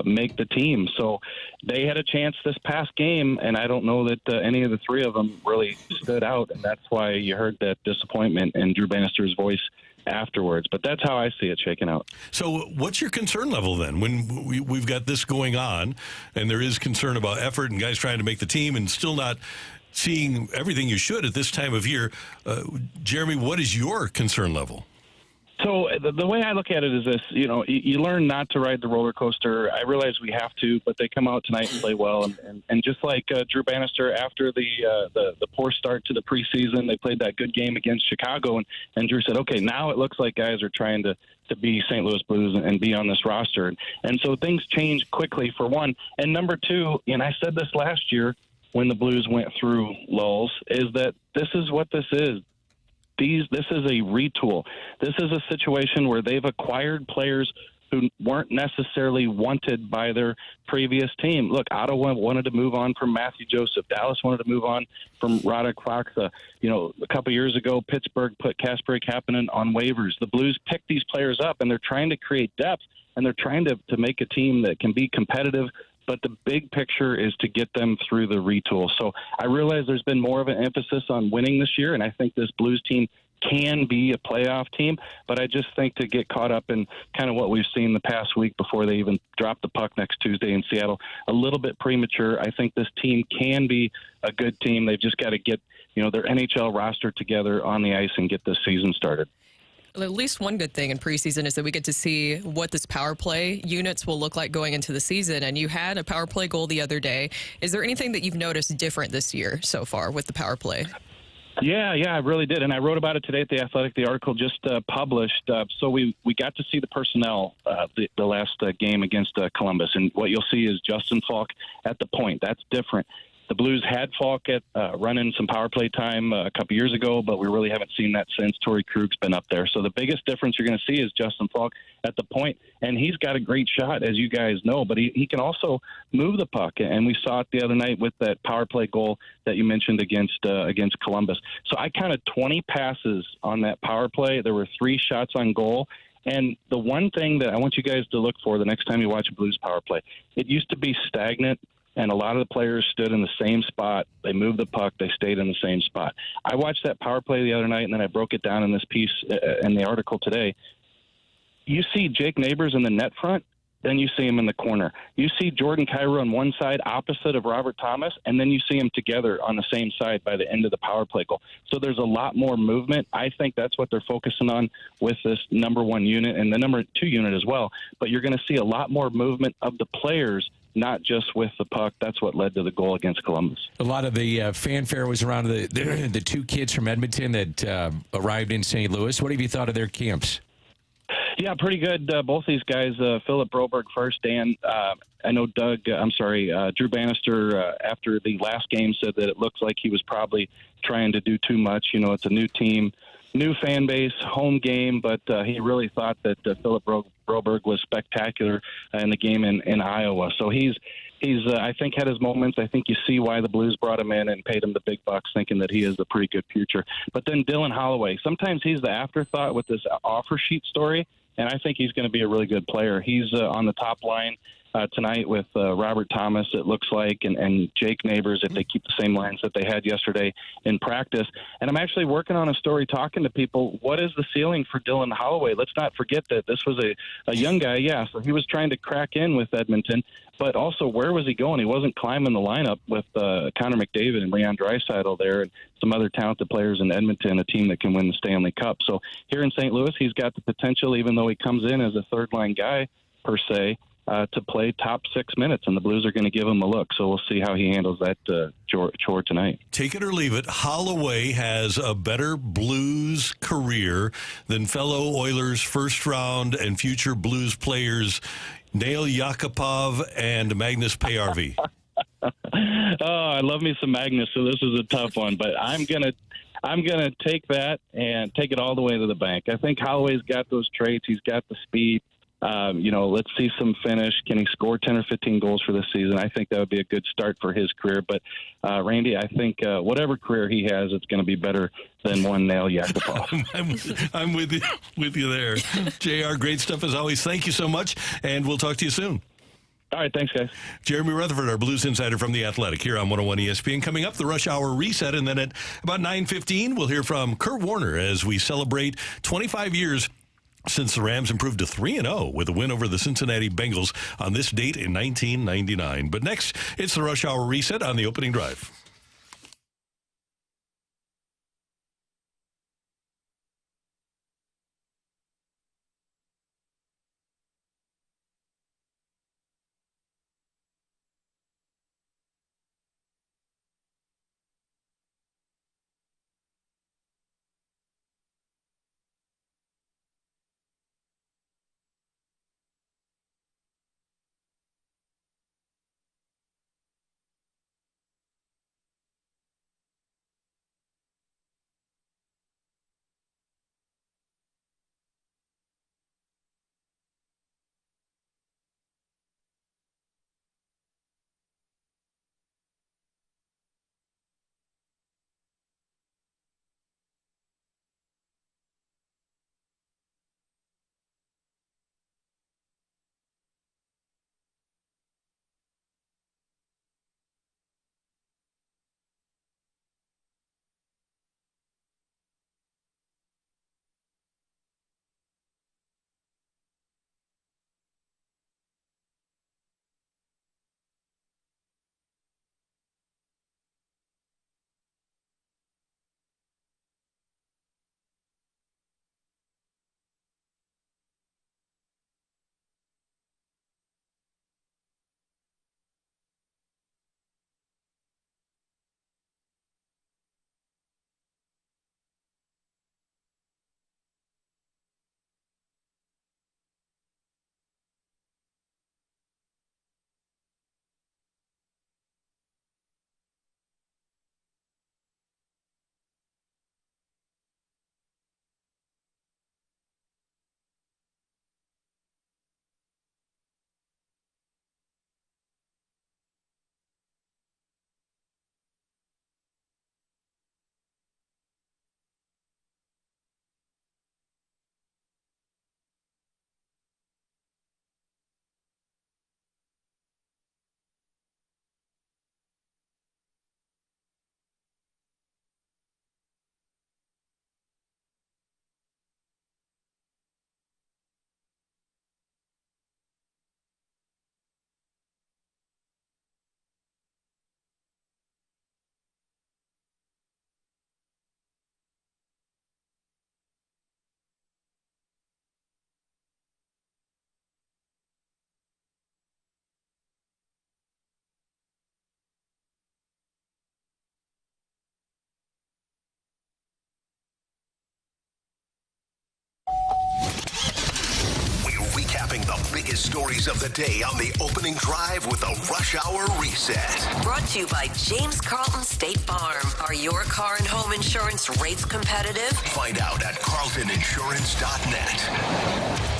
Speaker 20: make the team. So they had a chance this past game, and I don't know that any of the three of them really stood out, and that's why you heard that disappointment in Drew Bannister's voice afterwards. But that's how I see it shaking out.
Speaker 2: So what's your concern level then when we've got this going on and there is concern about effort and guys trying to make the team and still not seeing everything you should at this time of year? Jeremy, what is your concern level?
Speaker 20: So the way I look at it is this, you learn not to ride the roller coaster. I realize we have to, but they come out tonight and play well. And just like Drew Bannister, after the poor start to the preseason, they played that good game against Chicago. And Drew said, okay, now it looks like guys are trying to be St. Louis Blues and be on this roster. And so things change quickly, for one. And number two, and I said this last year when the Blues went through lulls, is that this is what this is. This is a retool. This is a situation where they've acquired players who weren't necessarily wanted by their previous team. Look, Ottawa wanted to move on from Matthew Joseph. Dallas wanted to move on from Rocc Roll. A couple years ago, Pittsburgh put Kasperi Kapanen on waivers. The Blues picked these players up, and they're trying to create depth, and they're trying to make a team that can be competitive. But the big picture is to get them through the retool. So I realize there's been more of an emphasis on winning this year, and I think this Blues team can be a playoff team. But I just think to get caught up in kind of what we've seen the past week before they even drop the puck next Tuesday in Seattle, a little bit premature. I think this team can be a good team. They've just got to get their NHL roster together on the ice and get this season started.
Speaker 3: At least one good thing in preseason is that we get to see what this power play units will look like going into the season. And you had a power play goal the other day. Is there anything that you've noticed different this year so far with the power play?
Speaker 20: Yeah, I really did. And I wrote about it today at The Athletic. The article just published. So we got to see the personnel the last game against Columbus. And what you'll see is Justin Falk at the point. That's different. The Blues had Falk at running some power play time a couple years ago, but we really haven't seen that since. Torrey Krug's been up there. So the biggest difference you're going to see is Justin Falk at the point, and he's got a great shot, as you guys know, but he can also move the puck, and we saw it the other night with that power play goal that you mentioned against Columbus. So I counted 20 passes on that power play. There were 3 shots on goal. And the one thing that I want you guys to look for the next time you watch a Blues power play, it used to be stagnant, and a lot of the players stood in the same spot. They moved the puck. They stayed in the same spot. I watched that power play the other night, and then I broke it down in this piece in the article today. You see Jake Neighbors in the net front, then you see him in the corner. You see Jordan Kyrou on one side opposite of Robert Thomas, and then you see them together on the same side by the end of the power play goal. So there's a lot more movement. I think that's what they're focusing on with this number 1 unit and the number 2 unit as well. But you're going to see a lot more movement of the players, not just with the puck. That's what led to the goal against Columbus.
Speaker 4: A lot of the fanfare was around the 2 kids from Edmonton that arrived in St. Louis. What have you thought of their camps?
Speaker 20: Yeah, pretty good. Both these guys, Philip Broberg first, Dan. I know Drew Bannister, after the last game, said that it looks like he was probably trying to do too much. It's a new team, new fan base, home game, but he really thought that Philip Broberg was spectacular in the game in Iowa. So he's I think, had his moments. I think you see why the Blues brought him in and paid him the big bucks, thinking that he has a pretty good future. But then Dylan Holloway, sometimes he's the afterthought with this offer sheet story, and I think he's going to be a really good player. He's on the top line tonight with Robert Thomas, it looks like, and Jake Neighbors, if they keep the same lines that they had yesterday in practice. And I'm actually working on a story talking to people. What is the ceiling for Dylan Holloway? Let's not forget that this was a young guy, so he was trying to crack in with Edmonton, but also where was he going? He wasn't climbing the lineup with Connor McDavid and Leon Draisaitl there and some other talented players in Edmonton, a team that can win the Stanley Cup. So here in St. Louis, he's got the potential, even though he comes in as a third-line guy per se, to play top 6 minutes, and the Blues are going to give him a look. So we'll see how he handles that chore tonight.
Speaker 2: Take it or leave it, Holloway has a better Blues career than fellow Oilers first-round and future Blues players Nail Yakupov and Magnus Payarvi.
Speaker 20: I love me some Magnus, so this is a tough one, but I'm gonna take that and take it all the way to the bank. I think Holloway's got those traits. He's got the speed. Let's see some finish. Can he score 10 or 15 goals for this season? I think that would be a good start for his career. But, Randy, I think whatever career he has, it's going to be better than one Nail Yakupov.
Speaker 2: I'm with you there. JR, great stuff as always. Thank you so much, and we'll talk to you soon.
Speaker 20: All right, thanks, guys.
Speaker 2: Jeremy Rutherford, our Blues insider from The Athletic, here on 101 ESPN. Coming up, the Rush Hour Reset, and then at about 9:15, we'll hear from Kurt Warner as we celebrate 25 years since the Rams improved to 3-0 with a win over the Cincinnati Bengals on this date in 1999. But next, it's the Rush Hour Reset on the opening drive.
Speaker 1: stories of the day on the opening drive with a Rush Hour Reset.
Speaker 8: Brought to you by James Carlton State Farm. Are your car and home insurance rates competitive?
Speaker 1: Find out at carltoninsurance.net.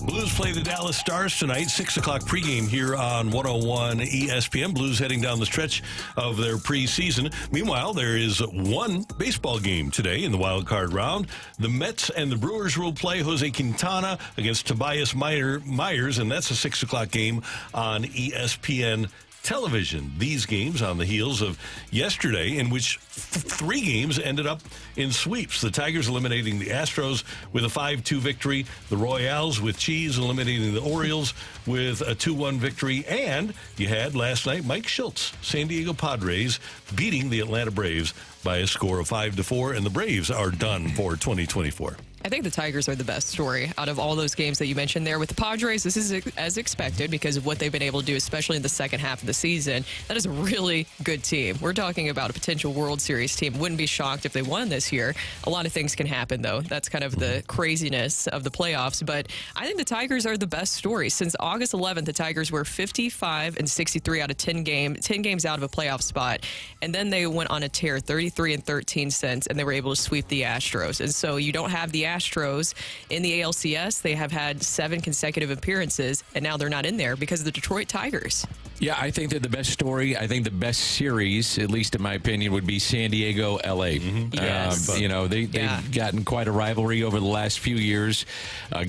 Speaker 2: Blues play the Dallas Stars tonight, 6 o'clock pregame here on 101 ESPN. Blues heading down the stretch of their preseason. Meanwhile, there is one baseball game today in the wild card round. The Mets and the Brewers will play Jose Quintana against Tobias Myers, and that's a 6 o'clock game on ESPN television. These games on the heels of yesterday, in which three games ended up in sweeps. The Tigers eliminating the Astros with a 5-2 victory. The Royals with cheese eliminating the Orioles with a 2-1 victory. And you had last night Mike Schultz, San Diego Padres, beating the Atlanta Braves by a score of 5-4, and the Braves are done for 2024.
Speaker 3: I think the Tigers are the best story out of all those games that you mentioned there. With the Padres, this is as expected because of what they've been able to do, especially in the second half of the season. That is a really good team. We're talking about a potential World Series team. Wouldn't be shocked if they won this year. A lot of things can happen, though. That's kind of the craziness of the playoffs. But I think the Tigers are the best story. Since August 11th, the Tigers were 55-63 out of 10 games out of a playoff spot. And then they went on a tear, 33-13 and they were able to sweep the Astros. And so you don't have the Astros in the ALCS. They have had 7 consecutive appearances, and now they're not in there because of the Detroit Tigers.
Speaker 4: Yeah, I think that the best story, I think the best series, at least in my opinion, would be San Diego, LA.
Speaker 3: Yes.
Speaker 4: They've gotten quite a rivalry over the last few years.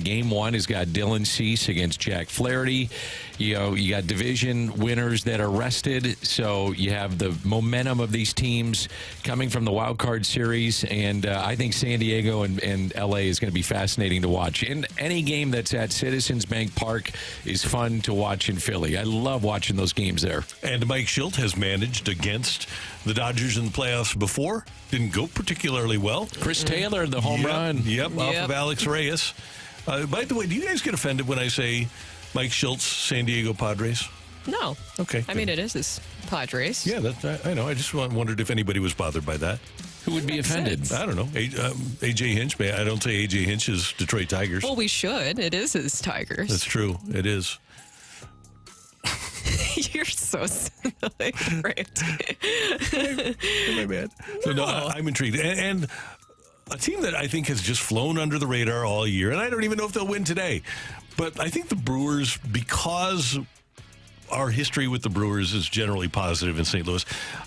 Speaker 4: Game 1 has got Dylan Cease against Jack Flaherty. You got division winners that are rested, so you have the momentum of these teams coming from the wild card series, and I think San Diego and LA is going to be fascinating to watch. And any game that's at Citizens Bank Park is fun to watch in Philly. I love watching those games there.
Speaker 2: And Mike Schultz has managed against the Dodgers in the playoffs before. Didn't go particularly well.
Speaker 4: Chris Taylor, the home run.
Speaker 2: Off of Alex Reyes. By the way, do you guys get offended when I say Mike Schultz, San Diego Padres?
Speaker 3: No.
Speaker 2: Okay.
Speaker 3: I mean, it is his Padres.
Speaker 2: Yeah, I know. I just wondered if anybody was bothered by that.
Speaker 4: Who would be offended?
Speaker 2: I don't know. A.J. Hinch. I don't say A.J. Hinch is Detroit Tigers.
Speaker 3: Well, we should. It is his Tigers.
Speaker 2: That's true. It is.
Speaker 3: You're so silly. Right.
Speaker 2: My bad. So, no, I'm intrigued. And a team that I think has just flown under the radar all year, and I don't even know if they'll win today, but I think the Brewers, because our history with the Brewers is generally positive in St. Louis,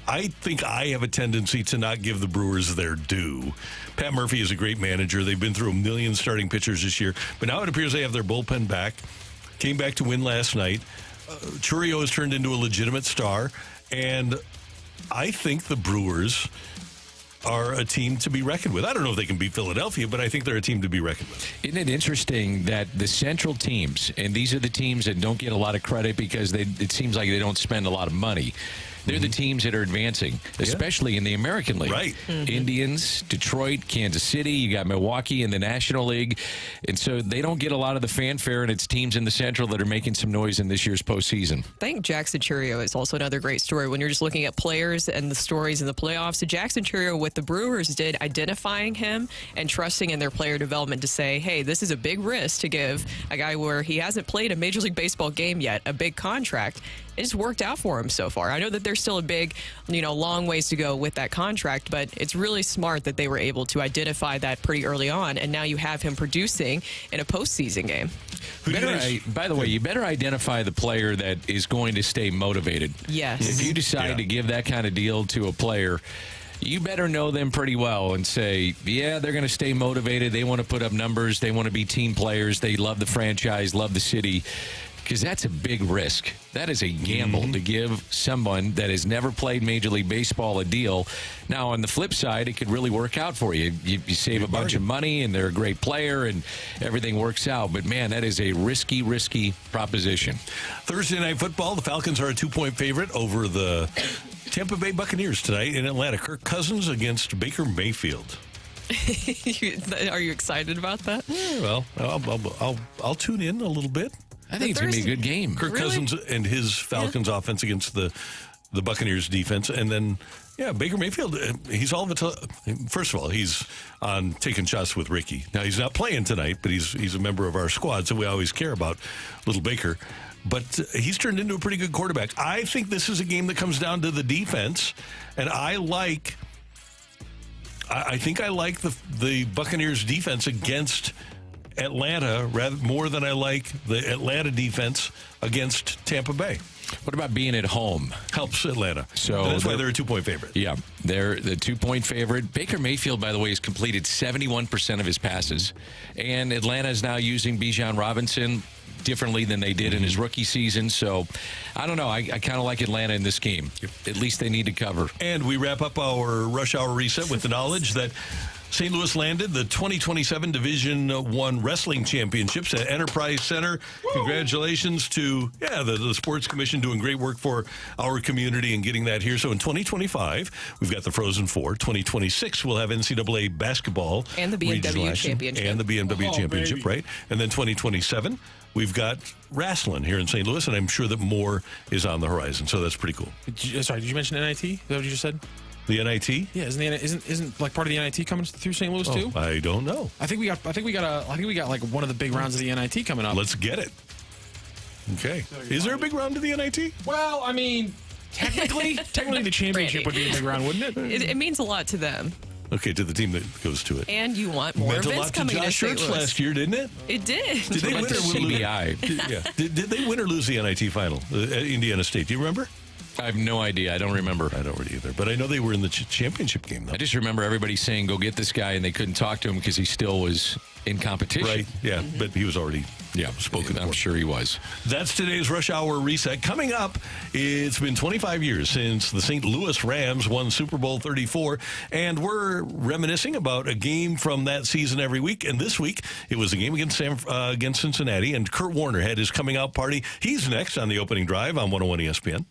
Speaker 2: I think I have a tendency to not give the Brewers their due. Pat Murphy is a great manager. They've been through a million starting pitchers this year, but now it appears they have their bullpen back. Came back to win last night. Churio has turned into a legitimate star, and I think the Brewers are a team to be reckoned with. I don't know if they can beat Philadelphia, but I think they're a team to be reckoned with.
Speaker 4: Isn't it interesting that the Central teams, and these are the teams that don't get a lot of credit because it seems like they don't spend a lot of money. They're the teams that are advancing, especially in the American League.
Speaker 2: Right.
Speaker 4: Indians, Detroit, Kansas City, you got Milwaukee in the National League. And so they don't get a lot of the fanfare, and it's teams in the Central that are making some noise in this year's postseason.
Speaker 3: I think Jackson Churio is also another great story when you're just looking at players and the stories in the playoffs. So Jackson Churio, what the Brewers did, identifying him and trusting in their player development to say, hey, this is a big risk to give a guy where he hasn't played a Major League Baseball game yet, a big contract. It's worked out for him so far. I know that there's still a big, long ways to go with that contract, but it's really smart that they were able to identify that pretty early on, and now you have him producing in a postseason game.
Speaker 4: By the way, you better identify the player that is going to stay motivated.
Speaker 3: Yes.
Speaker 4: If you decide to give that kind of deal to a player, you better know them pretty well and say, yeah, they're going to stay motivated. They want to put up numbers. They want to be team players. They love the franchise, love the city. Because that's a big risk. That is a gamble to give someone that has never played Major League Baseball a deal. Now, on the flip side, it could really work out for you. You save a bunch of money, and they're a great player, and everything works out. But, man, that is a risky, risky proposition.
Speaker 2: Thursday Night Football, the Falcons are a 2-point favorite over the Tampa Bay Buccaneers tonight in Atlanta. Kirk Cousins against Baker Mayfield.
Speaker 3: Are you excited about that?
Speaker 2: Yeah, well, I'll tune in a little bit.
Speaker 4: I think it's going to be a good game.
Speaker 2: Kirk Cousins and his Falcons offense against the the Buccaneers defense. And then, Baker Mayfield, he's all of it. First of all, he's on taking shots with Ricky. Now, he's not playing tonight, but he's a member of our squad, so we always care about little Baker. But he's turned into a pretty good quarterback. I think this is a game that comes down to the defense, and I think I like the Buccaneers defense against Atlanta more than I like the Atlanta defense against Tampa Bay.
Speaker 4: What about being at home?
Speaker 2: Helps Atlanta.
Speaker 4: So
Speaker 2: that's why they're a 2-point favorite.
Speaker 4: Yeah, they're the 2-point favorite. Baker Mayfield, by the way, has completed 71% of his passes. And Atlanta is now using Bijan Robinson differently than they did in his rookie season. So, I don't know. I kind of like Atlanta in this game. At least they need to cover.
Speaker 2: And we wrap up our rush hour reset with the knowledge that St. Louis landed the 2027 Division I Wrestling Championships at Enterprise Center. Woo! Congratulations to the Sports Commission doing great work for our community and getting that here. So in 2025, we've got the Frozen Four. 2026, we'll have NCAA basketball.
Speaker 3: And the BMW Championship.
Speaker 2: And the BMW Championship,
Speaker 5: baby.
Speaker 2: right? And then 2027, we've got wrestling here in St. Louis, and I'm sure that more is on the horizon. So that's pretty cool.
Speaker 5: Sorry, did you mention NIT? Is that what you just said?
Speaker 2: The NIT?
Speaker 5: Yeah, isn't like part of the NIT coming through St. Louis too?
Speaker 2: I don't know.
Speaker 5: I think we got like one of the big rounds of the NIT coming up.
Speaker 2: Let's get it. Okay. Is there a big round to the NIT?
Speaker 5: Well, I mean, technically the championship would be a big round, wouldn't it?
Speaker 3: It means a lot to them.
Speaker 2: Okay, to the team that goes to it.
Speaker 3: And you want more
Speaker 2: Meant a
Speaker 3: events
Speaker 2: lot to
Speaker 3: coming to
Speaker 2: Josh
Speaker 3: St.
Speaker 2: Schertz
Speaker 3: Louis.
Speaker 2: last year, didn't it?
Speaker 3: It did.
Speaker 2: Did they win or
Speaker 4: CBI.
Speaker 2: Did they win or lose the NIT final at Indiana State? Do you remember?
Speaker 4: I have no idea. I don't remember.
Speaker 2: I don't either. But I know they were in the championship game, though.
Speaker 4: I just remember everybody saying, go get this guy, and they couldn't talk to him because he still was in competition.
Speaker 2: Right, yeah. But he was already spoken
Speaker 4: I'm
Speaker 2: for.
Speaker 4: sure he was.
Speaker 2: That's today's Rush Hour Reset. Coming up, it's been 25 years since the St. Louis Rams won Super Bowl 34, and we're reminiscing about a game from that season every week. And this week, it was a game against Cincinnati, and Kurt Warner had his coming out party. He's next on the opening drive on 101 ESPN.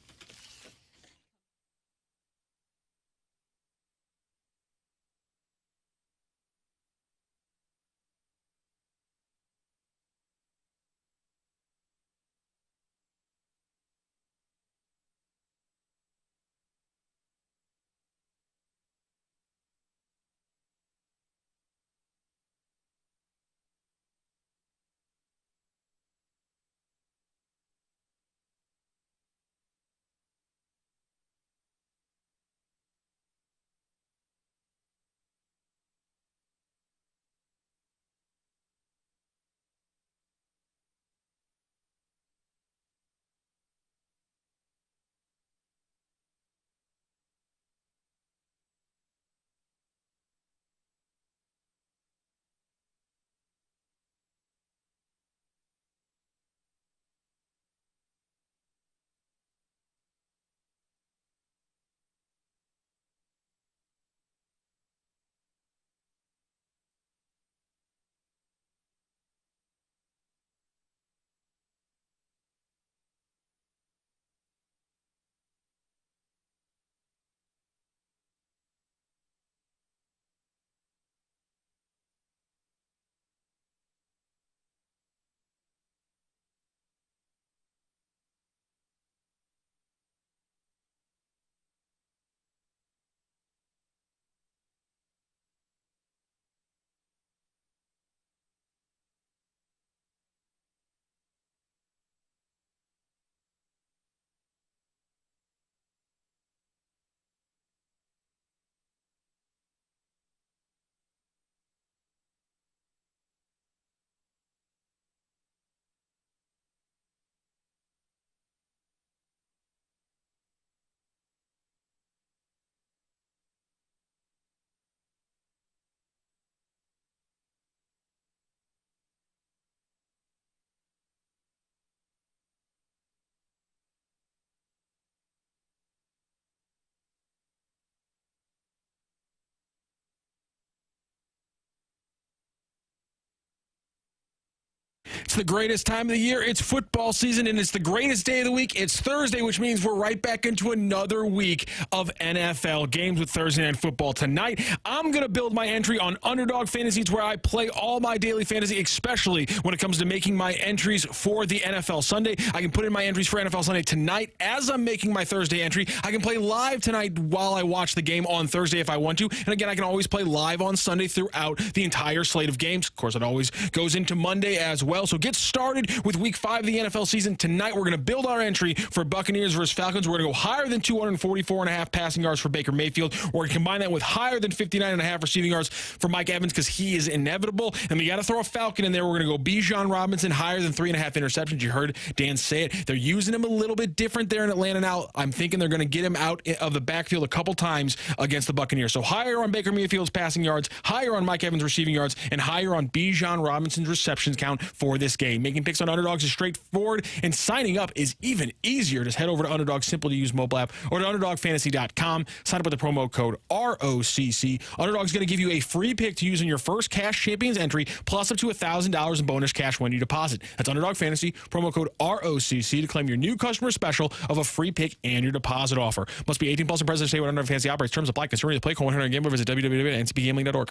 Speaker 5: It's the greatest time of the year. It's football season, and it's the greatest day of the week. It's Thursday, which means we're right back into another week of NFL games with Thursday Night Football tonight. I'm going to build my entry on Underdog Fantasy. It's where I play all my daily fantasy, especially when it comes to making my entries for the NFL Sunday. I can put in my entries for NFL Sunday tonight as I'm making my Thursday entry. I can play live tonight while I watch the game on Thursday if I want to. And again, I can always play live on Sunday throughout the entire slate of games. Of course, it always goes into Monday as well. So get started with week 5 of the NFL season. Tonight, we're going to build our entry for Buccaneers versus Falcons. We're going to go higher than 244.5 passing yards for Baker Mayfield. We're going to combine that with higher than 59.5 receiving yards for Mike Evans because he is inevitable. And we got to throw a Falcon in there. We're going to go Bijan Robinson higher than 3.5 interceptions. You heard Dan say it. They're using him a little bit different there in Atlanta now. I'm thinking they're going to get him out of the backfield a couple times against the Buccaneers. So higher on Baker Mayfield's passing yards, higher on Mike Evans' receiving yards, and higher on Bijan Robinson's receptions count for this game. Making picks on underdogs is straightforward, and signing up is even easier. Just head over to Underdog's simple-to-use mobile app or to UnderdogFantasy.com. Sign up with the promo code ROCC. Underdog's going to give you a free pick to use in your first Cash Champions entry, plus up to $1,000 in bonus cash when you deposit. That's Underdog Fantasy, promo code ROCC to claim your new customer special of a free pick and your deposit offer. Must be 18 plus and present. Say what Underdog Fantasy operates. Terms apply. Consumer to play. Call 100-GAMBLER. Visit www.ncpgambling.org.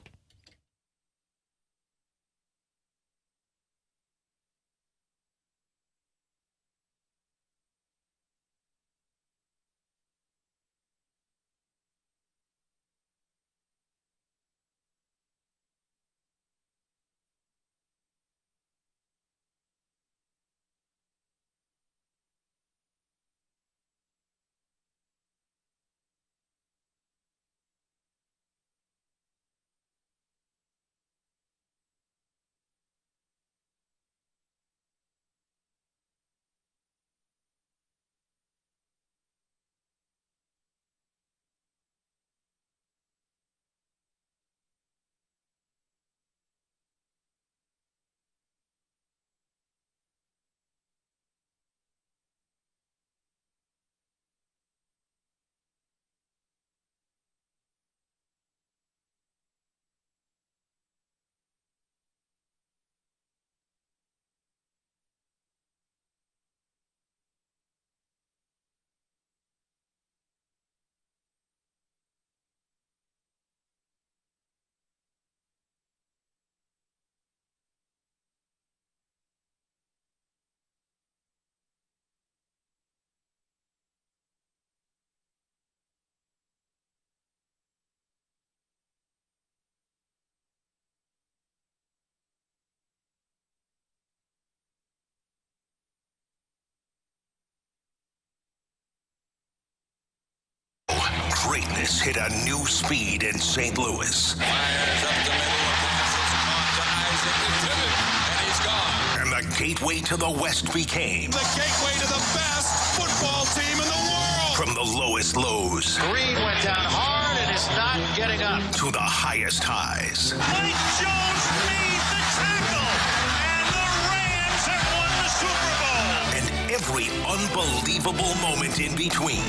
Speaker 1: Greatness hit a new speed in St. Louis.
Speaker 7: Fires up the middle. A pass is caught to Isaac and Tibbet, and he's gone.
Speaker 1: And the gateway to the West became
Speaker 7: The gateway to the best football team in the world.
Speaker 1: from the lowest lows
Speaker 21: Green went down hard and is not getting up.
Speaker 1: to the highest highs.
Speaker 17: Mike Jones made the tackle, and the Rams have won the Super Bowl.
Speaker 1: And every unbelievable moment in between.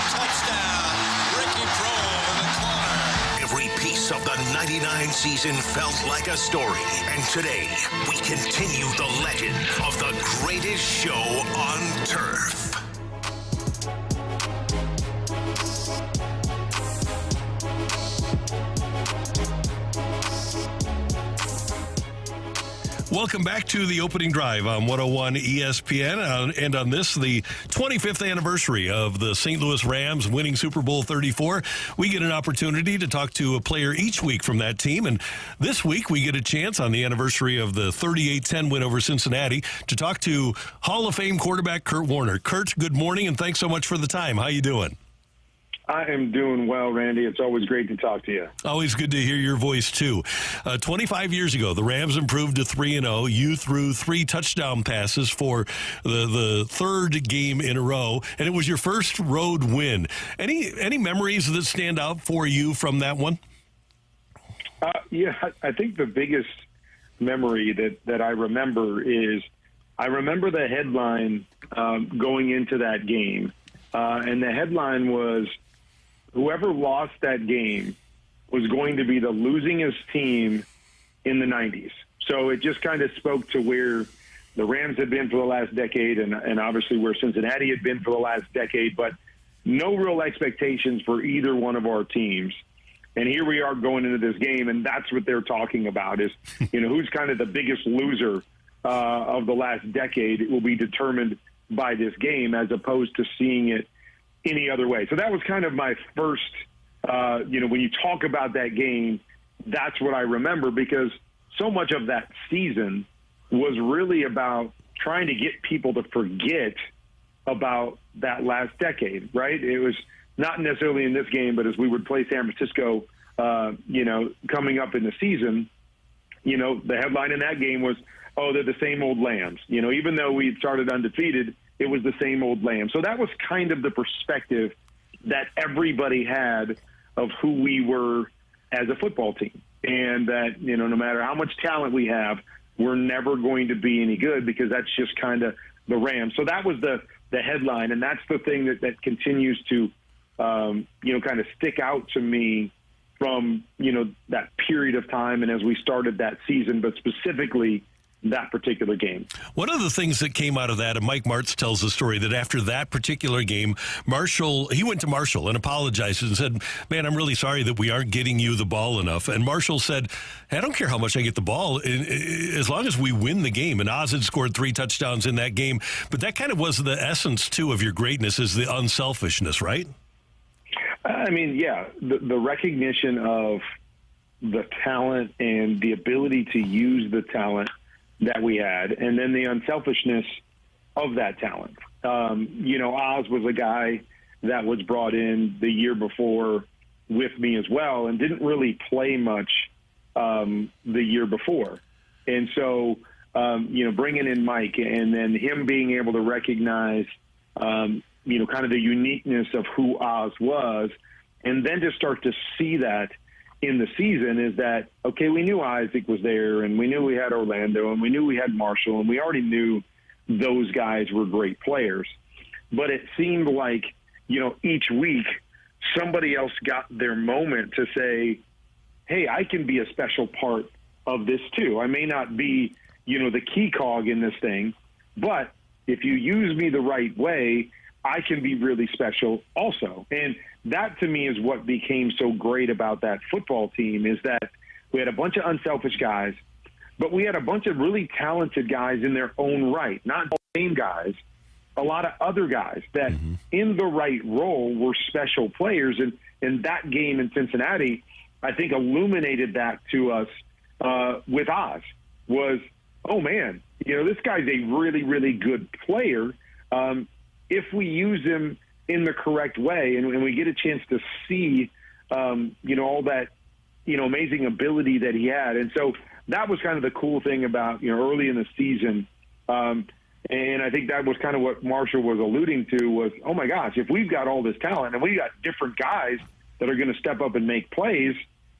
Speaker 7: Touchdown, Ricky Prohl in the corner.
Speaker 1: Every piece of the 99 season felt like a story. And today, we continue the legend of the greatest show on turf.
Speaker 2: Welcome back to the opening drive on 101 ESPN. And on this, the 25th anniversary of the St. Louis Rams winning Super Bowl 34, we get an opportunity to talk to a player each week from that team. And this week, we get a chance on the anniversary of the 38-10 win over Cincinnati to talk to Hall of Fame quarterback Kurt Warner. Kurt, good morning, and thanks so much for the time. How you doing?
Speaker 22: I am doing well, Randy. It's always great to talk to you.
Speaker 2: Always good to hear your voice, too. 25 years ago, the Rams improved to 3-0. You threw 3 touchdown passes for the third game in a row, and it was your first road win. Any memories that stand out for you from that one?
Speaker 22: Yeah, I think the biggest memory that I remember is I remember the headline going into that game, and the headline was, whoever lost that game was going to be the losingest team in the 90s. So it just kind of spoke to where the Rams had been for the last decade and obviously where Cincinnati had been for the last decade, but no real expectations for either one of our teams. And here we are going into this game, and that's what they're talking about is, who's kind of the biggest loser of the last decade. It will be determined by this game as opposed to seeing it any other way. So that was kind of my first, when you talk about that game, that's what I remember, because so much of that season was really about trying to get people to forget about that last decade, right? It was not necessarily in this game, but as we would play San Francisco, coming up in the season, the headline in that game was, oh, they're the same old lambs. Even though we started undefeated, it was the same old lambs. So that was kind of the perspective that everybody had of who we were as a football team. And that, no matter how much talent we have, we're never going to be any good because that's just kind of the Rams. So that was the headline, and that's the thing that continues to, kind of stick out to me from, that period of time and as we started that season, but specifically that particular game.
Speaker 2: One of the things that came out of that, and Mike Martz tells the story, that after that particular game, he went to Marshall and apologized and said, man, I'm really sorry that we aren't getting you the ball enough. And Marshall said, hey, I don't care how much I get the ball, as long as we win the game. And Oz had scored 3 touchdowns in that game. But that kind of was the essence, too, of your greatness, is the unselfishness, right?
Speaker 22: I mean, yeah, the recognition of the talent and the ability to use the talent that we had, and then the unselfishness of that talent. Oz was a guy that was brought in the year before with me as well and didn't really play much the year before. And so, bringing in Mike and then him being able to recognize, kind of the uniqueness of who Oz was, and then to start to see that in the season is that, okay, we knew Isaac was there, and we knew we had Orlando, and we knew we had Marshall, and we already knew those guys were great players. But it seemed like, each week somebody else got their moment to say, hey, I can be a special part of this too. I may not be, the key cog in this thing, but if you use me the right way, I can be really special also. And that to me is what became so great about that football team, is that we had a bunch of unselfish guys, but we had a bunch of really talented guys in their own right, not the same guys, a lot of other guys that in the right role were special players. And that game in Cincinnati, I think, illuminated that to us with Oz was, oh man, this guy's a really, really good player. If we use him in the correct way and we get a chance to see, all that, amazing ability that he had. And so that was kind of the cool thing about, early in the season. And I think that was kind of what Marshall was alluding to was, oh my gosh, if we've got all this talent and we got different guys that are going to step up and make plays,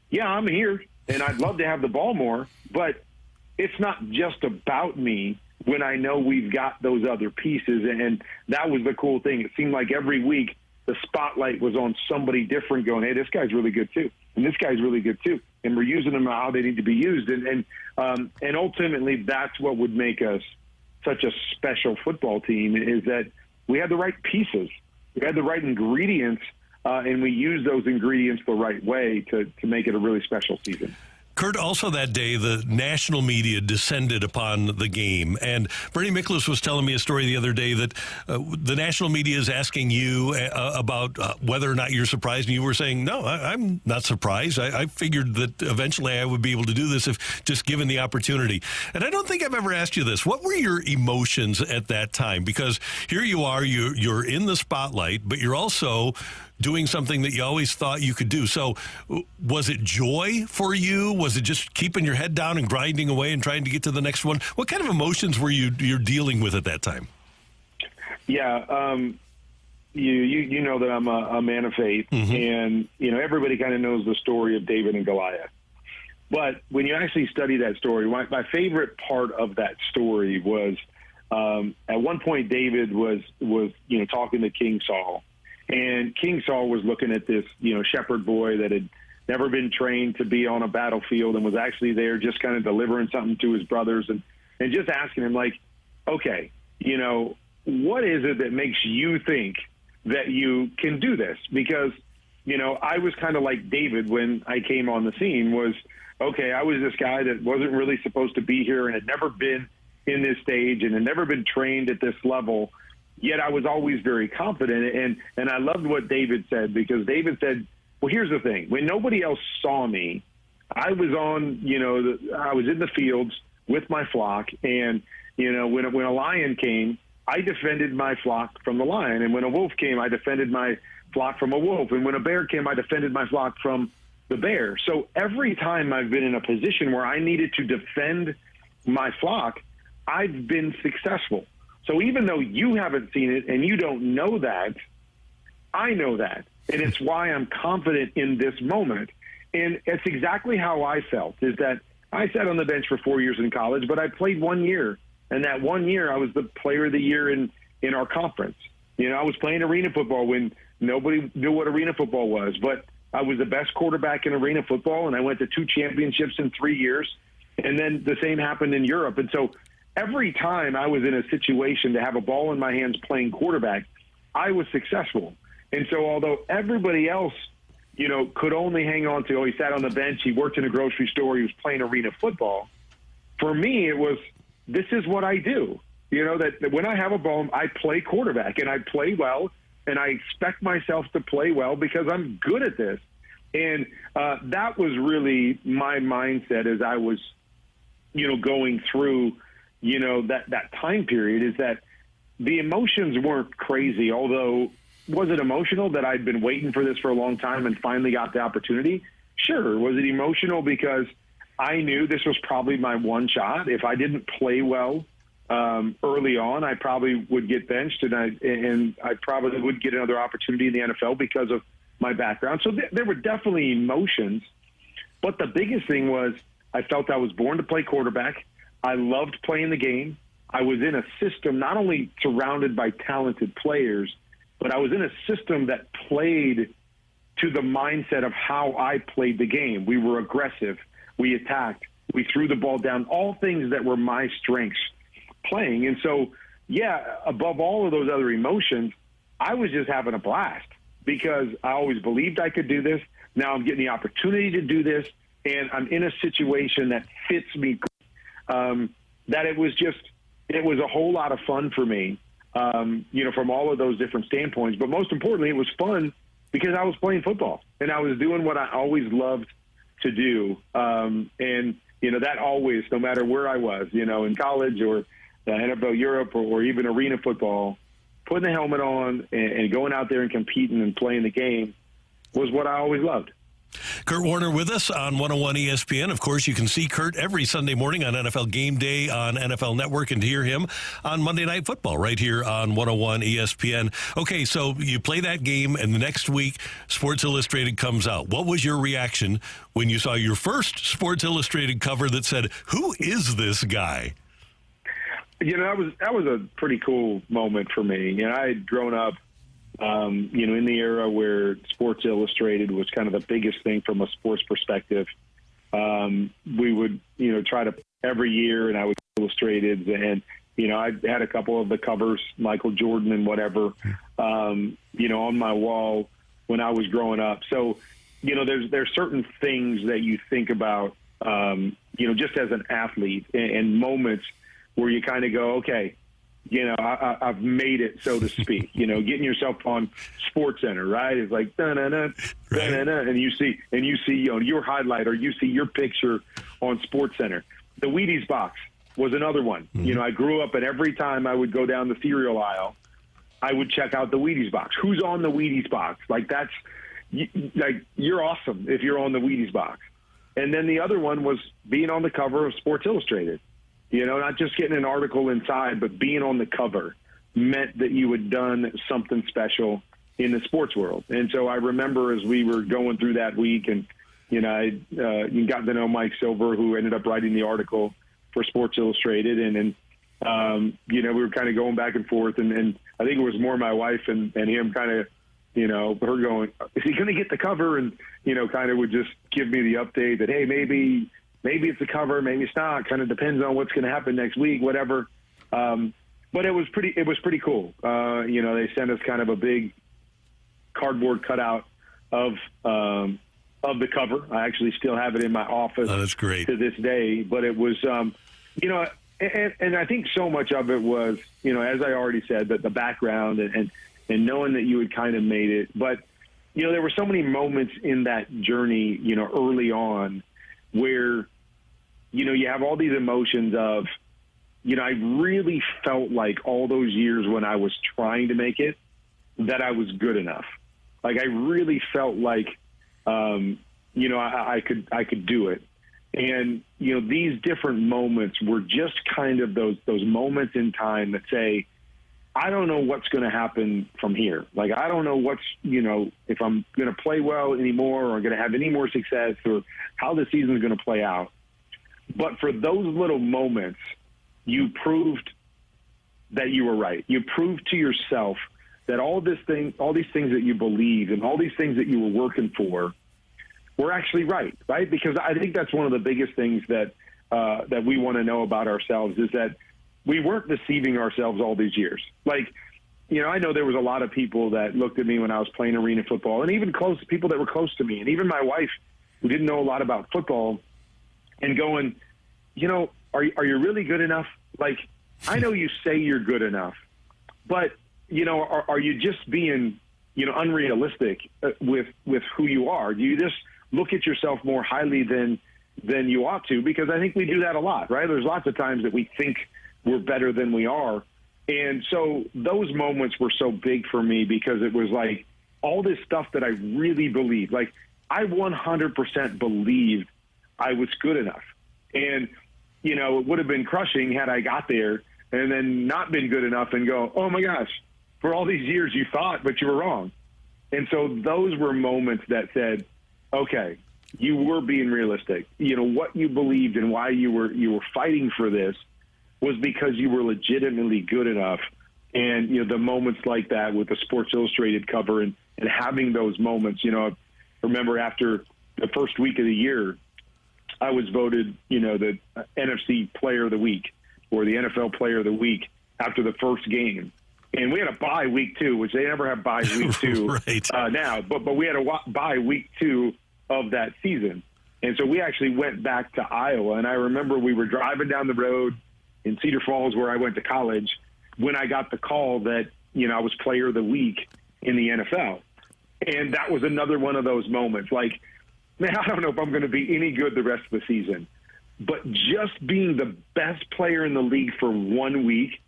Speaker 22: yeah, I'm here and I'd love to have the ball more, but it's not just about me when I know we've got those other pieces. And that was the cool thing. It seemed like every week the spotlight was on somebody different going, hey, this guy's really good too. And this guy's really good too. And we're using them how they need to be used. And ultimately that's what would make us such a special football team, is that we had the right pieces. We had the right ingredients, and we used those ingredients the right way to make it a really special season.
Speaker 2: Kurt, also that day, the national media descended upon the game. And Bernie Miklasz was telling me a story the other day that the national media is asking you about whether or not you're surprised. And you were saying, no, I'm not surprised. I figured that eventually I would be able to do this if just given the opportunity. And I don't think I've ever asked you this. What were your emotions at that time? Because here you are, you're in the spotlight, but you're also doing something that you always thought you could do. So was it joy for you? Was it just keeping your head down and grinding away and trying to get to the next one? What kind of emotions were you're dealing with at that time?
Speaker 22: Yeah, you know that I'm a man of faith, and everybody kind of knows the story of David and Goliath. But when you actually study that story, my favorite part of that story was at one point David was talking to King Saul. And King Saul was looking at this, shepherd boy that had never been trained to be on a battlefield and was actually there just kind of delivering something to his brothers and just asking him, like, okay, you know, what is it that makes you think that you can do this? Because, you know, I was kind of like David when I came on the scene was, okay, I was this guy that wasn't really supposed to be here and had never been in this stage and had never been trained at this level, yet I was always very confident. And I loved what David said, because David said, well, here's the thing. When nobody else saw me, I was on, you know, I was in the fields with my flock. And, you know, when a lion came, I defended my flock from the lion. And when a wolf came, I defended my flock from a wolf. And when a bear came, I defended my flock from the bear. So every time I've been in a position where I needed to defend my flock, I've been successful. So even though you haven't seen it and you don't know that, I know that. And it's why I'm confident in this moment. And it's exactly how I felt, is that I sat on the bench for 4 years in college, but I played 1 year. And that 1 year, I was the player of the year in our conference. You know, I was playing arena football when nobody knew what arena football was, but I was the best quarterback in arena football, and I went to 2 championships in 3 years. And then the same happened in Europe. And so every time I was in a situation to have a ball in my hands playing quarterback, I was successful. And so although everybody else, you know, could only hang on to, oh, he sat on the bench, he worked in a grocery store, he was playing arena football, for me it was, this is what I do. You know, that when I have a ball, I play quarterback, and I play well, and I expect myself to play well because I'm good at this. And that was really my mindset as I was, you know, going through, you know, that time period, is that the emotions weren't crazy, although was it emotional that I'd been waiting for this for a long time and finally got the opportunity? Sure. Was it emotional because I knew this was probably my one shot? If I didn't play well early on, I probably would get benched, and I probably would get another opportunity in the NFL because of my background. So there were definitely emotions, but the biggest thing was I felt I was born to play quarterback. I loved playing the game. I was in a system not only surrounded by talented players, but I was in a system that played to the mindset of how I played the game. We were aggressive. We attacked. We threw the ball down, all things that were my strengths playing. And so, yeah, above all of those other emotions, I was just having a blast because I always believed I could do this. Now I'm getting the opportunity to do this, and I'm in a situation that fits me, that it was a whole lot of fun for me. You know, from all of those different standpoints. But most importantly, it was fun because I was playing football and I was doing what I always loved to do. And, you know, that always, no matter where I was, you know, in college or the NFL Europe or even arena football, putting the helmet on and going out there and competing and playing the game was what I always loved.
Speaker 2: Kurt Warner with us on 101 ESPN. Of course, you can see Kurt every Sunday morning on NFL Game Day on NFL Network and hear him on Monday Night Football right here on 101 ESPN. Okay, so you play that game, and the next week, Sports Illustrated comes out. What was your reaction when you saw your first Sports Illustrated cover that said, "Who is this guy?"
Speaker 22: You know, that was a pretty cool moment for me. You know, I had grown up, you know, in the era where Sports Illustrated was kind of the biggest thing from a sports perspective. We would, you know, try to every year, and I would Illustrated, and, you know, I had a couple of the covers, Michael Jordan and whatever, you know, on my wall when I was growing up. So, you know, there's certain things that you think about, you know, just as an athlete, and moments where you kind of go, okay, you know, I've made it, so to speak. You know, getting yourself on SportsCenter, right? It's like da-na-na, da-na-na, and you see, you know, your highlight, or you see your picture on SportsCenter. The Wheaties box was another one. Mm-hmm. You know, I grew up, and every time I would go down the cereal aisle, I would check out the Wheaties box. Who's on the Wheaties box? Like, that's like, you're awesome if you're on the Wheaties box. And then the other one was being on the cover of Sports Illustrated. You know, not just getting an article inside, but being on the cover meant that you had done something special in the sports world. And so I remember as we were going through that week, and, you know, you got to know Mike Silver, who ended up writing the article for Sports Illustrated. And you know, we were kind of going back and forth. And I think it was more my wife and him kind of her going, is he going to get the cover? And, kind of would just give me the update that, hey, maybe it's a cover, maybe it's not. Kind of depends on what's going to happen next week, whatever. But it was pretty cool. They sent us kind of a big cardboard cutout of the cover. I actually still have it in my office.
Speaker 2: Oh, that's great.
Speaker 22: To this day. But it was, and I think so much of it was, as I already said, that the background and knowing that you had kind of made it. But, there were so many moments in that journey, early on where, you have all these emotions of, I really felt like all those years when I was trying to make it, that I was good enough. Like I really felt like, I could do it. And, these different moments were just kind of those moments in time that say, I don't know what's going to happen from here. Like, I don't know what's, if I'm going to play well anymore or going to have any more success or how the season is going to play out. But for those little moments, you proved that you were right. You proved to yourself that all these things that you believed and all these things that you were working for were actually right? Because I think that's one of the biggest things that we want to know about ourselves is that we weren't deceiving ourselves all these years. Like, I know there was a lot of people that looked at me when I was playing arena football, and even people that were close to me, and even my wife who didn't know a lot about football, and going, are you really good enough? Like, I know you say you're good enough, but, are you just being, unrealistic with who you are? Do you just look at yourself more highly than you ought to? Because I think we do that a lot, right? There's lots of times that we think we're better than we are. And so those moments were so big for me because it was like all this stuff that I really believed. Like, I 100% believed I was good enough. And, it would have been crushing had I got there and then not been good enough and go, oh my gosh, for all these years you thought, but you were wrong. And so those were moments that said, okay, you were being realistic. What you believed and why you were fighting for this was because you were legitimately good enough. And, the moments like that with the Sports Illustrated cover and having those moments, I remember after the first week of the year, I was voted, the NFC Player of the Week or the NFL Player of the Week after the first game. And we had a bye week 2, which they never have bye week 2
Speaker 2: right.
Speaker 22: Now. But we had a bye week 2 of that season. And so we actually went back to Iowa. And I remember we were driving down the road in Cedar Falls where I went to college when I got the call that, I was Player of the Week in the NFL. And that was another one of those moments. Like, man, I don't know if I'm going to be any good the rest of the season. But just being the best player in the league for 1 week,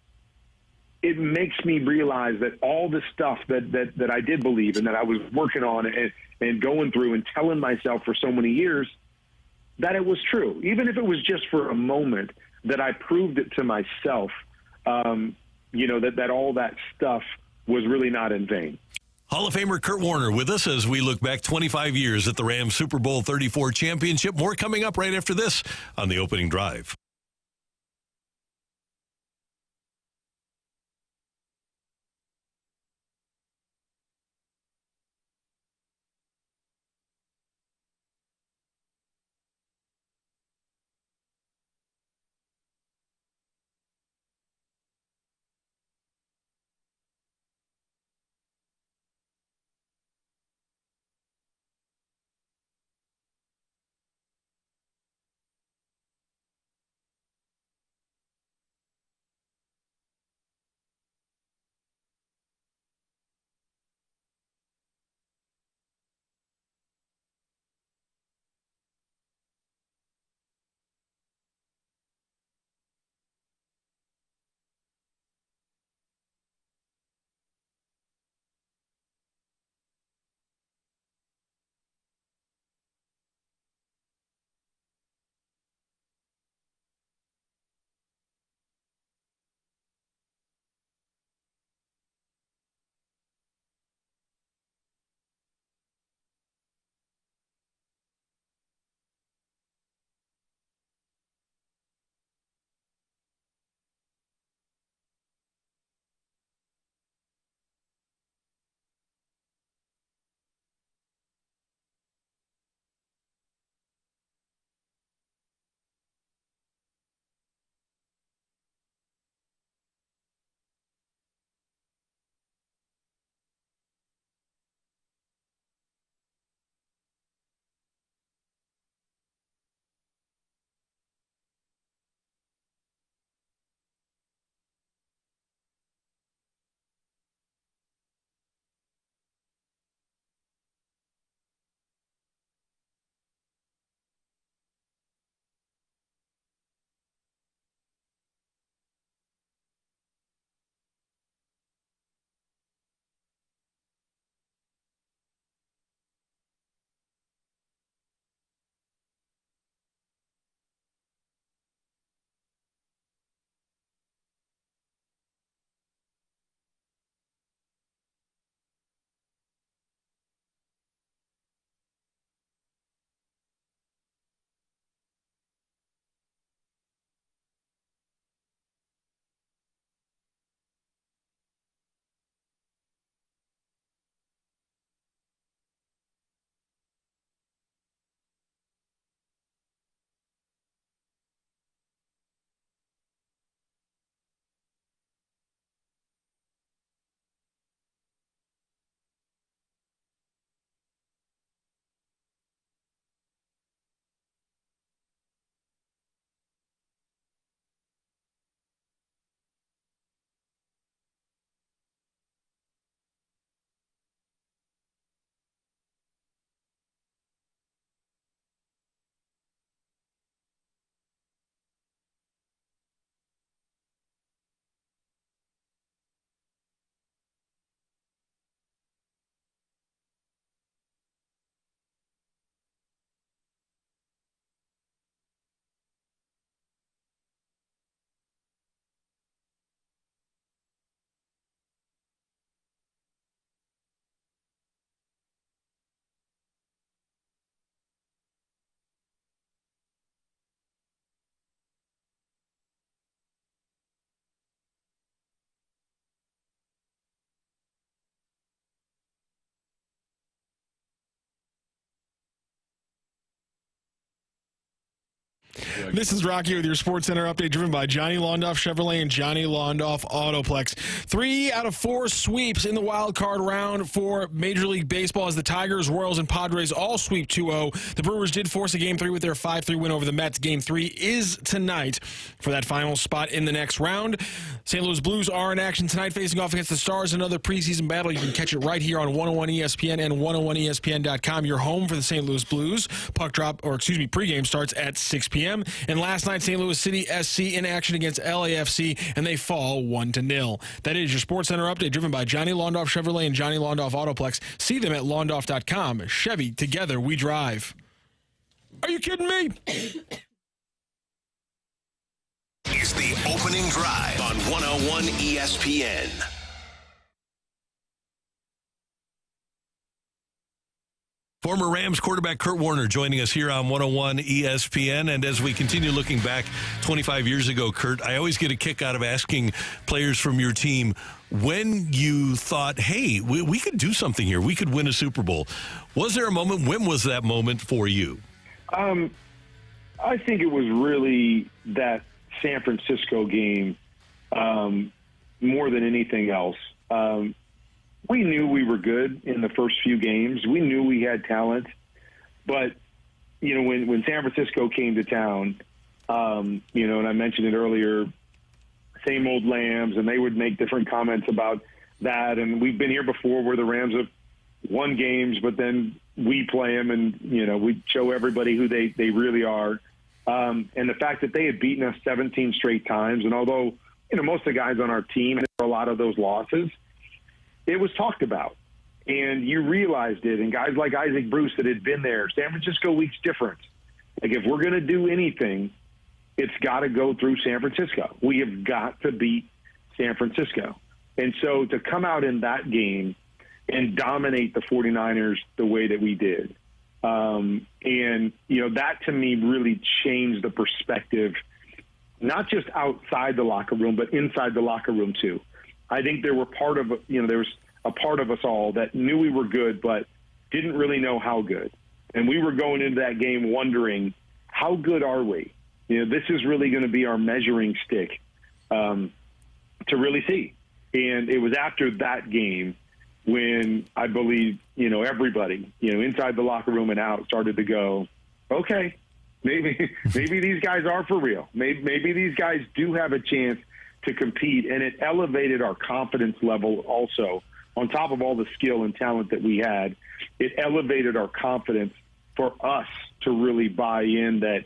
Speaker 22: it makes me realize that all the stuff that I did believe and that I was working on and going through and telling myself for so many years, that it was true. Even if it was just for a moment, that I proved it to myself, that all that stuff was really not in vain.
Speaker 2: Hall of Famer Kurt Warner with us as we look back 25 years at the Rams Super Bowl 34 championship. More coming up right after this on the opening drive.
Speaker 5: This is Rocky with your Sports Center update, driven by Johnny Londoff Chevrolet and Johnny Londoff Autoplex. 3 out of 4 sweeps in the wild card round for Major League Baseball as the Tigers, Royals, and Padres all sweep 2-0. The Brewers did force a Game 3 with their 5-3 win over the Mets. Game 3 is tonight for that final spot in the next round. St. Louis Blues are in action tonight, facing off against the Stars. Another preseason battle. You can catch it right here on 101 ESPN and 101ESPN.com. You're home for the St. Louis Blues. Pregame starts at 6 p.m. And last night, St. Louis City SC in action against LAFC, and they fall 1-0. That is your Sports Center update, driven by Johnny Londoff Chevrolet and Johnny Londoff Autoplex. See them at londoff.com. Chevy, together we drive. Are you kidding me?
Speaker 1: Is the opening drive on 101 ESPN.
Speaker 2: Former Rams quarterback Kurt Warner joining us here on 101 ESPN. And as we continue looking back 25 years ago, Kurt, I always get a kick out of asking players from your team when you thought, hey, we could do something here. We could win a Super Bowl. Was there a moment? When was that moment for you?
Speaker 22: I think it was really that San Francisco game more than anything else. We knew we were good in the first few games. We knew we had talent. But, you know, when San Francisco came to town, you know, and I mentioned it earlier, same old Lambs, and they would make different comments about that. And we've been here before where the Rams have won games, but then we play them and, you know, we show everybody who they really are. And the fact that they had beaten us 17 straight times, and although, you know, most of the guys on our team had a lot of those losses, it was talked about, and you realized it. And guys like Isaac Bruce that had been there, San Francisco week's different. Like, if we're going to do anything, it's got to go through San Francisco. We have got to beat San Francisco. And so to come out in that game and dominate the 49ers the way that we did, and, you know, that to me really changed the perspective, not just outside the locker room, but inside the locker room too. I think there was a part of us all that knew we were good, but didn't really know how good. And we were going into that game wondering, how good are we? You know, this is really going to be our measuring stick to really see. And it was after that game when I believe, you know, everybody, you know, inside the locker room and out started to go, okay, maybe these guys are for real. Maybe these guys do have a chance to compete, and it elevated our confidence level also. On top of all the skill and talent that we had, it elevated our confidence for us to really buy in that,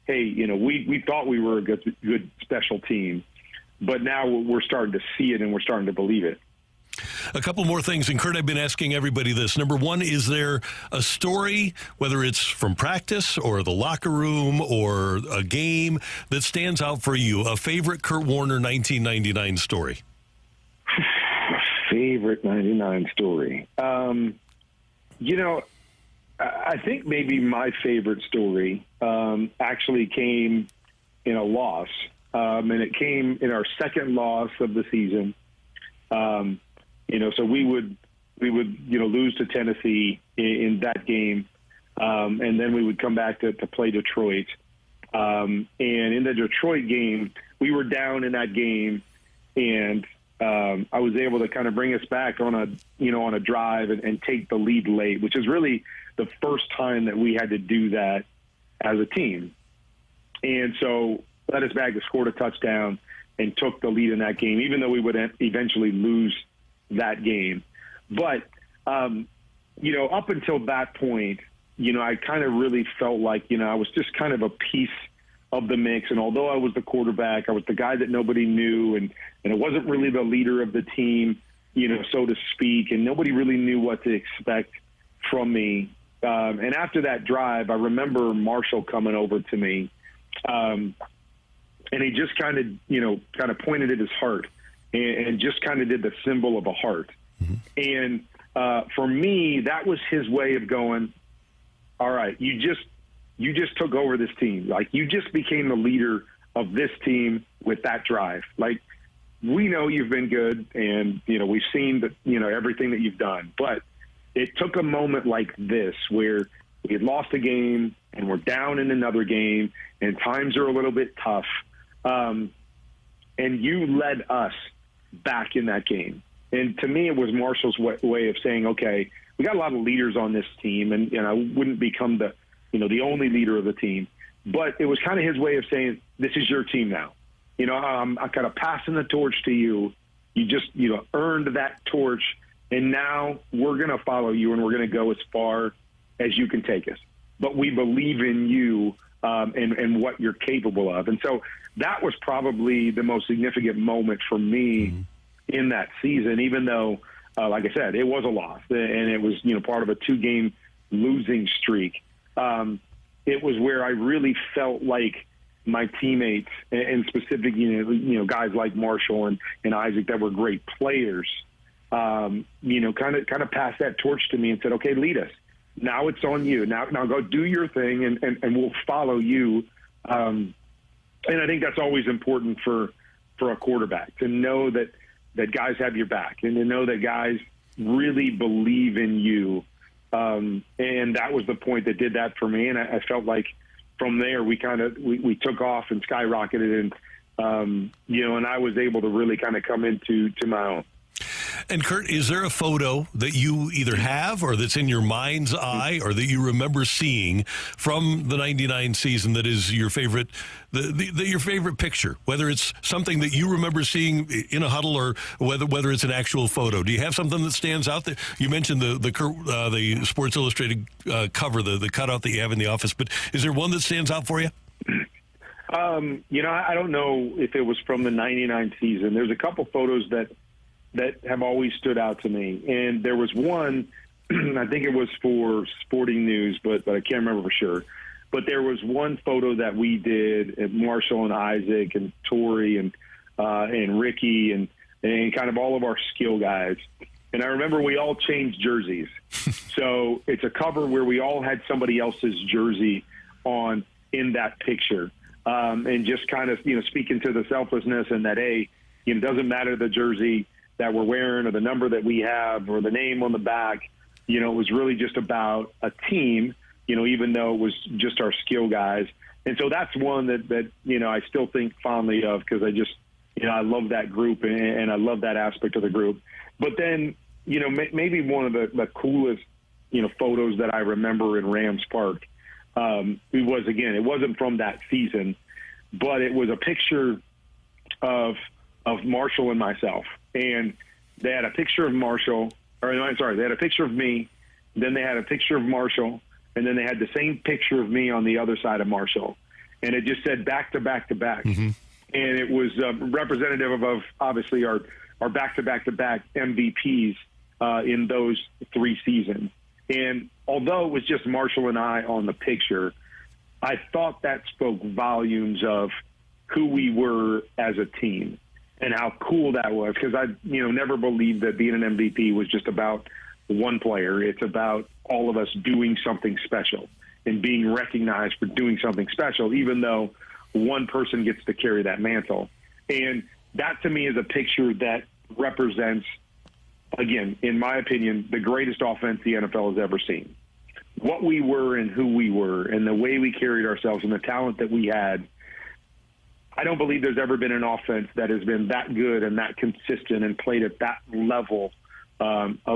Speaker 22: hey, you know, we thought we were a good special team, but now we're starting to see it and we're starting to believe it.
Speaker 2: A couple more things, and Kurt, I've been asking everybody this. Number one, is there a story, whether it's from practice or the locker room or a game, that stands out for you? A favorite Kurt Warner 1999 story?
Speaker 22: Favorite 99 story? You know, I think maybe my favorite story actually came in a loss, and it came in our second loss of the season. You know, so we would, you know, lose to Tennessee in that game. And then we would come back to play Detroit. And in the Detroit game, we were down in that game, and I was able to kind of bring us back on a drive and take the lead late, which is really the first time that we had to do that as a team. And so led us back to score a touchdown and took the lead in that game, even though we would eventually lose that game. But, you know, up until that point, you know, I kind of really felt like, you know, I was just kind of a piece of the mix. And although I was the quarterback, I was the guy that nobody knew, and it wasn't really the leader of the team, you know, so to speak, and nobody really knew what to expect from me. And after that drive, I remember Marshall coming over to me, and he just kind of pointed at his heart and just kind of did the symbol of a heart. Mm-hmm. And for me, that was his way of going, all right, you just took over this team. Like, you just became the leader of this team with that drive. Like, we know you've been good, and, you know, we've seen that, you know, everything that you've done. But it took a moment like this where We had lost a game, and we're down in another game, and times are a little bit tough. And you led us back in that game. And to me, it was Marshall's way of saying, okay, we got a lot of leaders on this team, and I wouldn't become the only leader of the team. But it was kind of his way of saying, this is your team now. I'm kind of passing the torch to you. You just, earned that torch, and now we're going to follow you, and we're going to go as far as you can take us. But we believe in you and what you're capable of. And so that was probably the most significant moment for me in that season, even though, like I said, it was a loss, and it was, part of a 2-game losing streak. It was where I really felt like my teammates, and specific, guys like Marshall and Isaac that were great players, kind of passed that torch to me and said, okay, lead us. Now it's on you. Now go do your thing, and we'll follow you. And I think that's always important for a quarterback, to know that guys have your back, and to know that guys really believe in you. And that was the point that did that for me. And I felt like from there, we took off and skyrocketed, and and I was able to really kind of come into my own.
Speaker 2: And Kurt, is there a photo that you either have or that's in your mind's eye or that you remember seeing from the 99 season that is your favorite, your favorite picture, whether it's something that you remember seeing in a huddle or whether it's an actual photo? Do you have something that stands out? That you mentioned the Sports Illustrated cover, the cutout that you have in the office, but is there one that stands out for you?
Speaker 22: I don't know if it was from the 99 season. There's a couple photos that have always stood out to me. And there was one, I think it was for Sporting News, but I can't remember for sure. But there was one photo that we did at Marshall and Isaac and Torrey and Ricky and kind of all of our skill guys. And I remember we all changed jerseys. So it's a cover where we all had somebody else's jersey on in that picture. And just kind of, speaking to the selflessness and that, hey, it doesn't matter the jersey that we're wearing or the number that we have or the name on the back. It was really just about a team, even though it was just our skill guys. And so that's one that I still think fondly of, because I just, I love that group and I love that aspect of the group. But then, maybe one of the coolest, photos that I remember in Rams Park, it wasn't from that season, but it was a picture of Marshall and myself. And they had a picture of Marshall, they had a picture of me, then they had a picture of Marshall, and then they had the same picture of me on the other side of Marshall. And it just said back to back to back. Mm-hmm. And it was representative of obviously our back-to-back-to-back MVPs in those 3 seasons. And although it was just Marshall and I on the picture, I thought that spoke volumes of who we were as a team and how cool that was, because I never believed that being an MVP was just about one player. It's about all of us doing something special and being recognized for doing something special, even though one person gets to carry that mantle. And that to me is a picture that represents, again, in my opinion, the greatest offense the NFL has ever seen. What we were and who we were and the way we carried ourselves and the talent that we had. I don't believe there's ever been an offense that has been that good and that consistent and played at that level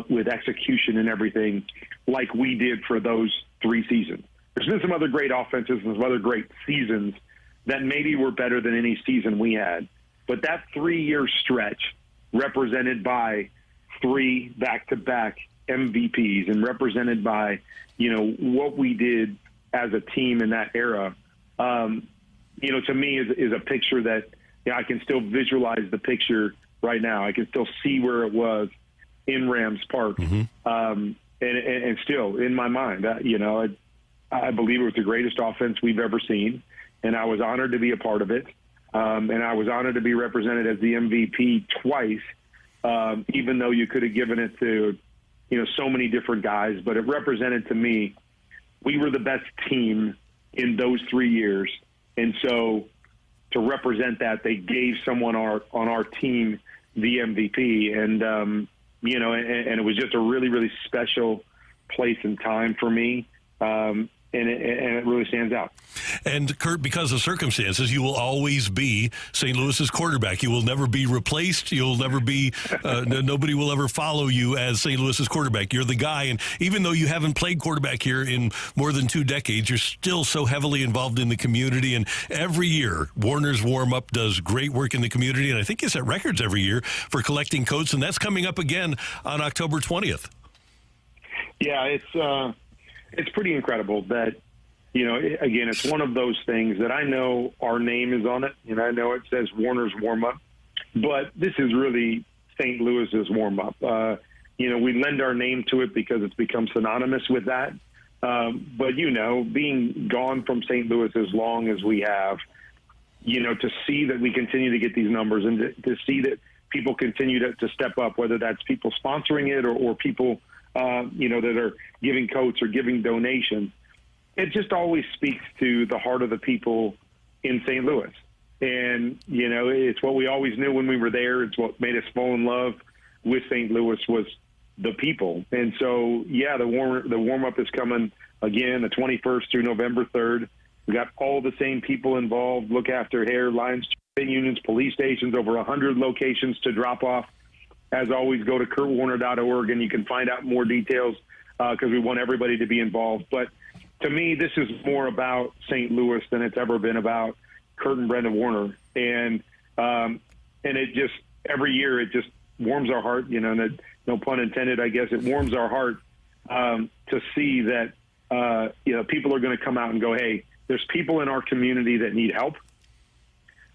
Speaker 22: with execution and everything like we did for those 3 seasons. There's been some other great offenses and some other great seasons that maybe were better than any season we had. But that 3-year stretch represented by 3 back-to-back MVPs and represented by, what we did as a team in that era, to me is a picture that I can still visualize the picture right now. I can still see where it was in Rams Park. Mm-hmm. And still in my mind, I believe it was the greatest offense we've ever seen. And I was honored to be a part of it. And I was honored to be represented as the MVP twice, even though you could have given it to, so many different guys. But it represented to me, we were the best team in those 3 years. And so to represent that, they gave someone on our team the MVP. And, and it was just a really, really special place and time for me. And it really stands out.
Speaker 2: And Kurt, because of circumstances, you will always be St. Louis's quarterback. You will never be replaced. You'll never be, nobody will ever follow you as St. Louis's quarterback. You're the guy. And even though you haven't played quarterback here in more than 2 decades, you're still so heavily involved in the community. And every year, Warner's Warm-Up does great work in the community. And I think you set records every year for collecting coats. And that's coming up again on October 20th.
Speaker 22: Yeah, it's pretty incredible that, again, it's one of those things that I know our name is on it, and I know it says Warner's Warm-Up, but this is really St. Louis's warm-up. We lend our name to it because it's become synonymous with that. But, being gone from St. Louis as long as we have, to see that we continue to get these numbers and to see that people continue to step up, whether that's people sponsoring it or people that are giving coats or giving donations. It just always speaks to the heart of the people in St. Louis. And, it's what we always knew when we were there. It's what made us fall in love with St. Louis was the people. And so, the warm-up is coming again, the 21st through November 3rd. We got all the same people involved, look after hair, lines, unions, police stations, over 100 locations to drop off. As always, go to kurtwarner.org and you can find out more details because we want everybody to be involved. But to me, this is more about St. Louis than it's ever been about Kurt and Brenda Warner. And it just, every year, it just warms our heart, no pun intended, I guess. It warms our heart to see that, people are going to come out and go, hey, there's people in our community that need help.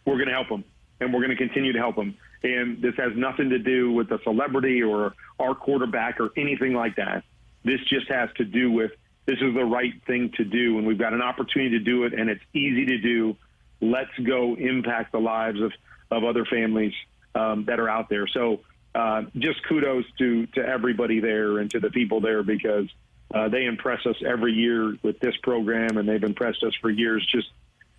Speaker 22: We're going to help them, and we're going to continue to help them. And this has nothing to do with a celebrity or our quarterback or anything like that. This just has to do with this is the right thing to do, and we've got an opportunity to do it, and it's easy to do. Let's go impact the lives of other families that are out there. So just kudos to everybody there and to the people there because they impress us every year with this program, and they've impressed us for years just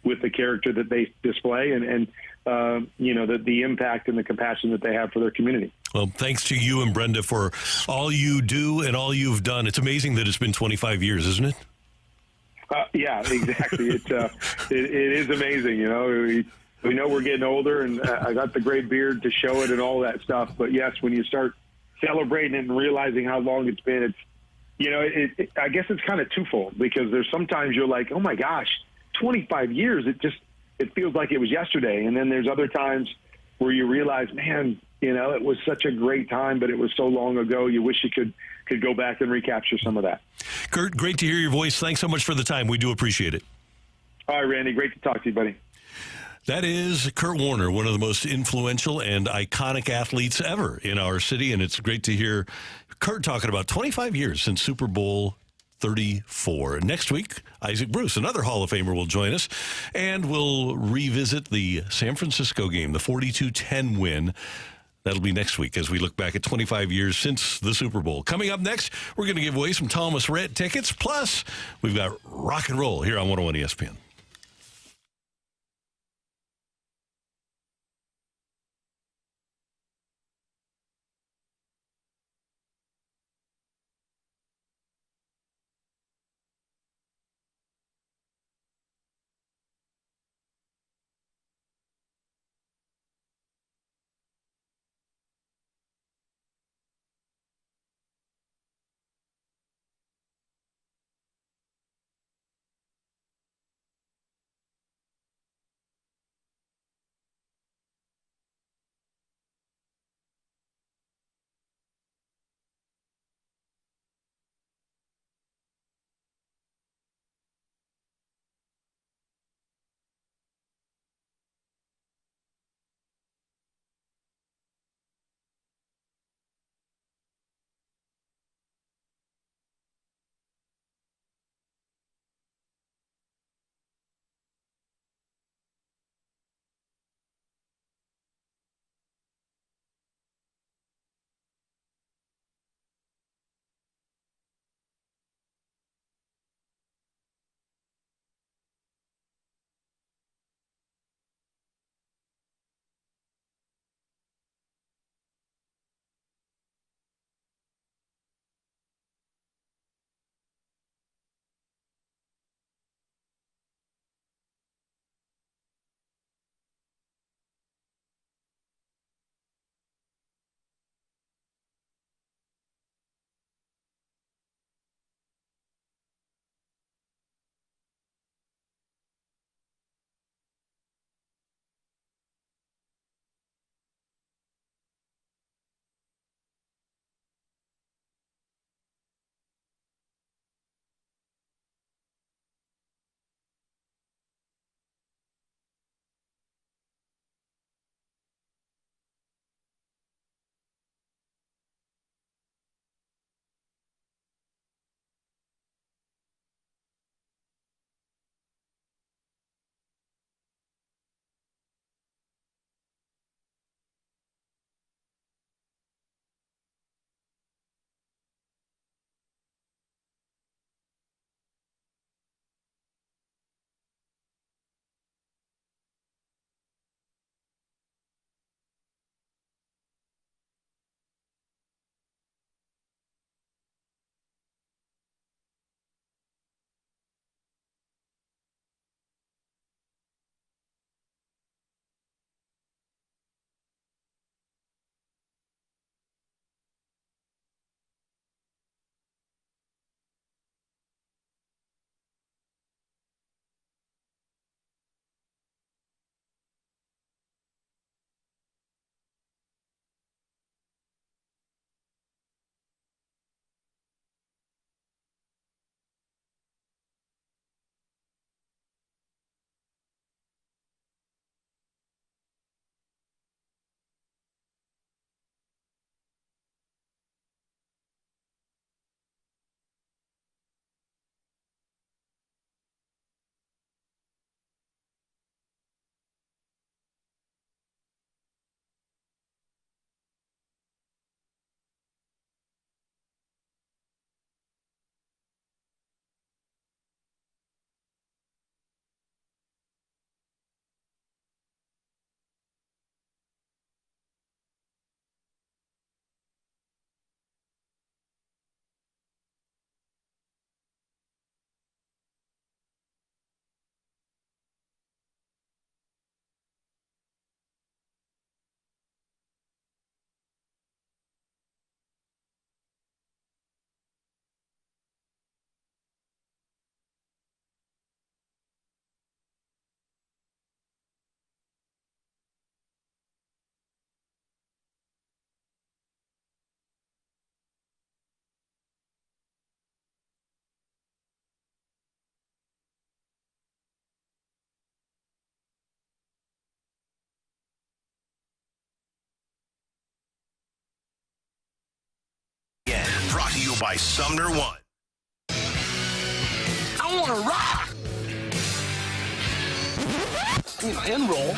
Speaker 22: with the character that they display and the impact and the compassion that they have for their community.
Speaker 2: Well, thanks to you and Brenda for all you do and all you've done. It's amazing that it's been 25 years, isn't it?
Speaker 22: Yeah, exactly. It is amazing. We know we're getting older, and I got the gray beard to show it and all that stuff. But yes, when you start celebrating it and realizing how long it's been, it's I guess it's kind of twofold because there's sometimes you're like, oh my gosh, 25 years. It feels like it was yesterday. And then there's other times where you realize, man, it was such a great time, but it was so long ago. You wish you could go back and recapture some of that.
Speaker 2: Kurt, great to hear your voice. Thanks so much for the time. We do appreciate it.
Speaker 22: All right, Randy. Great to talk to you, buddy.
Speaker 2: That is Kurt Warner, one of the most influential and iconic athletes ever in our city. And it's great to hear Kurt talking about 25 years since Super Bowl 34. Next week, Isaac Bruce, another Hall of Famer, will join us, and we'll revisit the San Francisco game, the 42-10 win. That'll be next week as we look back at 25 years since the Super Bowl. Coming up next, we're going to give away some Thomas Rhett tickets, plus we've got Rocc Roll here on 101 ESPN.
Speaker 1: by Sumner One.
Speaker 9: I want to rock. End roll.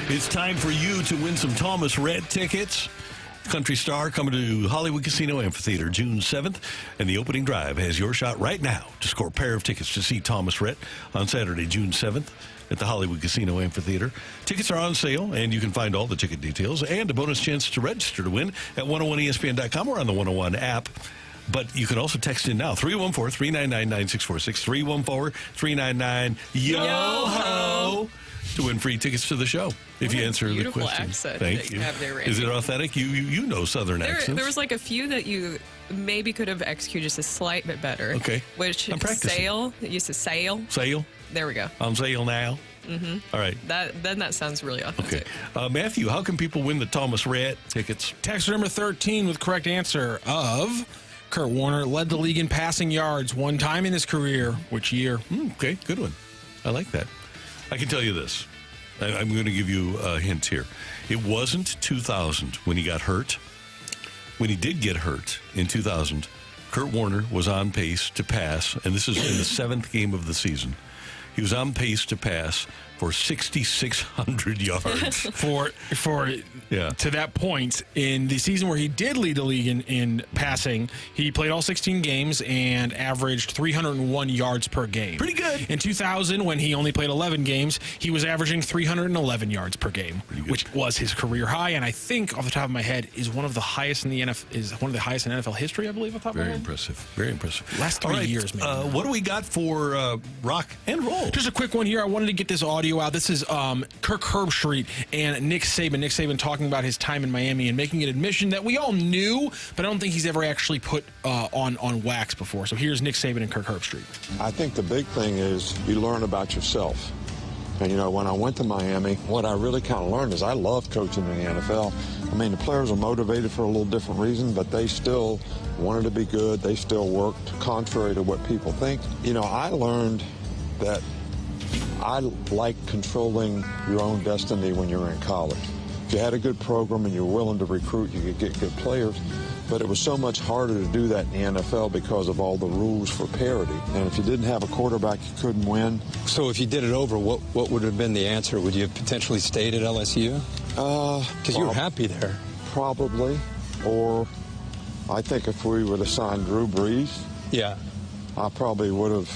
Speaker 2: It's time for you to win some Thomas Rhett tickets. Country Star coming to Hollywood Casino Amphitheater June 7th, and the opening drive has your shot right now to score a pair of tickets to see Thomas Rhett on Saturday, June 7th at the Hollywood Casino Amphitheater. Tickets are on sale, and you can find all the ticket details and a bonus chance to register to win at 101ESPN.com or on the 101 app. But you can also text in now, 314-399-9646, 314-399-YO-HO, to win free tickets to the show if you answer the question.
Speaker 3: Accent
Speaker 2: Thank you. Is it authentic? You know Southern accents.
Speaker 3: There was like a few that you maybe could have executed just a slight bit better.
Speaker 2: Okay.
Speaker 3: Which
Speaker 2: I'm practicing.
Speaker 3: Sail, you used to sail.
Speaker 2: Sail?
Speaker 3: There we go.
Speaker 2: On sale now?
Speaker 3: Mm-hmm.
Speaker 2: All right.
Speaker 3: That sounds really authentic.
Speaker 2: Okay. Matthew, how can people win the Thomas Rhett tickets?
Speaker 5: Text number 13 with correct answer of Kurt Warner led the league in passing yards one time in his career. Which year?
Speaker 2: Okay, good one. I like that. I can tell you this. I'm going to give you a hint here. It wasn't 2000 when he got hurt. When he did get hurt in 2000, Kurt Warner was on pace to pass, and this is in the 7th game of the season. He was on pace to pass for 6,600 yards.
Speaker 5: To that point, in the season where he did lead the league in passing, he played all 16 games and averaged 301 yards per game.
Speaker 2: Pretty good.
Speaker 5: In 2000, when he only played 11 games, he was averaging 311 yards per game, which was his career high, and I think, off the top of my head, is one of the highest in the NFL. Is one of the highest in NFL history, I believe. Off the top of my head.
Speaker 2: Impressive. Very impressive.
Speaker 5: Last 3 years, maybe.
Speaker 2: What do we got for Rocc and Roll?
Speaker 5: Just a quick one here. I wanted to get this audio out. This is Kirk Herbstreit and Nick Saban. Nick Saban talking about his time in Miami and making an admission that we all knew, but I don't think he's ever actually put on wax before. So here's Nick Saban and Kirk Herbstreit.
Speaker 10: I think the big thing is you learn about yourself. And, when I went to Miami, what I really kind of learned is I love coaching in the NFL. I mean, the players are motivated for a little different reason, but they still wanted to be good. They still worked contrary to what people think. I learned that I like controlling your own destiny when you're in college. If you had a good program and you're willing to recruit, you could get good players. But it was so much harder to do that in the NFL because of all the rules for parity. And if you didn't have a quarterback, you couldn't win.
Speaker 23: So if you did it over, what would have been the answer? Would you have potentially stayed at LSU? Because you were happy there.
Speaker 10: Probably. Or I think if we would have signed Drew Brees, I probably would have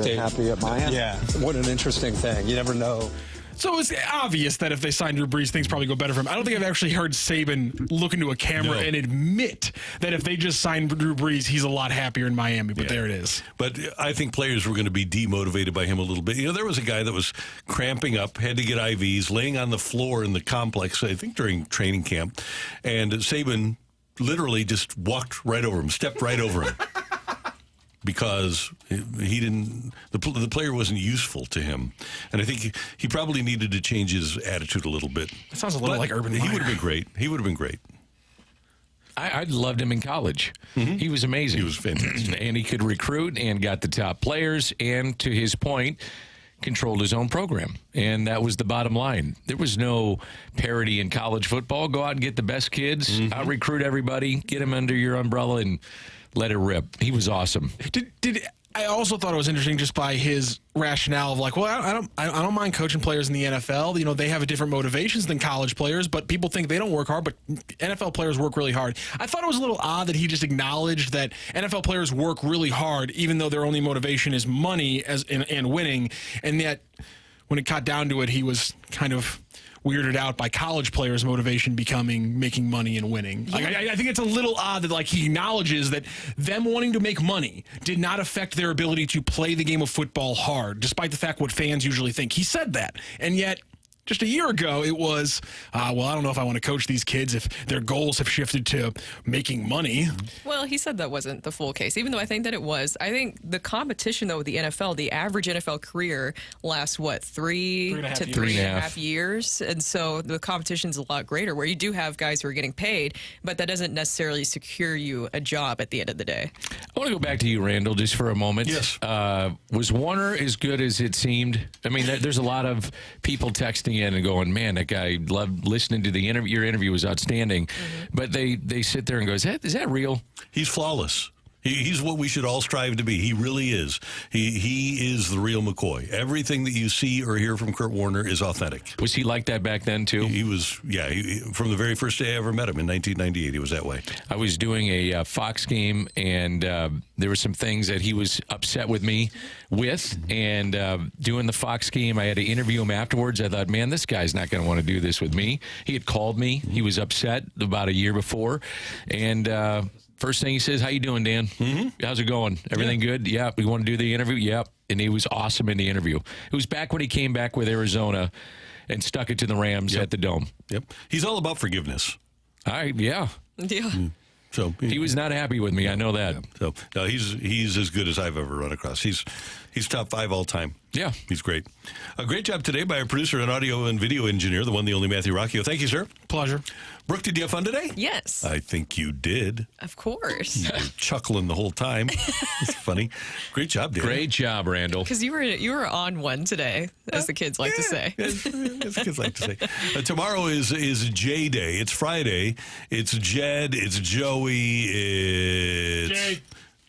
Speaker 10: been happy at Miami.
Speaker 23: Yeah. What an interesting thing. You never know.
Speaker 5: So it's obvious that if they sign Drew Brees, things probably go better for him. I don't think I've actually heard Saban look into a camera and admit that if they just signed Drew Brees, he's a lot happier in Miami. But there it is.
Speaker 2: But I think players were going to be demotivated by him a little bit. There was a guy that was cramping up, had to get IVs, laying on the floor in the complex, I think during training camp. And Saban literally just walked right over him, stepped right over him. Because he didn't, the player wasn't useful to him, and I think he probably needed to change his attitude a little bit.
Speaker 5: It sounds a little like Urban Meyer.
Speaker 2: He would have been great. He would have been great.
Speaker 4: I loved him in college. Mm-hmm. He was amazing.
Speaker 2: He was fantastic,
Speaker 4: and he could recruit and got the top players. And to his point, controlled his own program, and that was the bottom line. There was no parity in college football. Go out and get the best kids, out recruit everybody, get them under your umbrella, and let it rip. He was awesome.
Speaker 5: I also thought it was interesting just by his rationale of like, well, I don't mind coaching players in the NFL. They have a different motivations than college players, but people think they don't work hard, but NFL players work really hard. I thought it was a little odd that he just acknowledged that NFL players work really hard, even though their only motivation is money and winning, and yet when it got down to it, he was kind of weirded out by college players' motivation becoming making money and winning. Like, I think it's a little odd that he acknowledges that them wanting to make money did not affect their ability to play the game of football hard, despite the fact what fans usually think. He said that, and yet just a year ago, it was, I don't know if I want to coach these kids if their goals have shifted to making money.
Speaker 3: Well, he said that wasn't the full case, even though I think that it was. I think the competition, though, with the NFL, the average NFL career lasts, three and a half years. And so the competition's a lot greater, where you do have guys who are getting paid, but that doesn't necessarily secure you a job at the end of the day.
Speaker 4: I want to go back to you, Randall, just for a moment.
Speaker 2: Yes.
Speaker 4: Was Warner as good as it seemed? I mean, there's a lot of people texting in and going, man, that guy loved listening to the interview. Your interview was outstanding. But they sit there and go, is that real?
Speaker 2: He's flawless. He's what we should all strive to be. He really is. He is the real McCoy. Everything that you see or hear from Kurt Warner is authentic.
Speaker 4: Was he like that back then, too?
Speaker 2: He was, yeah. From the very first day I ever met him in 1998, he was that way.
Speaker 4: I was doing a Fox game, and there were some things that he was upset with me with. And doing the Fox game, I had to interview him afterwards. I thought, man, this guy's not going to want to do this with me. He had called me. He was upset about a year before. And first thing he says, how you doing, Dan? How's it going? Everything good? Yeah. We want to do the interview? Yep. And he was awesome in the interview. It was back when he came back with Arizona and stuck it to the Rams at the Dome.
Speaker 2: Yep. He's all about forgiveness.
Speaker 4: All right. Yeah.
Speaker 3: Yeah.
Speaker 2: So
Speaker 4: he was not happy with me. I know that.
Speaker 2: Yeah. So no, he's as good as I've ever run across. He's top 5 all time.
Speaker 4: Yeah.
Speaker 2: He's great. A great job today by our producer and audio and video engineer, the one, the only Matthew Rocchio. Thank you, sir.
Speaker 5: Pleasure.
Speaker 2: Brooke, did you have fun today?
Speaker 3: Yes.
Speaker 2: I think you did.
Speaker 3: Of course.
Speaker 2: You were chuckling the whole time. It's funny. Great job, Dan.
Speaker 4: Great job, Randall.
Speaker 3: Because you were on one today, as the kids like to say.
Speaker 2: As the kids like to say. Tomorrow is J Day. It's Friday. It's Jed. It's Joey. It's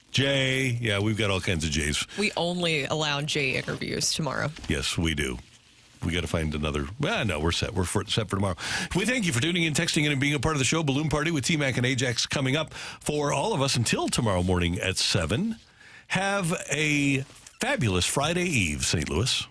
Speaker 2: Jay. Yeah, we've got all kinds of J's.
Speaker 3: We only allow Jay interviews tomorrow.
Speaker 2: Yes, we do. We got to find another. Well, no, we're set. We're set for tomorrow. We thank you for tuning in, texting in, and being a part of the show. Balloon Party with T-Mac and Ajax coming up for all of us until tomorrow morning at 7. Have a fabulous Friday Eve, St. Louis.